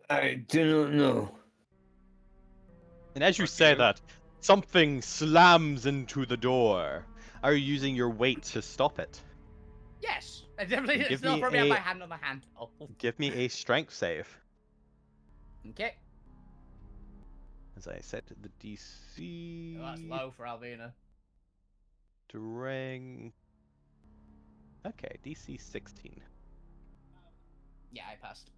Speaker 5: I do not know.
Speaker 7: And as you say that, something slams into the door. Are you using your weight to stop it?
Speaker 3: Yes, I definitely
Speaker 7: Give
Speaker 3: still
Speaker 7: me
Speaker 3: probably have
Speaker 7: a-
Speaker 3: my hand on the handle.
Speaker 7: Give me a strength save.
Speaker 3: Okay.
Speaker 7: As I said, the DC
Speaker 3: Oh, that's low for Alvina.
Speaker 7: Drang. Okay, DC 16.
Speaker 3: Yeah, I passed.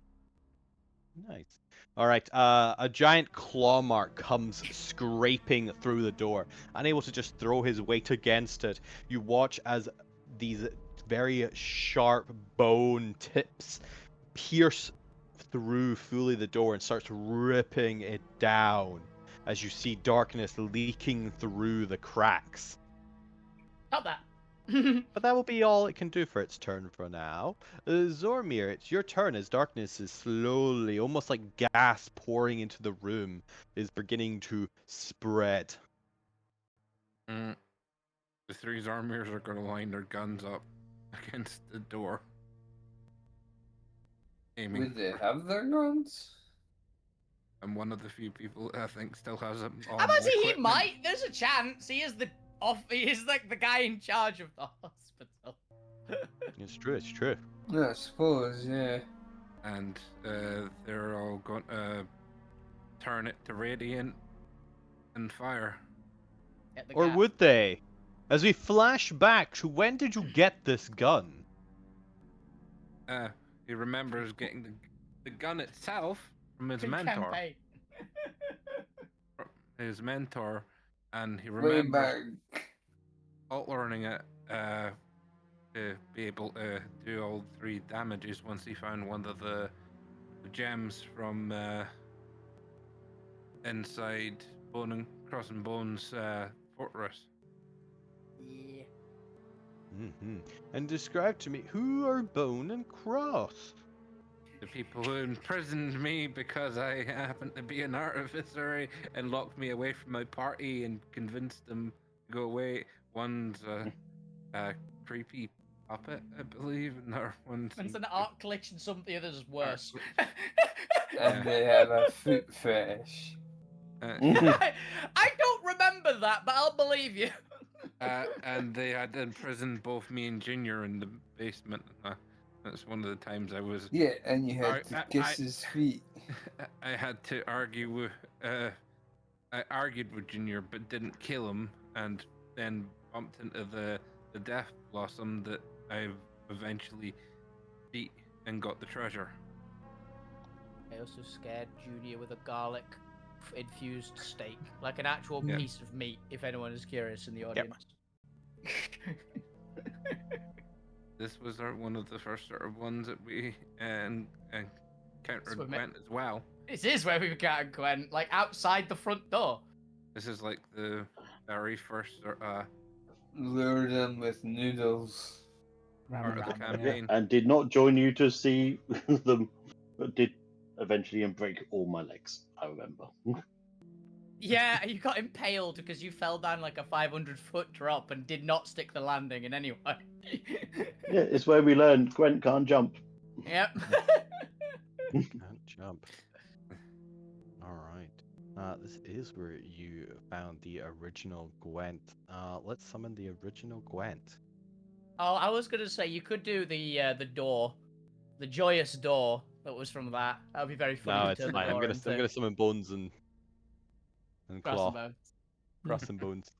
Speaker 7: Nice. All right. A giant claw mark comes scraping through the door, unable to just throw his weight against it. You watch as these very sharp bone tips pierce through fully the door and starts ripping it down as you see darkness leaking through the cracks.
Speaker 3: Stop that.
Speaker 7: But that will be all it can do for its turn for now. Zormir, it's your turn as darkness is slowly, almost like gas pouring into the room, is beginning to spread.
Speaker 2: The three Zarmirs are going to line their guns up against the door. Aiming.
Speaker 5: Would they have their guns?
Speaker 2: I'm one of the few people I think still has them.
Speaker 3: I'm about to say he might. There's a chance. He is He is like the guy in charge of the hospital.
Speaker 7: It's true, it's true.
Speaker 5: Yeah, I suppose, yeah.
Speaker 2: And they're all going to turn it to radiant and fire.
Speaker 3: Get the
Speaker 7: Or
Speaker 3: gap.
Speaker 7: would they? As we flash back to when did you get this gun?
Speaker 2: He remembers getting the gun itself from his
Speaker 3: Good
Speaker 2: mentor.
Speaker 3: campaign.
Speaker 2: His mentor, and he
Speaker 5: Way
Speaker 2: remembers
Speaker 5: back.
Speaker 2: learning it to be able to do all 3 damages once he found one of the gems from inside Cross and Bones fortress.
Speaker 3: Yeah.
Speaker 7: And describe to me, who are Bone and Cross?
Speaker 2: The people who imprisoned me because I happened to be an artificer and locked me away from my party and convinced them to go away. One's a creepy puppet, I believe, and the other one's
Speaker 3: It's an art glitch and some of the others is worse.
Speaker 5: And they have a foot fetish.
Speaker 3: I don't remember that, but I'll believe you.
Speaker 2: And they had imprisoned both me and Junior in the basement. That's one of the times I was.
Speaker 5: Yeah, and you had
Speaker 2: I-
Speaker 5: to
Speaker 2: I-
Speaker 5: kiss
Speaker 2: I-
Speaker 5: his feet.
Speaker 2: I had to argue with. I argued with Junior, but didn't kill him, and then bumped into the Death Blossom that I eventually beat and got the treasure.
Speaker 3: I also scared Junior with a garlic infused steak, like an actual
Speaker 2: Yeah.
Speaker 3: piece of meat. If anyone is curious in the audience.
Speaker 2: This was one of the first sort of ones that we encountered
Speaker 3: what
Speaker 2: Gwent as well.
Speaker 3: This is where we got Gwen, like outside the front door.
Speaker 2: This is like the very first
Speaker 5: Lure them with noodles.
Speaker 2: part of the
Speaker 1: Ram,
Speaker 2: campaign.
Speaker 4: And did not join you to see them, but did eventually break all my legs, I remember.
Speaker 3: Yeah, you got impaled because you fell down like a 500-foot drop and did not stick the landing in any way.
Speaker 4: Yeah, it's where we learned Gwent can't jump.
Speaker 3: Yep.
Speaker 7: Can't jump. Alright. This is where you found the original Gwent. Let's summon the original Gwent.
Speaker 3: Oh, I was gonna say you could do the door, the joyous door that was from that. That would be very funny.
Speaker 7: No,
Speaker 3: to
Speaker 7: it's
Speaker 3: turn the
Speaker 7: fine. I'm
Speaker 3: door
Speaker 7: gonna
Speaker 3: into
Speaker 7: summon Bones and
Speaker 3: Cross and
Speaker 7: Claw.
Speaker 3: Bones.
Speaker 7: Cross and Bones.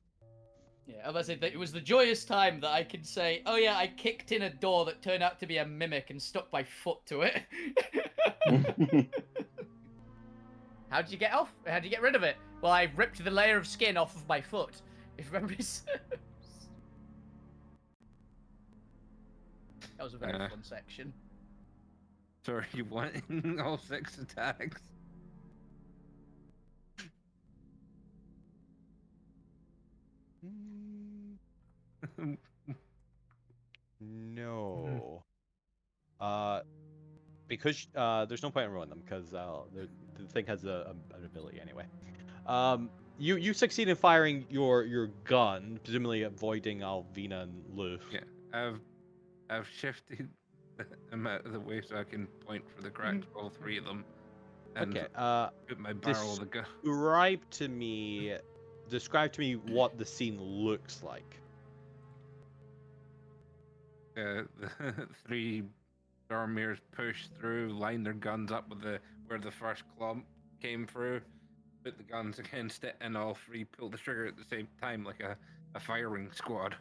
Speaker 3: Yeah, I was gonna say that it was the joyous time that I could say, oh yeah, I kicked in a door that turned out to be a mimic and stuck my foot to it. How'd you get off? How'd you get rid of it? Well, I ripped the layer of skin off of my foot. If memory serves. That was a very fun section.
Speaker 2: So are you wanting all 6 attacks?
Speaker 7: No. Because there's no point in rolling them because the thing has an ability anyway. You succeed in firing your gun, presumably avoiding Alvina and Lou.
Speaker 2: Yeah, I've shifted them out of the way so I can point for the cracks for all 3 of them. And
Speaker 7: Okay.
Speaker 2: put my barrel of the gun.
Speaker 7: Describe to me what the scene looks like.
Speaker 2: the three Dormiers push through, line their guns up with where the first clump came through, put the guns against it, and all three pull the trigger at the same time, like a firing squad.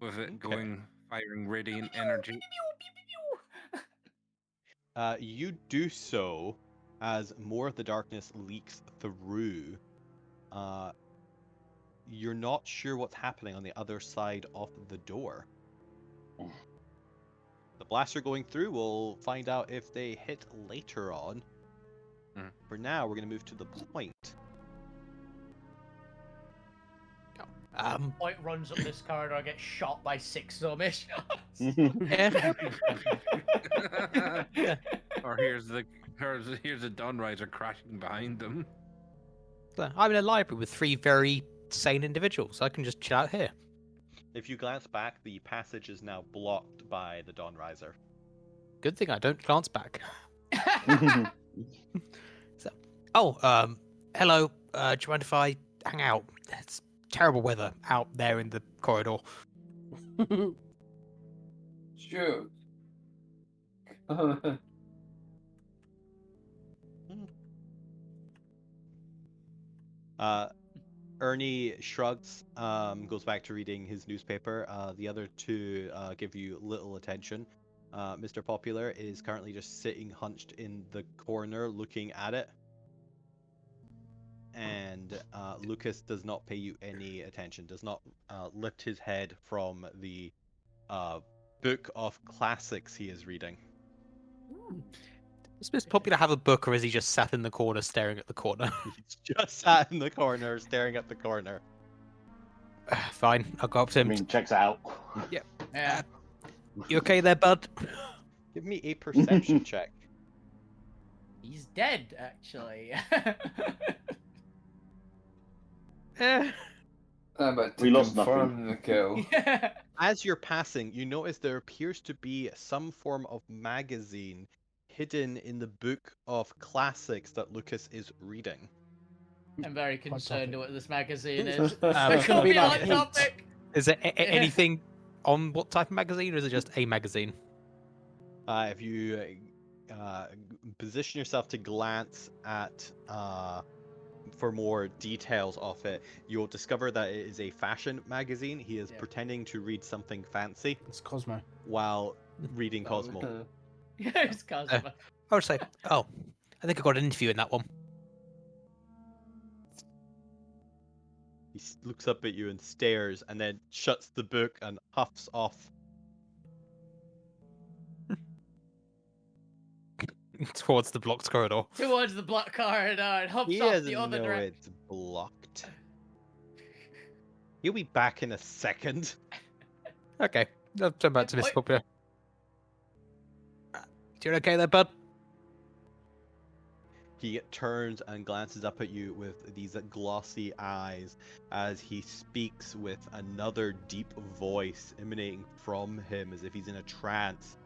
Speaker 2: With it going, firing radiant energy.
Speaker 7: You do so as more of the darkness leaks through. You're not sure what's happening on the other side of the door. The blaster going through, we'll find out if they hit later on. For now, we're going to move to the point.
Speaker 3: Point runs up this corridor, gets shot by 6 zombie shots.
Speaker 6: Yeah.
Speaker 2: Or here's the Dawnriser crashing behind them.
Speaker 6: So, I'm in a library with 3 very sane individuals. I can just chill out here.
Speaker 7: If you glance back, the passage is now blocked by the Dawnriser.
Speaker 6: Good thing I don't glance back. Hello. Do you mind if I hang out? It's terrible weather out there in the corridor.
Speaker 5: Sure.
Speaker 7: Ernie shrugs, goes back to reading his newspaper. The other two give you little attention. Mr. Popular is currently just sitting hunched in the corner looking at it. And Lucas does not pay you any attention, does not lift his head from the book of classics he is reading.
Speaker 6: Does Mr. Popular have a book, or is he just sat in the corner staring at the corner?
Speaker 7: He's just sat in the corner staring at the corner.
Speaker 6: Fine, I'll go up to
Speaker 4: I
Speaker 6: him.
Speaker 4: mean, checks out.
Speaker 3: Yeah.
Speaker 6: You okay there, bud?
Speaker 7: Give me a perception check.
Speaker 3: He's dead, actually.
Speaker 6: Eh.
Speaker 5: I'm about to
Speaker 4: We lost
Speaker 5: confirm the kill.
Speaker 7: As you're passing, you notice there appears to be some form of magazine hidden in the book of classics that Lucas is reading.
Speaker 3: I'm very concerned
Speaker 1: topic.
Speaker 3: what this magazine is.
Speaker 1: It's
Speaker 6: gonna
Speaker 3: Could
Speaker 1: be
Speaker 3: be
Speaker 1: like
Speaker 3: on
Speaker 1: Heat.
Speaker 3: topic.
Speaker 6: Is there anything on what type of magazine, or is it just a magazine?
Speaker 7: If you position yourself to glance at for more details of it, you'll discover that it is a fashion magazine. He is pretending to read something fancy
Speaker 1: It's Cosmo.
Speaker 7: while reading Cosmo.
Speaker 3: It's Cosmo.
Speaker 6: I would say, I think I got an interview in that one.
Speaker 7: He looks up at you and stares, and then shuts the book and huffs off.
Speaker 6: Towards the blocked corridor.
Speaker 3: Towards the block corridor and hops
Speaker 7: He
Speaker 3: off
Speaker 7: doesn't
Speaker 3: the other
Speaker 7: know
Speaker 3: direction.
Speaker 7: it's blocked. He'll be back in a second.
Speaker 6: Okay, I'll turn back to
Speaker 3: Yeah,
Speaker 6: Mr.
Speaker 3: wait.
Speaker 6: Popular. You okay there, bud?
Speaker 7: He turns and glances up at you with these glossy eyes as he speaks with another deep voice emanating from him as if he's in a trance.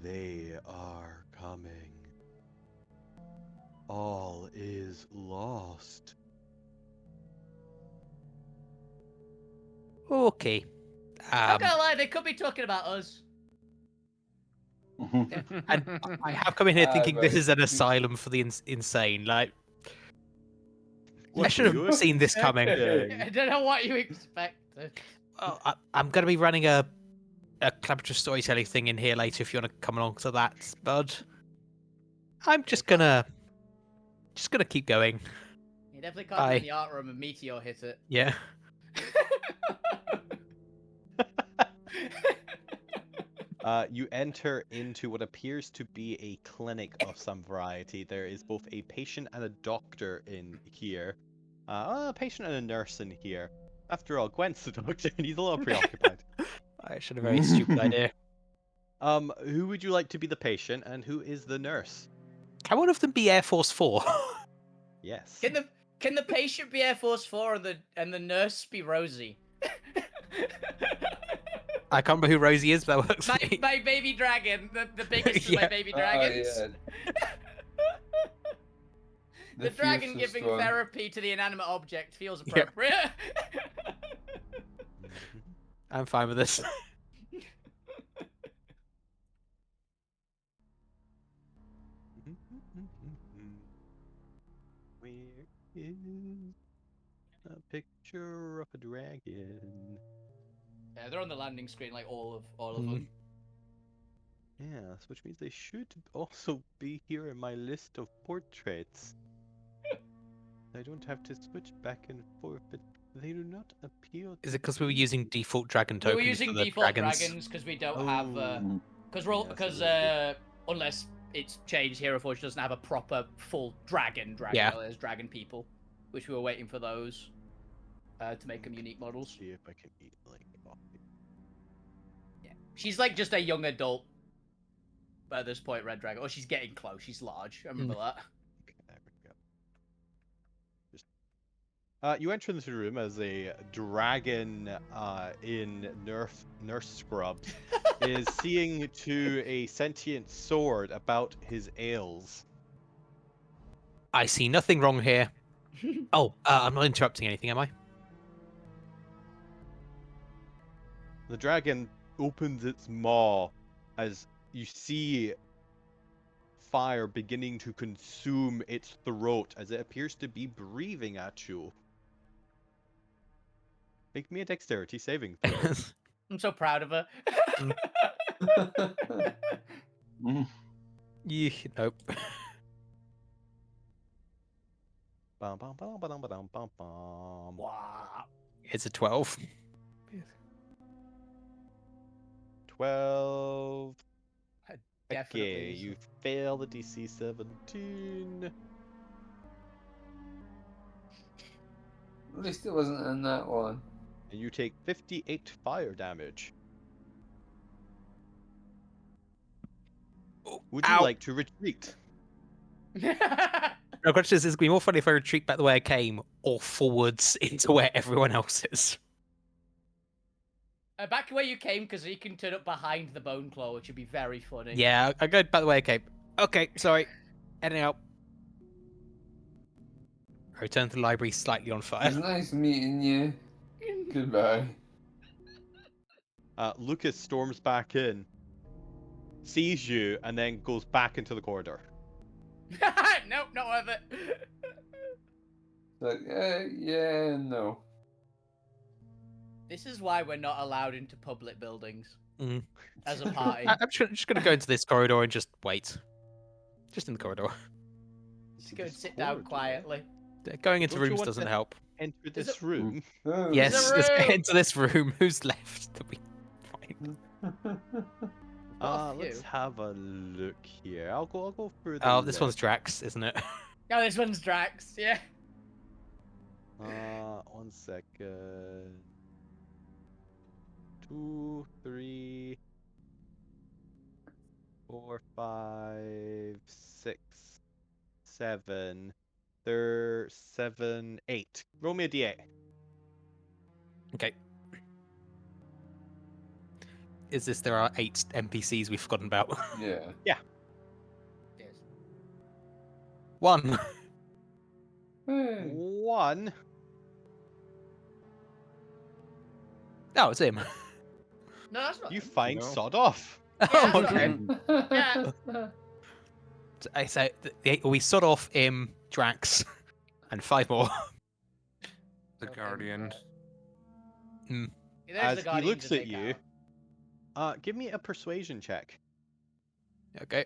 Speaker 7: They are coming. All is lost.
Speaker 6: Okay.
Speaker 3: I'm not gonna lie, they could be talking about us.
Speaker 6: And I have come in here thinking this
Speaker 5: right.
Speaker 6: is an asylum for the insane. Like, I
Speaker 7: What
Speaker 6: should
Speaker 7: were you
Speaker 6: have seen this coming.
Speaker 7: expecting?
Speaker 3: I don't know what you expected.
Speaker 6: Oh, I'm going to be running a collaborative storytelling thing in here later if you want to come along to that, bud. I'm just gonna keep going.
Speaker 3: You definitely can't be in the art room and Meteor hit it.
Speaker 6: Yeah.
Speaker 7: You enter into what appears to be a clinic of some variety. There is both a patient and a doctor in here. A patient and a nurse in here. After all, Gwen's the doctor and he's a little preoccupied.
Speaker 6: I should have a very stupid idea.
Speaker 7: Who would you like to be the patient and who is the nurse?
Speaker 6: Can one of them be Air Force 4?
Speaker 7: Yes.
Speaker 3: Can the patient be Air Force 4 and the nurse be Rosie?
Speaker 6: I can't remember who Rosie is, but that works for me.
Speaker 3: my baby dragon, the biggest of
Speaker 6: Yeah.
Speaker 3: my baby dragons.
Speaker 5: Oh, yeah.
Speaker 3: The dragon
Speaker 5: fiercest
Speaker 3: giving
Speaker 5: one.
Speaker 3: therapy to the inanimate object feels
Speaker 6: Yeah.
Speaker 3: appropriate.
Speaker 6: I'm fine with this.
Speaker 7: Where is a picture of a dragon?
Speaker 3: Yeah, they're on the landing screen, like all of
Speaker 6: Mm.
Speaker 3: them.
Speaker 7: Yes, which means they should also be here in my list of portraits. I don't have to switch back and forth, but they do not appeal.
Speaker 6: Is it because we were using default dragon
Speaker 3: We
Speaker 6: tokens
Speaker 3: were using
Speaker 6: for the
Speaker 3: default
Speaker 6: dragons?
Speaker 3: because we don't have
Speaker 7: Oh,
Speaker 3: because we're
Speaker 7: yes,
Speaker 3: because
Speaker 7: it
Speaker 3: unless it's changed, Hero Forge doesn't have a proper full dragon.
Speaker 6: Yeah.
Speaker 3: There's dragon people, which we were waiting for those to make them unique models.
Speaker 7: see if I can eat like coffee.
Speaker 3: Yeah, she's like just a young adult at this point, Red Dragon. Oh, she's getting close. She's large. I remember that.
Speaker 7: Okay, there we go. Just... you enter into the room as a dragon in nurse scrubs is seeing to a sentient sword about his ails.
Speaker 6: I see nothing wrong here. Oh, I'm not interrupting anything, am I?
Speaker 7: The dragon opens its maw as you see fire beginning to consume its throat as it appears to be breathing at you. Make me a dexterity saving throw.
Speaker 3: I'm so proud of her.
Speaker 6: Yeah, nope.
Speaker 7: Bum, bum, bum, bum, bum, bum, bum.
Speaker 3: Wow.
Speaker 6: It's a 12.
Speaker 7: 12.
Speaker 3: Definitely
Speaker 7: Okay,
Speaker 3: is.
Speaker 7: you fail the DC 17.
Speaker 5: At least it wasn't in that one.
Speaker 7: And you take 58 fire damage. Would you
Speaker 6: Ow.
Speaker 7: like to retreat?
Speaker 6: No, question is, it'd be more funny if I retreat back the way I came or forwards into where everyone else is.
Speaker 3: Back where you came, because you can turn up behind the bone claw, which would be very funny.
Speaker 6: Yeah, I go back the way I came. Okay, sorry. Heading out. I return to the library slightly on
Speaker 5: It was
Speaker 6: fire.
Speaker 5: nice meeting you. Goodbye.
Speaker 7: Lucas storms back in, sees you, and then goes back into the corridor.
Speaker 3: Nope, not worth it.
Speaker 5: Like, yeah, no.
Speaker 3: This is why we're not allowed into public buildings
Speaker 6: Mm.
Speaker 3: as a party.
Speaker 6: I'm just going to go into this corridor and just wait. Just in the corridor.
Speaker 3: Just go and sit down quietly.
Speaker 6: Going into
Speaker 7: Don't you
Speaker 6: rooms
Speaker 7: want
Speaker 6: doesn't
Speaker 7: to-
Speaker 6: help.
Speaker 7: Enter this
Speaker 3: it-
Speaker 7: room.
Speaker 5: Oh.
Speaker 6: Yes,
Speaker 3: a
Speaker 6: let's get
Speaker 3: room?
Speaker 6: into this room. Who's left? That we find.
Speaker 3: Got a
Speaker 7: Let's
Speaker 3: few.
Speaker 7: have a look here. I'll go through the
Speaker 6: Oh, this one's
Speaker 7: list.
Speaker 6: Drax, isn't it?
Speaker 3: Oh, this one's Drax, yeah.
Speaker 7: 1 second. 2, 3, 4, 5, 6, 7. There's 7, 8. Roll me a d8.
Speaker 6: Okay. Is this there are 8 NPCs we've forgotten about?
Speaker 5: Yeah.
Speaker 3: Yes.
Speaker 6: 1.
Speaker 5: Hey.
Speaker 7: 1.
Speaker 6: Oh, it's him.
Speaker 3: No, that's not.
Speaker 7: You
Speaker 3: him.
Speaker 7: find
Speaker 2: No.
Speaker 7: Sod off.
Speaker 3: Yeah,
Speaker 6: Oh,
Speaker 3: that's
Speaker 6: okay.
Speaker 3: him. Yeah.
Speaker 6: I say we sort off him, Drax, and 5 more.
Speaker 2: The
Speaker 3: Okay.
Speaker 2: Guardians.
Speaker 3: There's
Speaker 7: As
Speaker 3: the
Speaker 7: he
Speaker 3: Guardians
Speaker 7: looks
Speaker 3: to
Speaker 7: at
Speaker 3: take
Speaker 7: you,
Speaker 3: out.
Speaker 7: give me a persuasion check.
Speaker 6: Okay.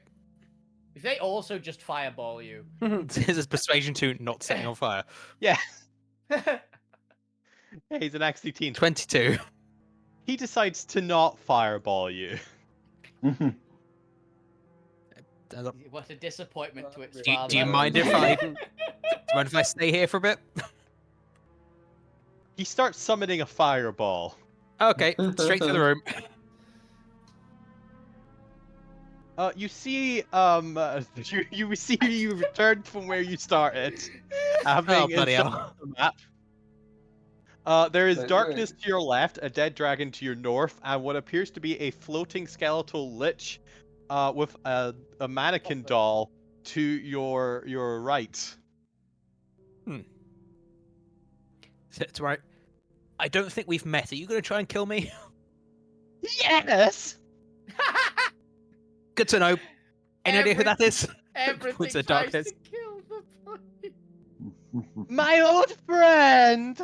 Speaker 3: If they also just fireball you.
Speaker 6: This is persuasion to not setting on fire.
Speaker 7: Yeah, he's an actually teen.
Speaker 6: 22.
Speaker 7: He decides to not fireball you.
Speaker 3: What a disappointment to its
Speaker 5: Do you-
Speaker 3: father.
Speaker 6: do you mind if I- Do you mind if I stay here for a bit?
Speaker 7: He starts summoning a fireball.
Speaker 6: Okay, straight to the room.
Speaker 7: You see, you see you returned from where you started, having
Speaker 6: Oh, bloody
Speaker 7: inserted
Speaker 6: hell.
Speaker 7: the map. There is
Speaker 5: Wait,
Speaker 7: darkness
Speaker 5: wait.
Speaker 7: to your left, a dead dragon to your north, and what appears to be a floating skeletal lich, with a mannequin doll to your right.
Speaker 6: It's right. I don't think we've met. Are you going to try and kill me?
Speaker 7: Yes.
Speaker 6: Good to know. Any idea who that is?
Speaker 3: Everything
Speaker 6: Points at
Speaker 3: tries
Speaker 6: darkness.
Speaker 3: to kill the boy.
Speaker 7: My old friend.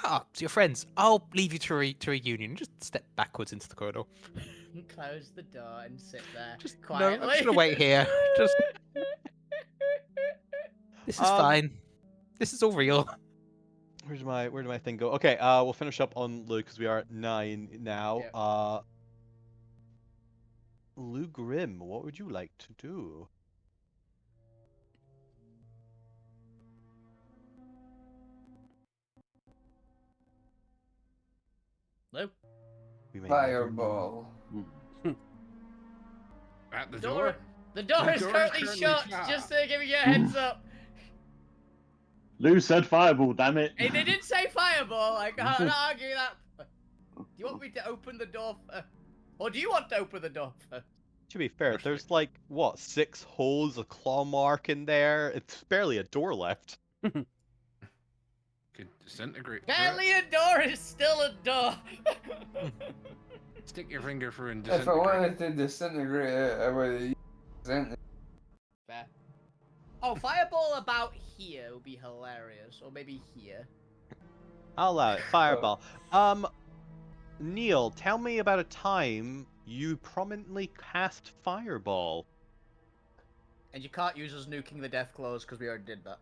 Speaker 6: Ah, so your friends. I'll leave you to a reunion. Just step backwards into the corridor.
Speaker 3: Close the door and sit there
Speaker 6: Just no,
Speaker 3: quietly.
Speaker 6: I'm just gonna wait here. Just this is fine. This is all real.
Speaker 7: Where did my thing go? Okay, we'll finish up on Lou because we are at 9 now.
Speaker 3: Yep.
Speaker 7: Lou Grim, what would you like to do?
Speaker 3: Lou?
Speaker 7: We may never know.
Speaker 5: Fireball.
Speaker 2: At the door.
Speaker 3: The door
Speaker 2: The
Speaker 3: is
Speaker 2: door is
Speaker 3: currently
Speaker 2: currently
Speaker 3: shut.
Speaker 2: shut.
Speaker 3: Just giving you a heads up.
Speaker 4: Lou said fireball, damn it.
Speaker 3: Hey, they did say fireball. I can't argue that. Do you want me to open the door first? Or do you want to open the door first?
Speaker 7: To be fair, there's like, what, 6 holes, a claw mark in there? It's barely a door left.
Speaker 2: Could disintegrate. through it.
Speaker 3: Apparently a door is still a door.
Speaker 2: Stick your finger through and
Speaker 5: If I
Speaker 2: disintegrate.
Speaker 5: wanted to disintegrate it, I would have used it.
Speaker 3: Fair. Oh, fireball about here would be hilarious. Or maybe here.
Speaker 7: I'll allow it. Fireball. Neil, tell me about a time you prominently cast Fireball.
Speaker 3: And you can't use us nuking the death claws because we already did that.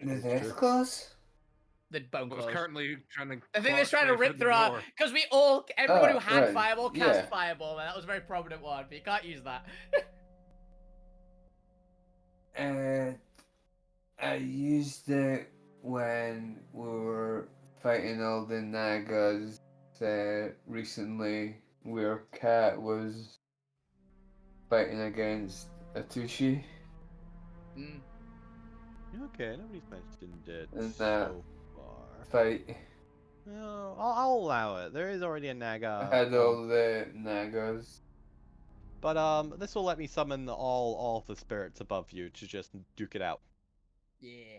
Speaker 5: The death claws?
Speaker 3: The bone
Speaker 2: Well,
Speaker 3: claws.
Speaker 2: it's currently trying to.
Speaker 3: I think they're trying to
Speaker 2: claw its way
Speaker 3: rip through our...
Speaker 2: door.
Speaker 3: Because everyone who had
Speaker 5: right,
Speaker 3: fireball cast
Speaker 5: yeah.
Speaker 3: fireball, and that was a very prominent one, but you can't use that.
Speaker 5: I used it when we were fighting all the Nagas recently, where Kat was fighting against Atushi.
Speaker 3: Mm.
Speaker 7: Okay, nobody's mentioned it
Speaker 5: And
Speaker 7: so far.
Speaker 5: Fight.
Speaker 7: No, I'll allow it. There is already a Naga.
Speaker 5: I had all the Nagas.
Speaker 7: But this will let me summon all the spirits above you to just duke it out.
Speaker 3: Yeah.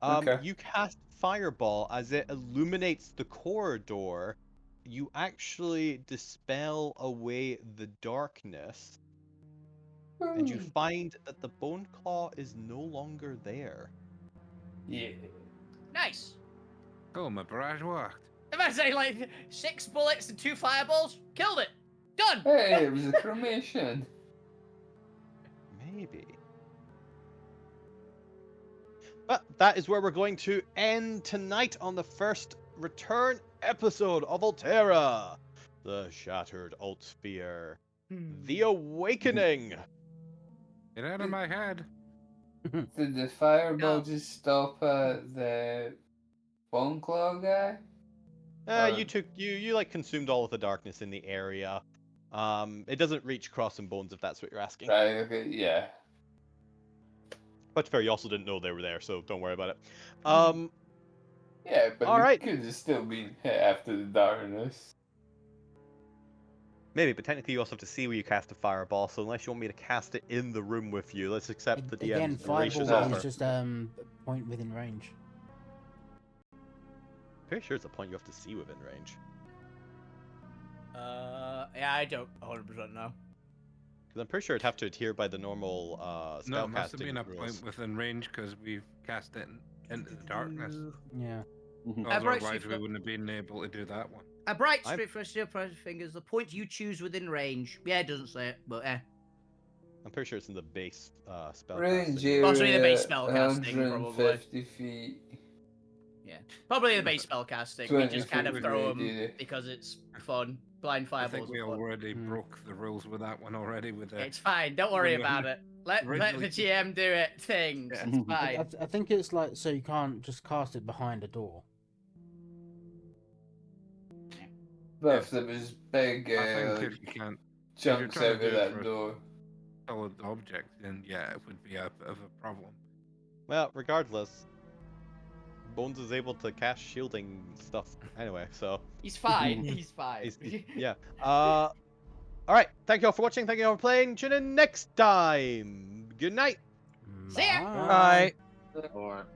Speaker 5: Okay.
Speaker 7: You cast Fireball as it illuminates the corridor. You actually dispel away the darkness, and you find that the Bone Claw is no longer there.
Speaker 5: Yeah.
Speaker 3: Nice.
Speaker 2: Oh, my barrage worked.
Speaker 3: If I say like 6 bullets and 2 fireballs, killed it. Done.
Speaker 5: Hey, it was a cremation.
Speaker 7: Maybe. But that is where we're going to end tonight on the first return episode of Alterra. The Shattered Alt Sphere. The Awakening.
Speaker 2: Get out of my head.
Speaker 5: Did the fireball
Speaker 3: No.
Speaker 5: just stop the Bone Claw guy?
Speaker 7: You like consumed all of the darkness in the area. It doesn't reach Cross and Bones if that's what you're asking.
Speaker 5: Right, okay, yeah.
Speaker 7: But fair, you also didn't know they were there, so don't worry about it.
Speaker 5: Yeah, but
Speaker 7: All
Speaker 5: it
Speaker 7: right.
Speaker 5: could have still been hit after the darkness.
Speaker 7: Maybe, but technically you also have to see where you cast a fireball, so unless you want me to cast it in the room with you, let's accept the
Speaker 1: Again,
Speaker 7: DM's gracious
Speaker 1: fireball
Speaker 7: offer.
Speaker 1: is just point within range.
Speaker 7: Pretty sure it's a point you have to see within range.
Speaker 3: Yeah, I don't 100% know.
Speaker 7: Because I'm pretty sure it'd have to adhere by the normal
Speaker 2: No, it must have
Speaker 7: spellcasting
Speaker 2: been a
Speaker 7: rules.
Speaker 2: point within range because we've cast it into the darkness.
Speaker 1: Yeah.
Speaker 2: Otherwise, we wouldn't have been able to do that one.
Speaker 3: A bright
Speaker 7: I'm-
Speaker 3: strip for steel pressure fingers. The point you choose within range. Yeah, it doesn't say it, but eh.
Speaker 7: I'm pretty sure it's in the base spellcasting.
Speaker 5: Range
Speaker 7: rules.
Speaker 5: area,
Speaker 3: Possibly the base spellcasting, probably.
Speaker 5: 150 feet.
Speaker 3: Probably the base spell casting. We just
Speaker 5: 20
Speaker 3: kind of
Speaker 5: feet
Speaker 3: throw them
Speaker 5: radius.
Speaker 3: because it's fun. Blind
Speaker 2: I
Speaker 3: fireballs.
Speaker 2: think we
Speaker 3: are fun.
Speaker 2: already broke the rules with that one already. With the
Speaker 3: It's fine. Don't worry
Speaker 2: when
Speaker 3: about it. Let the
Speaker 2: originally-
Speaker 3: GM do it. Things.
Speaker 2: Yeah.
Speaker 3: It's
Speaker 1: I,
Speaker 3: fine.
Speaker 1: I think it's like so you can't just cast it behind a door.
Speaker 5: But if there was big
Speaker 2: I think
Speaker 5: like,
Speaker 2: if you can't
Speaker 5: jumps
Speaker 2: trying to
Speaker 5: out
Speaker 2: do
Speaker 5: of
Speaker 2: it
Speaker 5: that
Speaker 2: for-
Speaker 5: door.
Speaker 2: solid object, then yeah, it would be a bit of a problem.
Speaker 7: Well, regardless, Bones is able to cast shielding stuff anyway, so
Speaker 3: He's fine. He's fine.
Speaker 7: yeah. All right. Thank you all for watching. Thank you all for playing. Tune in next time. Good night.
Speaker 3: See ya.
Speaker 6: Bye.
Speaker 4: Alright.